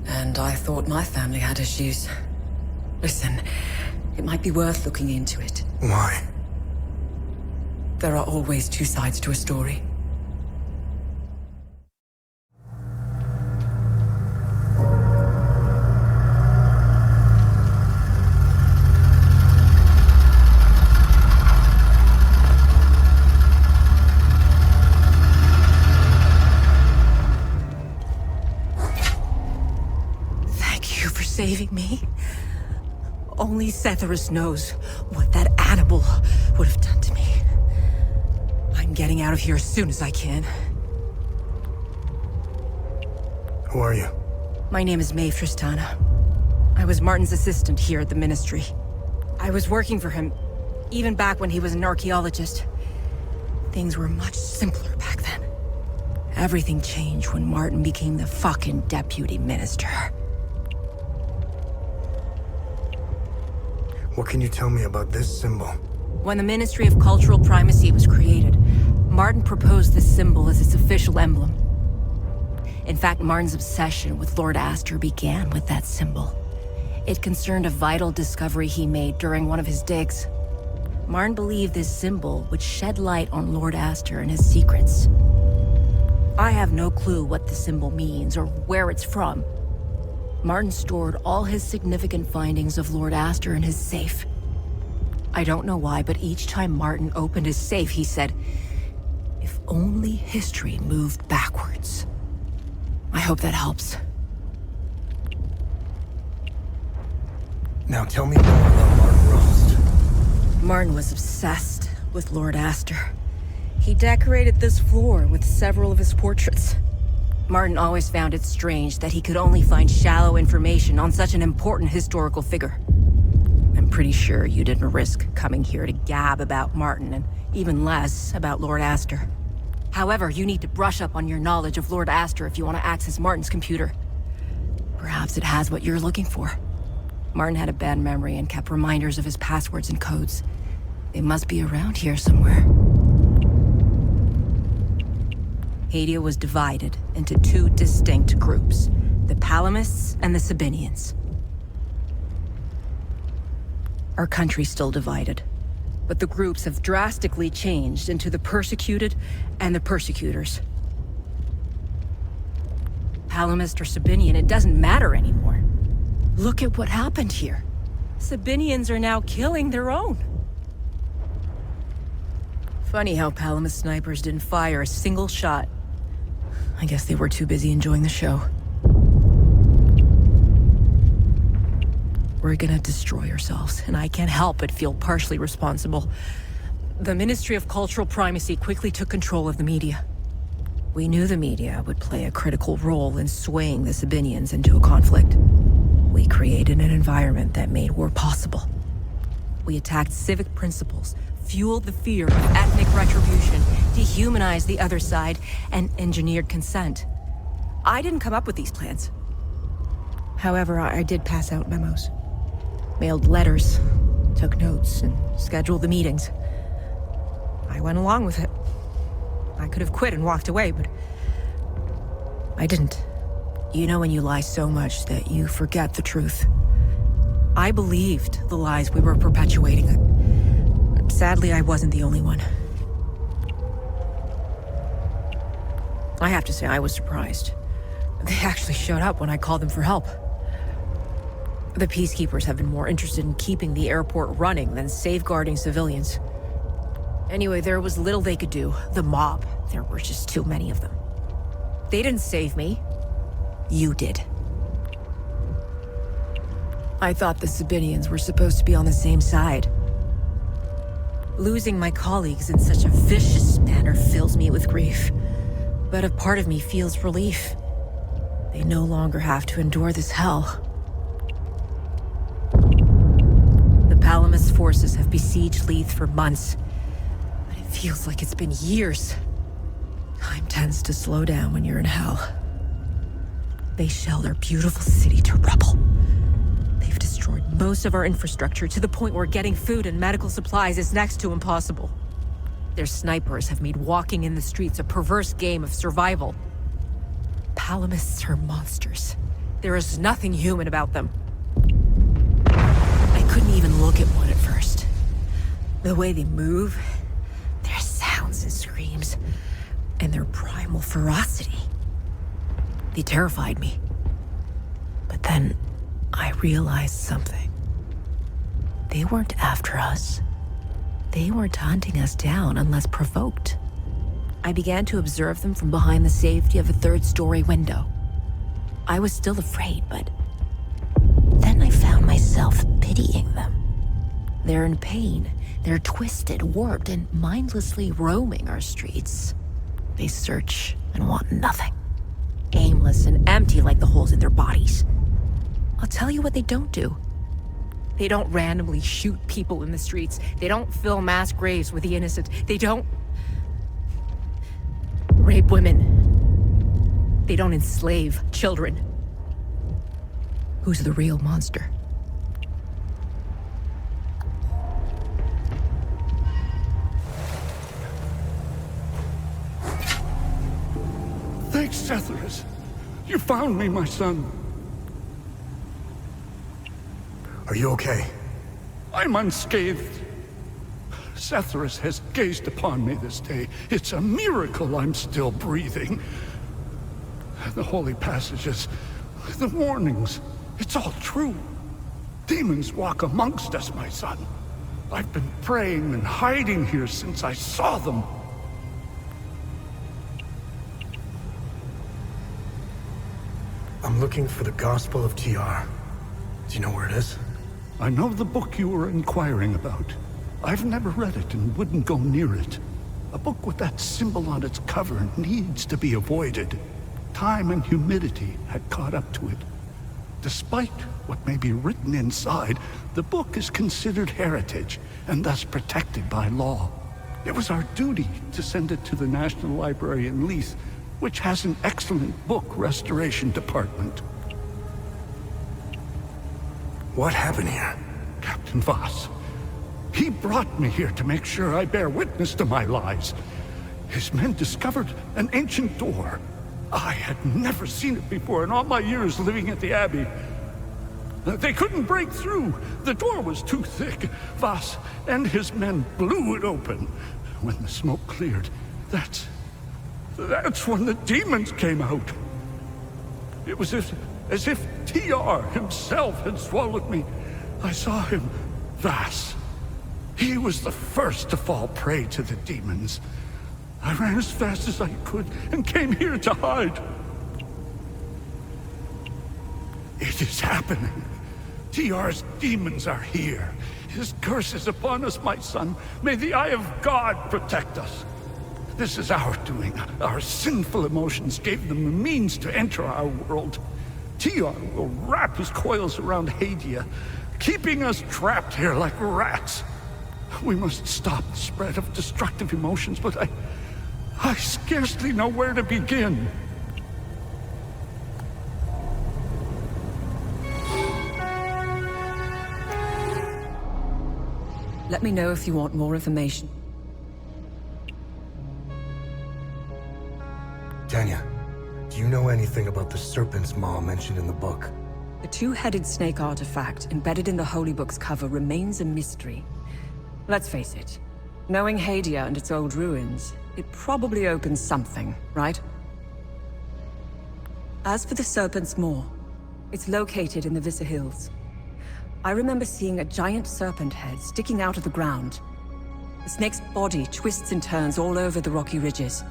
And I thought my family had issues. Listen, it might be worth looking into it. Why? There are always two sides to a story. Thank you for saving me. Only Setharus knows what that animal would have done to me. I'm getting out of here as soon as I can. Who are you? My name is Maeve Tristana. I was Martin's assistant here at the Ministry. I was working for him, even back when he was an archaeologist. Things were much simpler back then. Everything changed when Martin became the fucking deputy minister. What can you tell me about this symbol? When the Ministry of Cultural Primacy was created, Martin proposed this symbol as its official emblem. In fact, Martin's obsession with Lord Astor began with that symbol. It concerned a vital discovery he made during one of his digs. Martin believed this symbol would shed light on Lord Astor and his secrets. I have no clue what the symbol means or where it's from. Martin stored all his significant findings of Lord Astor in his safe. I don't know why, but each time Martin opened his safe, he said, "If only history moved backwards." I hope that helps. Now tell me more about Martin Rost. Martin was obsessed with Lord Astor. He decorated this floor with several of his portraits. Martin always found it strange that he could only find shallow information on such an important historical figure. I'm pretty sure you didn't risk coming here to gab about Martin, and even less about Lord Astor. However, you need to brush up on your knowledge of Lord Astor if you want to access Martin's computer. Perhaps it has what you're looking for. Martin had a bad memory and kept reminders of his passwords and codes. They must be around here somewhere. Hadia was divided into two distinct groups, the Palamists and the Sabinians. Our country's still divided, but the groups have drastically changed into the persecuted and the persecutors. Palamist or Sabinian, it doesn't matter anymore. Look at what happened here. Sabinians are now killing their own. Funny how Palamas snipers didn't fire a single shot. I guess they were too busy enjoying the show. We're gonna destroy ourselves, and I can't help but feel partially responsible. The Ministry of Cultural Primacy quickly took control of the media. We knew the media would play a critical role in swaying the Sabinians into a conflict. We created an environment that made war possible. We attacked civic principles, fueled the fear of ethnic retribution, dehumanized the other side, and engineered consent. I didn't come up with these plans. However, I did pass out memos. Mailed letters, took notes, and scheduled the meetings. I went along with it. I could have quit and walked away, but I didn't. You know when you lie so much that you forget the truth. I believed the lies we were perpetuating. Sadly, I wasn't the only one. I have to say, I was surprised. They actually showed up when I called them for help. The peacekeepers have been more interested in keeping the airport running than safeguarding civilians. Anyway, there was little they could do. The mob, there were just too many of them. They didn't save me. You did. I thought the Sabinians were supposed to be on the same side. Losing my colleagues in such a vicious manner fills me with grief. But a part of me feels relief. They no longer have to endure this hell. The Palamas forces have besieged Leith for months. But it feels like it's been years. Time tends to slow down when you're in hell. They shelled our beautiful city to rubble. They've destroyed most of our infrastructure to the point where getting food and medical supplies is next to impossible. Their snipers have made walking in the streets a perverse game of survival. Palamists are monsters. There is nothing human about them. I couldn't even look at one at first. The way they move, their sounds and screams, and their primal ferocity. They terrified me. But then I realized something. They weren't after us. They weren't hunting us down unless provoked. I began to observe them from behind the safety of a third-story window. I was still afraid, but then I found myself pitying them. They're in pain. They're twisted, warped, and mindlessly roaming our streets. They search and want nothing. Aimless and empty like the holes in their bodies. I'll tell you what they don't do. They don't randomly shoot people in the streets. They don't fill mass graves with the innocent. They don't rape women. They don't enslave children. Who's the real monster? Thanks, Setherus. You found me, my son. Are you okay? I'm unscathed. Setherus has gazed upon me this day. It's a miracle I'm still breathing. The holy passages, the warnings, it's all true. Demons walk amongst us, my son. I've been praying and hiding here since I saw them. I'm looking for the Gospel of TR. Do you know where it is? I know the book you were inquiring about. I've never read it and wouldn't go near it. A book with that symbol on its cover needs to be avoided. Time and humidity had caught up to it. Despite what may be written inside, the book is considered heritage and thus protected by law. It was our duty to send it to the National Library in Leith, which has an excellent book restoration department. What happened here? Captain Voss. He brought me here to make sure I bear witness to my lies. His men discovered an ancient door. I had never seen it before in all my years living at the Abbey. They couldn't break through. The door was too thick. Voss and his men blew it open. When the smoke cleared, that's when the demons came out. It was as if TR himself had swallowed me. I saw him, Vass. He was the first to fall prey to the demons. I ran as fast as I could and came here to hide. It is happening. TR's demons are here. His curse is upon us, my son. May the eye of God protect us. This is our doing. Our sinful emotions gave them the means to enter our world. TR will wrap his coils around Hadia, keeping us trapped here like rats. We must stop the spread of destructive emotions, but I scarcely know where to begin. Let me know if you want more information. Tanya, do you know anything about the Serpent's Maw mentioned in the book? The two-headed snake artifact embedded in the Holy Book's cover remains a mystery. Let's face it, knowing Hadia and its old ruins, it probably opens something, right? As for the Serpent's Maw, it's located in the Vissa Hills. I remember seeing a giant serpent head sticking out of the ground. The snake's body twists and turns all over the rocky ridges.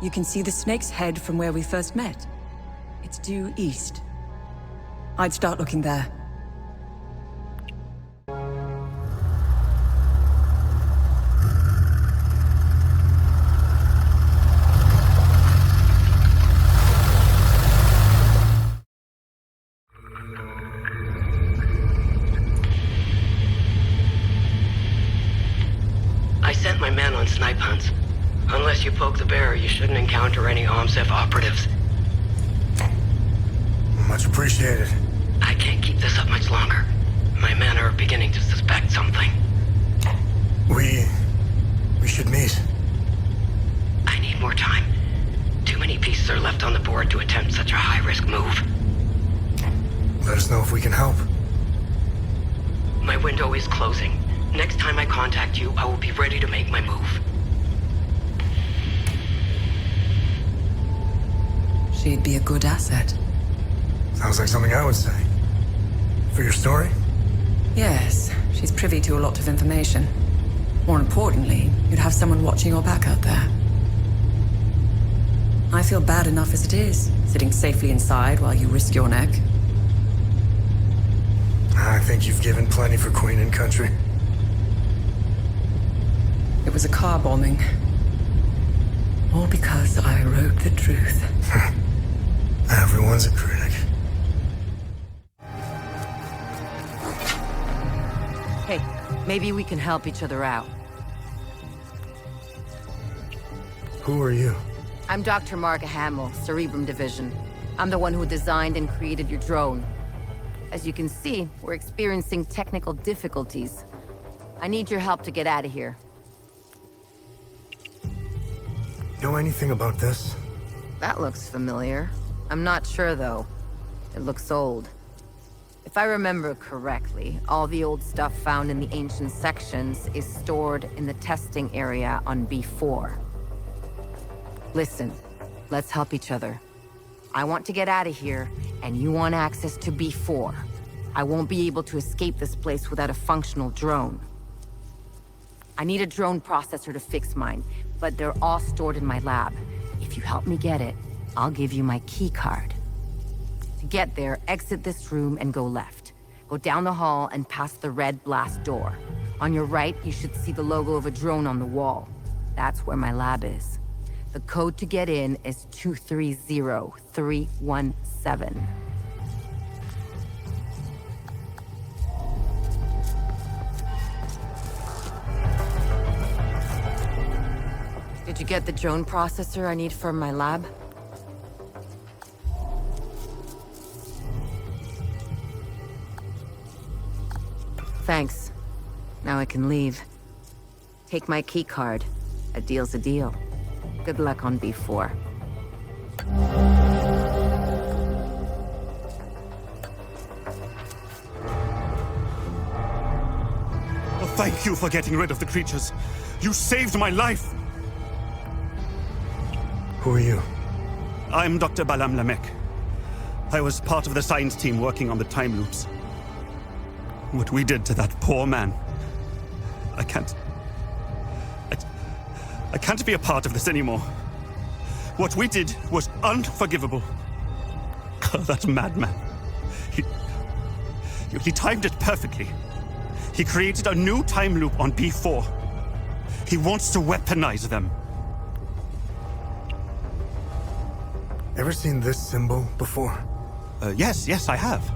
You can see the snake's head from where we first met. It's due east. I'd start looking there. I sent my men on snipe hunts. Unless you poke the bear, you shouldn't encounter any OMSEF operatives. Much appreciated. I can't keep this up much longer. My men are beginning to suspect something. We should meet. I need more time. Too many pieces are left on the board to attempt such a high-risk move. Let us know if we can help. My window is closing. Next time I contact you, I will be ready to make my move. She'd be a good asset. Sounds like something I would say. For your story? Yes, she's privy to a lot of information. More importantly, you'd have someone watching your back out there. I feel bad enough as it is, sitting safely inside while you risk your neck. I think you've given plenty for Queen and Country. It was a car bombing. All because I wrote the truth. Everyone's a critic. Hey, maybe we can help each other out. Who are you? I'm Dr. Marga Hamill, Cerebrum Division. I'm the one who designed and created your drone. As you can see, we're experiencing technical difficulties. I need your help to get out of here. Know anything about this? That looks familiar. I'm not sure, though. It looks old. If I remember correctly, all the old stuff found in the ancient sections is stored in the testing area on B4. Listen, let's help each other. I want to get out of here, and you want access to B4. I won't be able to escape this place without a functional drone. I need a drone processor to fix mine, but they're all stored in my lab. If you help me get it, I'll give you my key card. To get there, exit this room and go left. Go down the hall and past the red blast door. On your right, you should see the logo of a drone on the wall. That's where my lab is. The code to get in is 230317. Did you get the drone processor I need for my lab? Thanks. Now I can leave. Take my key card. A deal's a deal. Good luck on B4. Oh, thank you for getting rid of the creatures. You saved my life. Who are you? I'm Dr. Balam Lamek. I was part of the science team working on the time loops. What we did to that poor man. I can't be a part of this anymore. What we did was unforgivable. That madman. He timed it perfectly. He created a new time loop on B4. He wants to weaponize them. Ever seen this symbol before? Yes, I have.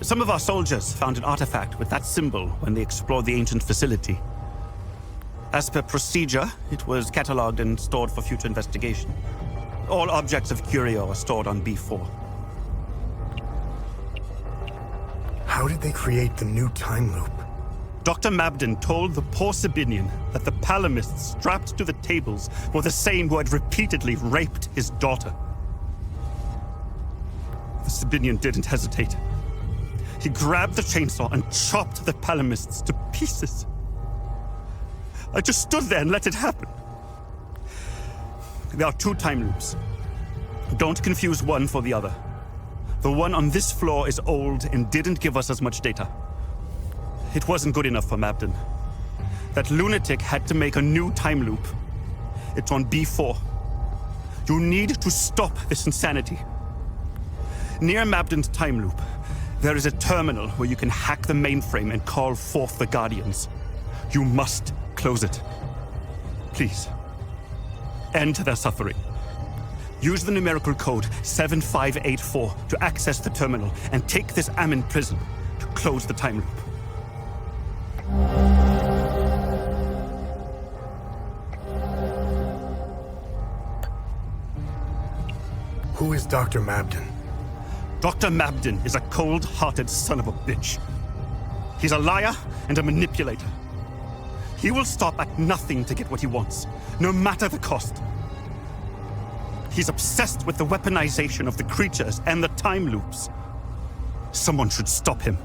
Some of our soldiers found an artifact with that symbol when they explored the ancient facility. As per procedure, it was catalogued and stored for future investigation. All objects of curio are stored on B4. How did they create the new time loop? Dr. Mabden told the poor Sabinian that the palamists strapped to the tables were the same who had repeatedly raped his daughter. The Sabinian didn't hesitate. He grabbed the chainsaw and chopped the palamists to pieces. I just stood there and let it happen. There are two time loops. Don't confuse one for the other. The one on this floor is old and didn't give us as much data. It wasn't good enough for Mabden. That lunatic had to make a new time loop. It's on B4. You need to stop this insanity. Near Mabden's time loop, there is a terminal where you can hack the mainframe and call forth the Guardians. You must close it. Please. End their suffering. Use the numerical code 7584 to access the terminal and take this Ammon prison to close the time loop. Who is Dr. Mabden? Dr. Mabden is a cold-hearted son of a bitch. He's a liar and a manipulator. He will stop at nothing to get what he wants, no matter the cost. He's obsessed with the weaponization of the creatures and the time loops. Someone should stop him.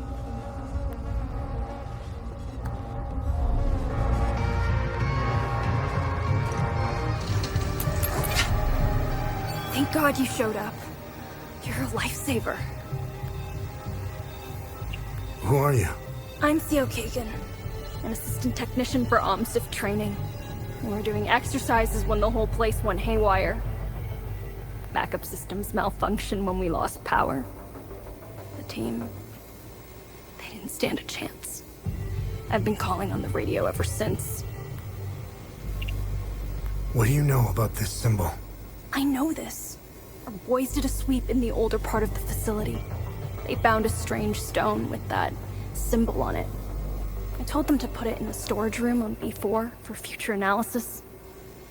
Thank God you showed up. You're a lifesaver. Who are you? I'm Theo Kagan, an assistant technician for immersive training. We were doing exercises when the whole place went haywire. Backup systems malfunctioned when we lost power. The team, they didn't stand a chance. I've been calling on the radio ever since. What do you know about this symbol? I know this. Our boys did a sweep in the older part of the facility. They found a strange stone with that symbol on it. I told them to put it in the storage room on B4 for future analysis.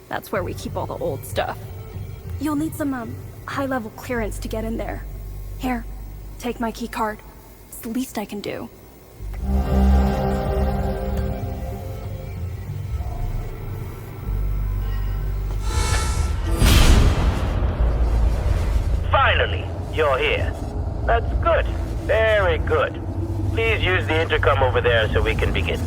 That's where we keep all the old stuff. You'll need some, high-level clearance to get in there. Here, take my key card. It's the least I can do. Finally, you're here. That's good. Very good. Please use the intercom over there so we can begin.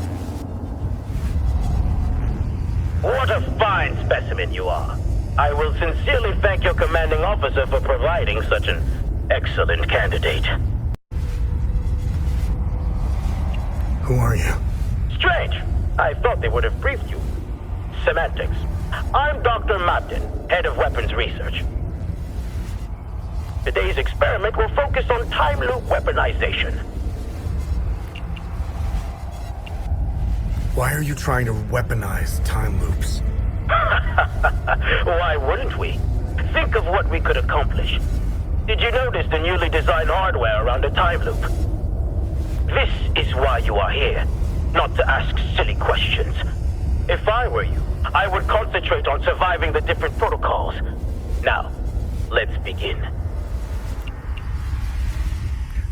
What a fine specimen you are. I will sincerely thank your commanding officer for providing such an excellent candidate. Who are you? Strange. I thought they would have briefed you. Semantics. I'm Dr. Mabden, head of weapons research. Today's experiment will focus on time loop weaponization. Why are you trying to weaponize time loops? Why wouldn't we? Think of what we could accomplish. Did you notice the newly designed hardware around the time loop? This is why you are here, not to ask silly questions. If I were you, I would concentrate on surviving the different protocols. Now, let's begin.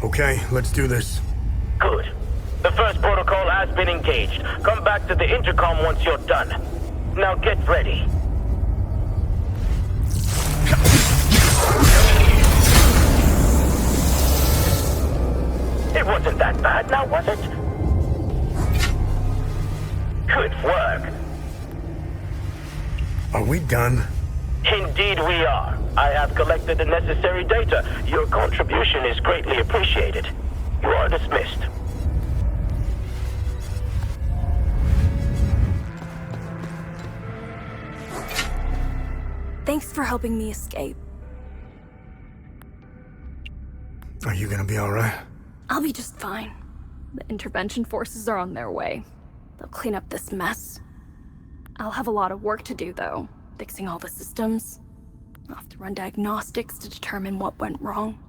Okay, let's do this. Good. The first protocol has been engaged. Come back to the intercom once you're done. Now get ready. It wasn't that bad now, was it? Good work. Are we done? Indeed we are. I have collected the necessary data. Your contribution is greatly appreciated. You are dismissed. Thanks for helping me escape. Are you gonna be alright? I'll be just fine. The intervention forces are on their way. They'll clean up this mess. I'll have a lot of work to do, though, fixing all the systems. I'll have to run diagnostics to determine what went wrong.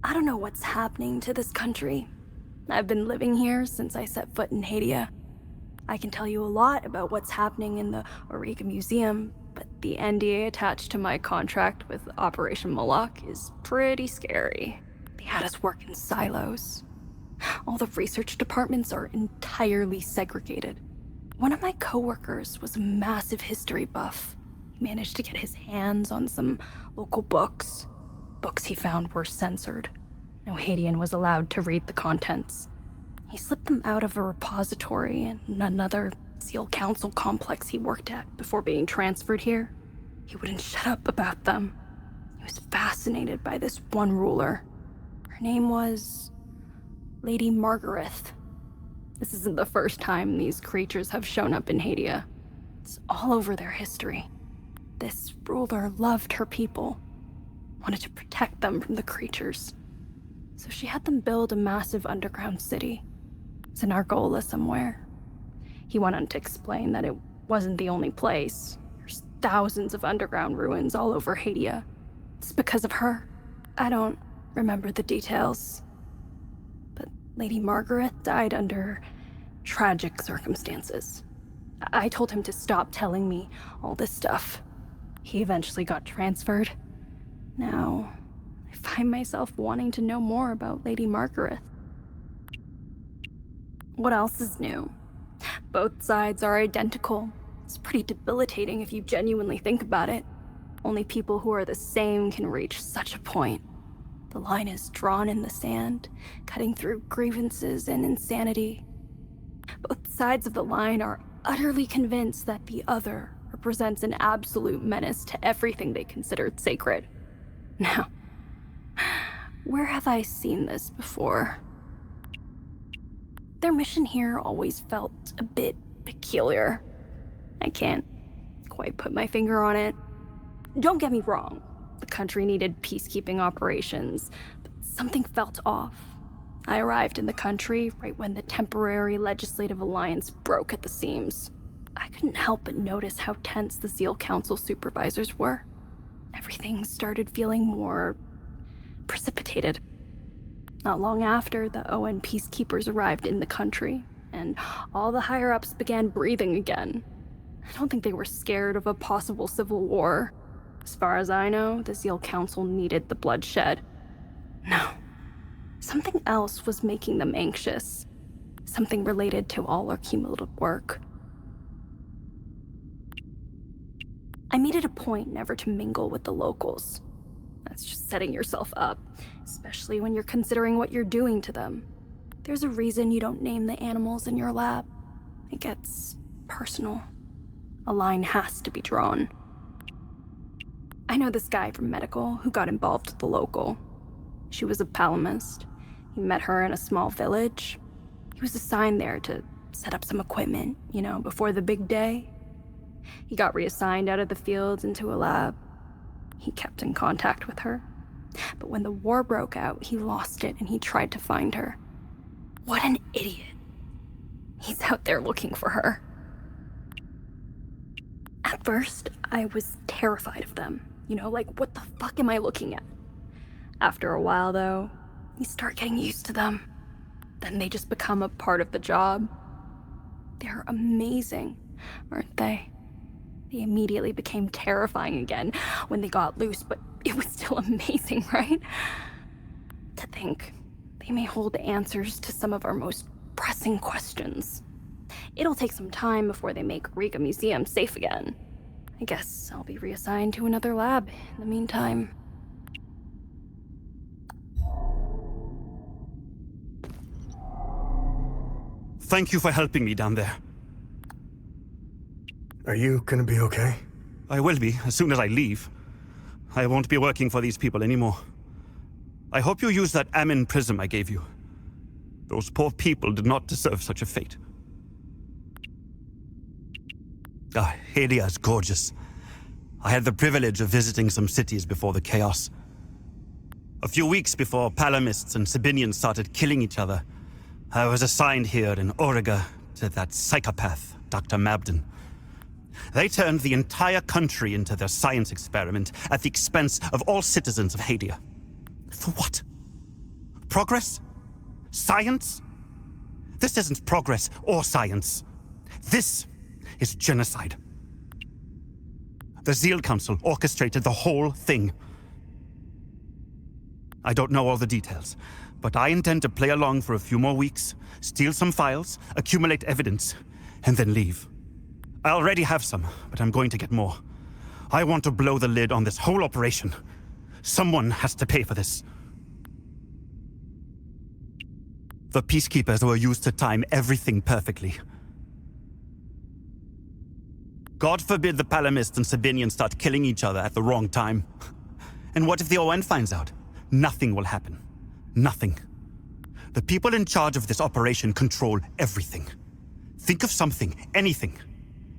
I don't know what's happening to this country. I've been living here since I set foot in Hadia. I can tell you a lot about what's happening in the Auriga Museum, but the NDA attached to my contract with Operation Moloch is pretty scary. They had us work in silos. All the research departments are entirely segregated. One of my coworkers was a massive history buff. He managed to get his hands on some local books. Books he found were censored. No Haitian was allowed to read the contents. He slipped them out of a repository in another SEAL Council complex he worked at before being transferred here. He wouldn't shut up about them. He was fascinated by this one ruler. Her name was Lady Margaret. This isn't the first time these creatures have shown up in Hadia. It's all over their history. This ruler loved her people, wanted to protect them from the creatures. So she had them build a massive underground city. It's in Argola somewhere. He went on to explain that it wasn't the only place. There's thousands of underground ruins all over Hadia. It's because of her. I don't remember the details. But Lady Margaret died under tragic circumstances. I told him to stop telling me all this stuff. He eventually got transferred. Now, I find myself wanting to know more about Lady Margaret. What else is new? Both sides are identical. It's pretty debilitating if you genuinely think about it. Only people who are the same can reach such a point. The line is drawn in the sand, cutting through grievances and insanity. Both sides of the line are utterly convinced that the other represents an absolute menace to everything they considered sacred. Now, where have I seen this before? Their mission here always felt a bit peculiar. I can't quite put my finger on it. Don't get me wrong, the country needed peacekeeping operations, but something felt off. I arrived in the country right when the temporary legislative alliance broke at the seams. I couldn't help but notice how tense the SEAL Council supervisors were. Everything started feeling more precipitated. Not long after, the ON peacekeepers arrived in the country, and all the higher-ups began breathing again. I don't think they were scared of a possible civil war. As far as I know, the SEAL Council needed the bloodshed. No. Something else was making them anxious. Something related to all our cumulative work. I made it a point never to mingle with the locals. That's just setting yourself up, especially when you're considering what you're doing to them. There's a reason you don't name the animals in your lab. It gets personal. A line has to be drawn. I know this guy from medical who got involved with the local. She was a palamist. He met her in a small village. He was assigned there to set up some equipment, before the big day. He got reassigned out of the fields into a lab. He kept in contact with her. But when the war broke out, he lost it and he tried to find her. What an idiot. He's out there looking for her. At first, I was terrified of them. What the fuck am I looking at? After a while, though, you start getting used to them. Then they just become a part of the job. They're amazing, aren't they? They immediately became terrifying again when they got loose, but it was still amazing, right? To think they may hold answers to some of our most pressing questions. It'll take some time before they make Auriga Museum safe again. I guess I'll be reassigned to another lab in the meantime. Thank you for helping me down there. Are you gonna be okay? I will be, as soon as I leave. I won't be working for these people anymore. I hope you use that Amin prism I gave you. Those poor people did not deserve such a fate. Hadia is gorgeous. I had the privilege of visiting some cities before the chaos. A few weeks before Palamists and Sabinians started killing each other, I was assigned here in Auriga to that psychopath, Dr. Mabden. They turned the entire country into their science experiment at the expense of all citizens of Hadia. For what? Progress? Science? This isn't progress or science. This is genocide. The Zeal Council orchestrated the whole thing. I don't know all the details, but I intend to play along for a few more weeks, steal some files, accumulate evidence, and then leave. I already have some, but I'm going to get more. I want to blow the lid on this whole operation. Someone has to pay for this. The Peacekeepers were used to time everything perfectly. God forbid the Palamists and Sabinians start killing each other at the wrong time. And what if the ON finds out? Nothing will happen. Nothing. The people in charge of this operation control everything. Think of something, anything.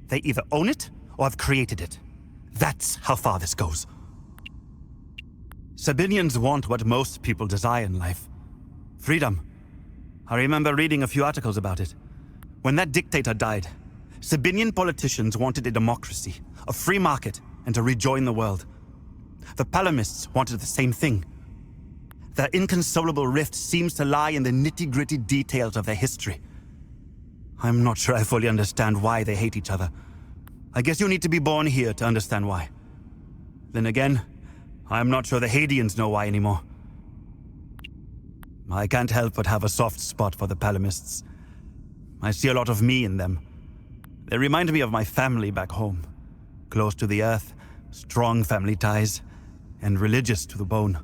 They either own it or have created it. That's how far this goes. Sabinians want what most people desire in life. Freedom. I remember reading a few articles about it. When that dictator died, Sabinian politicians wanted a democracy, a free market, and to rejoin the world. The Palamists wanted the same thing. Their inconsolable rift seems to lie in the nitty-gritty details of their history. I'm not sure I fully understand why they hate each other. I guess you need to be born here to understand why. Then again, I'm not sure the Hadians know why anymore. I can't help but have a soft spot for the Palamists. I see a lot of me in them. They remind me of my family back home. Close to the earth, strong family ties, and religious to the bone.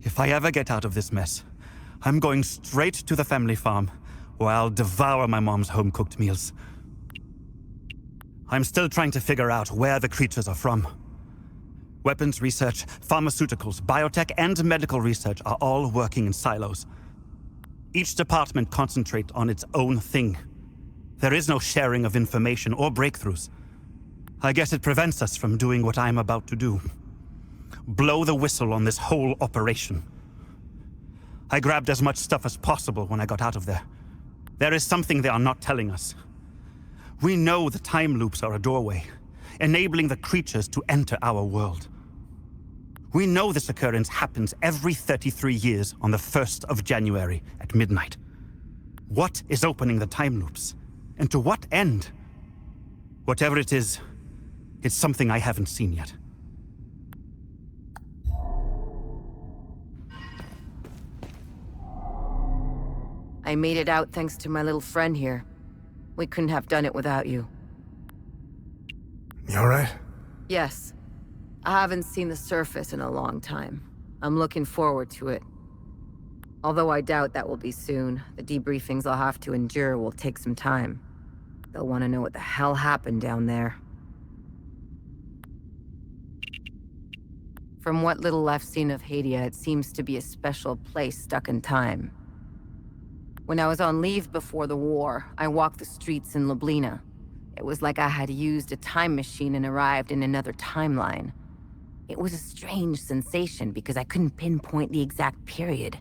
If I ever get out of this mess, I'm going straight to the family farm, where I'll devour my mom's home-cooked meals. I'm still trying to figure out where the creatures are from. Weapons research, pharmaceuticals, biotech, and medical research are all working in silos. Each department concentrates on its own thing. There is no sharing of information or breakthroughs. I guess it prevents us from doing what I'm about to do. Blow the whistle on this whole operation. I grabbed as much stuff as possible when I got out of there. There is something they are not telling us. We know the time loops are a doorway, enabling the creatures to enter our world. We know this occurrence happens every 33 years on the 1st of January at midnight. What is opening the time loops? And to what end? Whatever it is, it's something I haven't seen yet. I made it out thanks to my little friend here. We couldn't have done it without you. You alright? Yes. I haven't seen the surface in a long time. I'm looking forward to it. Although I doubt that will be soon. The debriefings I'll have to endure will take some time. They'll want to know what the hell happened down there. From what little I've seen of Hadia, it seems to be a special place stuck in time. When I was on leave before the war, I walked the streets in Lublina. It was like I had used a time machine and arrived in another timeline. It was a strange sensation because I couldn't pinpoint the exact period.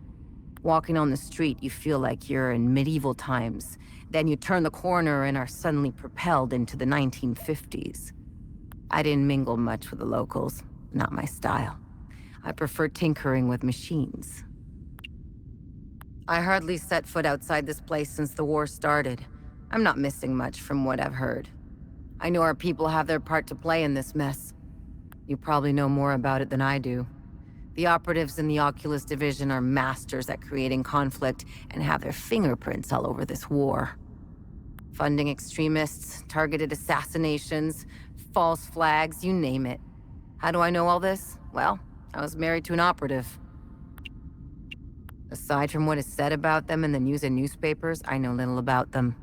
Walking on the street, you feel like you're in medieval times. Then you turn the corner and are suddenly propelled into the 1950s. I didn't mingle much with the locals. Not my style. I prefer tinkering with machines. I hardly set foot outside this place since the war started. I'm not missing much from what I've heard. I know our people have their part to play in this mess. You probably know more about it than I do. The operatives in the Oculus Division are masters at creating conflict and have their fingerprints all over this war. Funding extremists, targeted assassinations, false flags, you name it. How do I know all this? Well, I was married to an operative. Aside from what is said about them in the news and newspapers, I know little about them.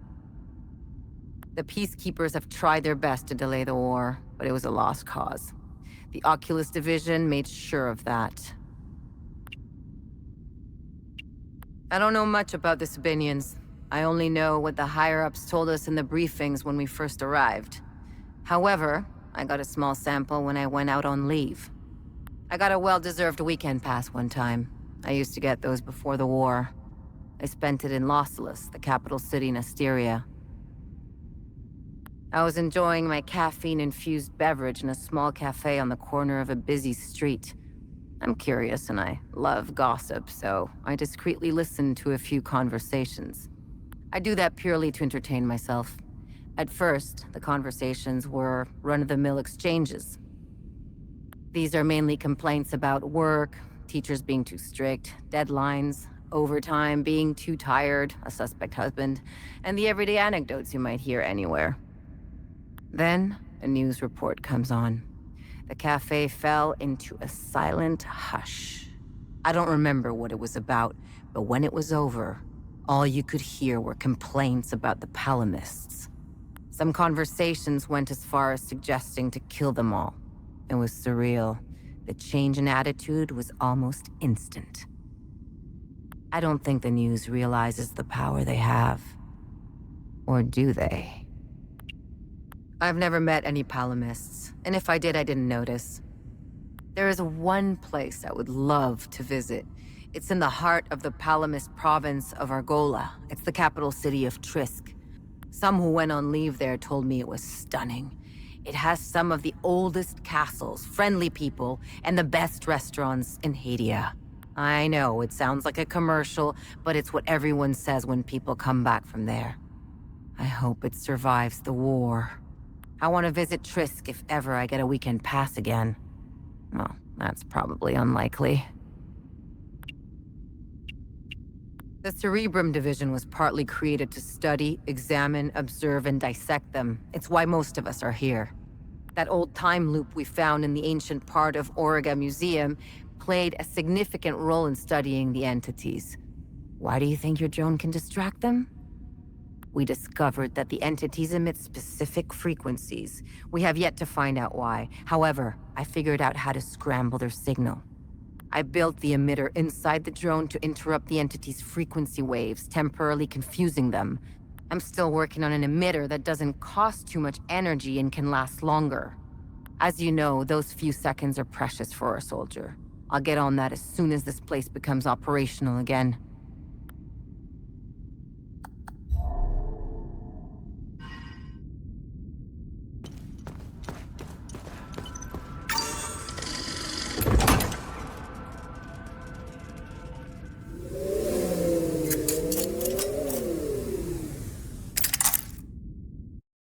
The Peacekeepers have tried their best to delay the war, but it was a lost cause. The Oculus Division made sure of that. I don't know much about the Sabinians. I only know what the higher-ups told us in the briefings when we first arrived. However, I got a small sample when I went out on leave. I got a well-deserved weekend pass one time. I used to get those before the war. I spent it in Lausalus, the capital city in Asteria. I was enjoying my caffeine-infused beverage in a small cafe on the corner of a busy street. I'm curious and I love gossip, so I discreetly listened to a few conversations. I do that purely to entertain myself. At first, the conversations were run-of-the-mill exchanges. These are mainly complaints about work, teachers being too strict, deadlines, overtime, being too tired, a suspect husband, and the everyday anecdotes you might hear anywhere. Then, a news report comes on. The cafe fell into a silent hush. I don't remember what it was about, but when it was over, all you could hear were complaints about the Palamists. Some conversations went as far as suggesting to kill them all. It was surreal. The change in attitude was almost instant. I don't think the news realizes the power they have. Or do they? I've never met any Palamists, and if I did, I didn't notice. There is one place I would love to visit. It's in the heart of the Palamist province of Argola. It's the capital city of Trisk. Some who went on leave there told me it was stunning. It has some of the oldest castles, friendly people, and the best restaurants in Hadia. I know, it sounds like a commercial, but it's what everyone says when people come back from there. I hope it survives the war. I want to visit Trisk if ever I get a weekend pass again. Well, that's probably unlikely. The Cerebrum Division was partly created to study, examine, observe, and dissect them. It's why most of us are here. That old time loop we found in the ancient part of Auriga Museum played a significant role in studying the entities. Why do you think your drone can distract them? We discovered that the entities emit specific frequencies. We have yet to find out why. However, I figured out how to scramble their signal. I built the emitter inside the drone to interrupt the entity's frequency waves, temporarily confusing them. I'm still working on an emitter that doesn't cost too much energy and can last longer. As you know, those few seconds are precious for a soldier. I'll get on that as soon as this place becomes operational again.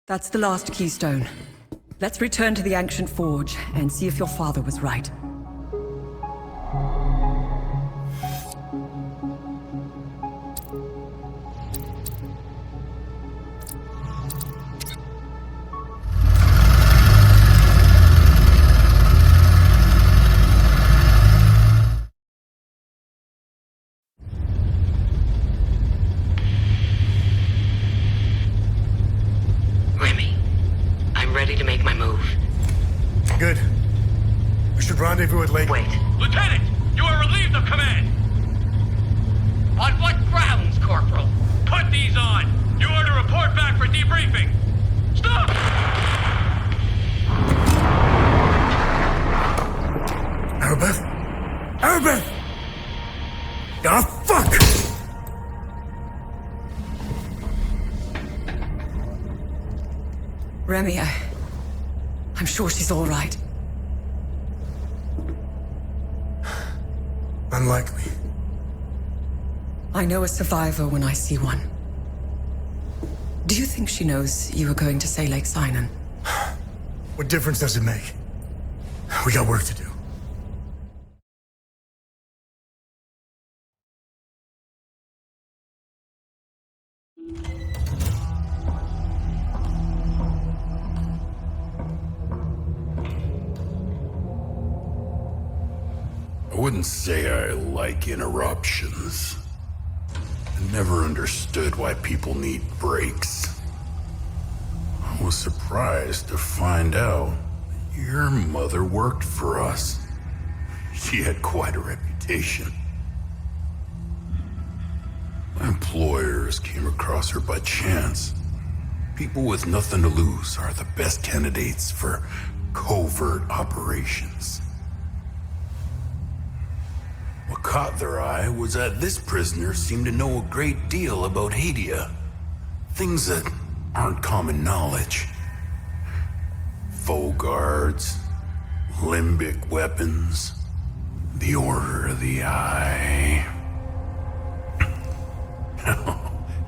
That's the last keystone. Let's return to the ancient forge and see if your father was right. Good. We should rendezvous at Lake... Wait. Lieutenant! You are relieved of command! On what grounds, Corporal? Put these on! You are to report back for debriefing! Stop! Arabeth? Arabeth! Ah, fuck! Remy, I'm sure she's all right. Unlikely. I know a survivor when I see one. Do you think she knows you were going to say Lake Sinan? What difference does it make? We got work to do. I wouldn't say I like interruptions. I never understood why people need breaks. I was surprised to find out your mother worked for us. She had quite a reputation. My employers came across her by chance. People with nothing to lose are the best candidates for covert operations. What caught their eye was that this prisoner seemed to know a great deal about Hadia. Things that aren't common knowledge. Faux guards, limbic weapons, the Order of the Eye,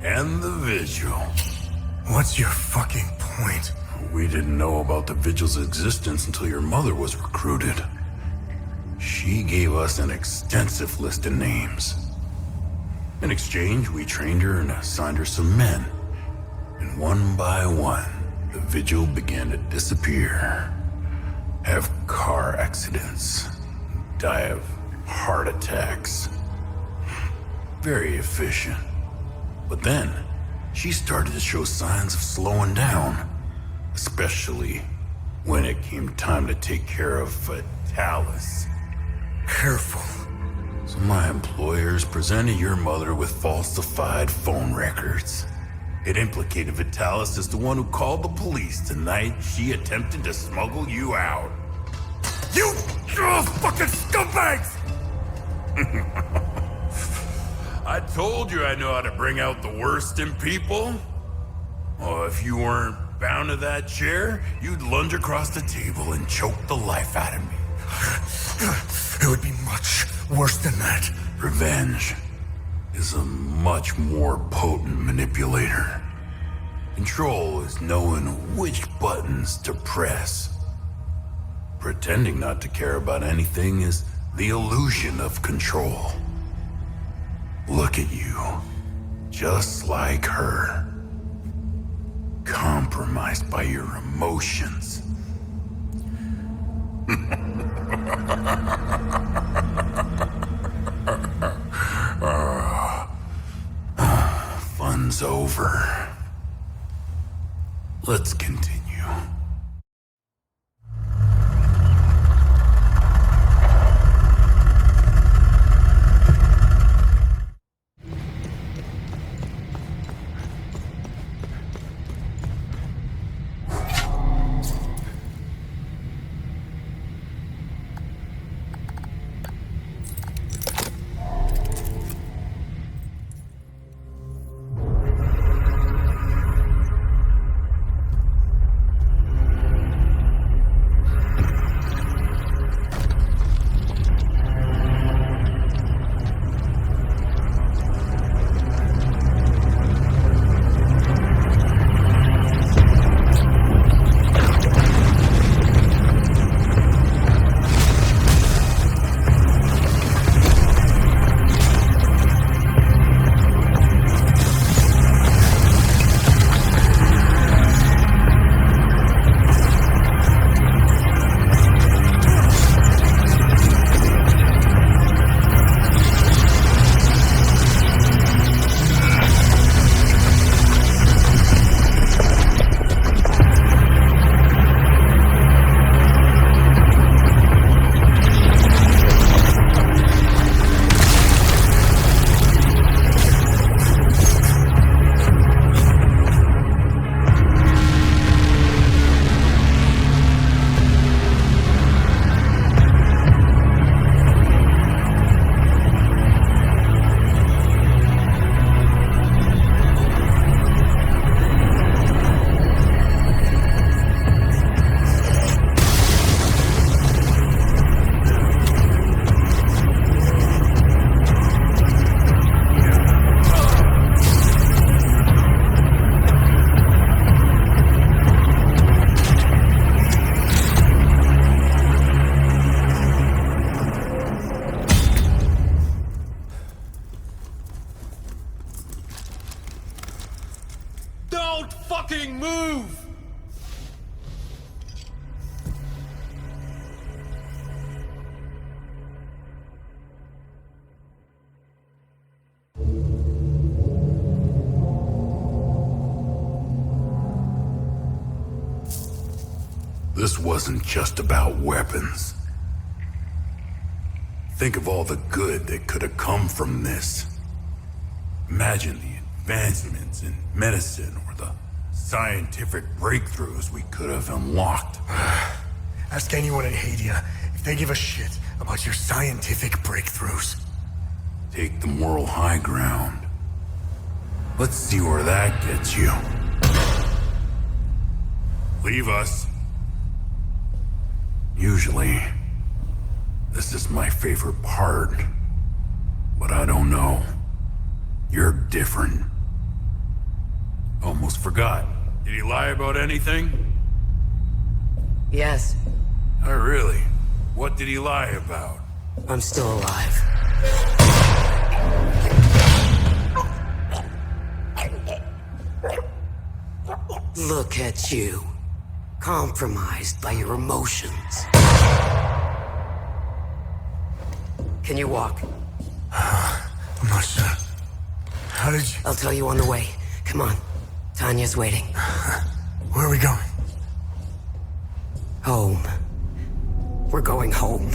and the Vigil. What's your fucking point? We didn't know about the Vigil's existence until your mother was recruited. She gave us an extensive list of names. In exchange, we trained her and assigned her some men. And one by one, the Vigil began to disappear. Have car accidents. Die of heart attacks. Very efficient. But then, she started to show signs of slowing down. Especially when it came time to take care of Vitalis. Careful. So my employers presented your mother with falsified phone records. It implicated Vitalis as the one who called the police the night she attempted to smuggle you out. You fucking scumbags! I told you I know how to bring out the worst in people. Oh, if you weren't bound to that chair, you'd lunge across the table and choke the life out of me. It would be much worse than that. Revenge is a much more potent manipulator. Control is knowing which buttons to press. Pretending not to care about anything is the illusion of control. Look at you, just like her. Compromised by your emotions. Fun's over. Let's continue. fucking move! This wasn't just about weapons. Think of all the good that could have come from this. Imagine the advancements in medicine or the scientific breakthroughs we could have unlocked. Ask anyone in Hadia if they give a shit about your scientific breakthroughs. Take the moral high ground. Let's see where that gets you. Leave us. Usually, this is my favorite part. But I don't know. You're different. Almost forgot. Did he lie about anything? Yes. Oh, really? What did he lie about? I'm still alive. Look at you. Compromised by your emotions. Can you walk? I'm not sure. How did you... I'll tell you on the way. Come on. Tanya's waiting. Where are we going? Home. We're going home.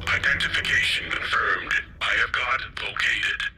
Identification confirmed. I have got located.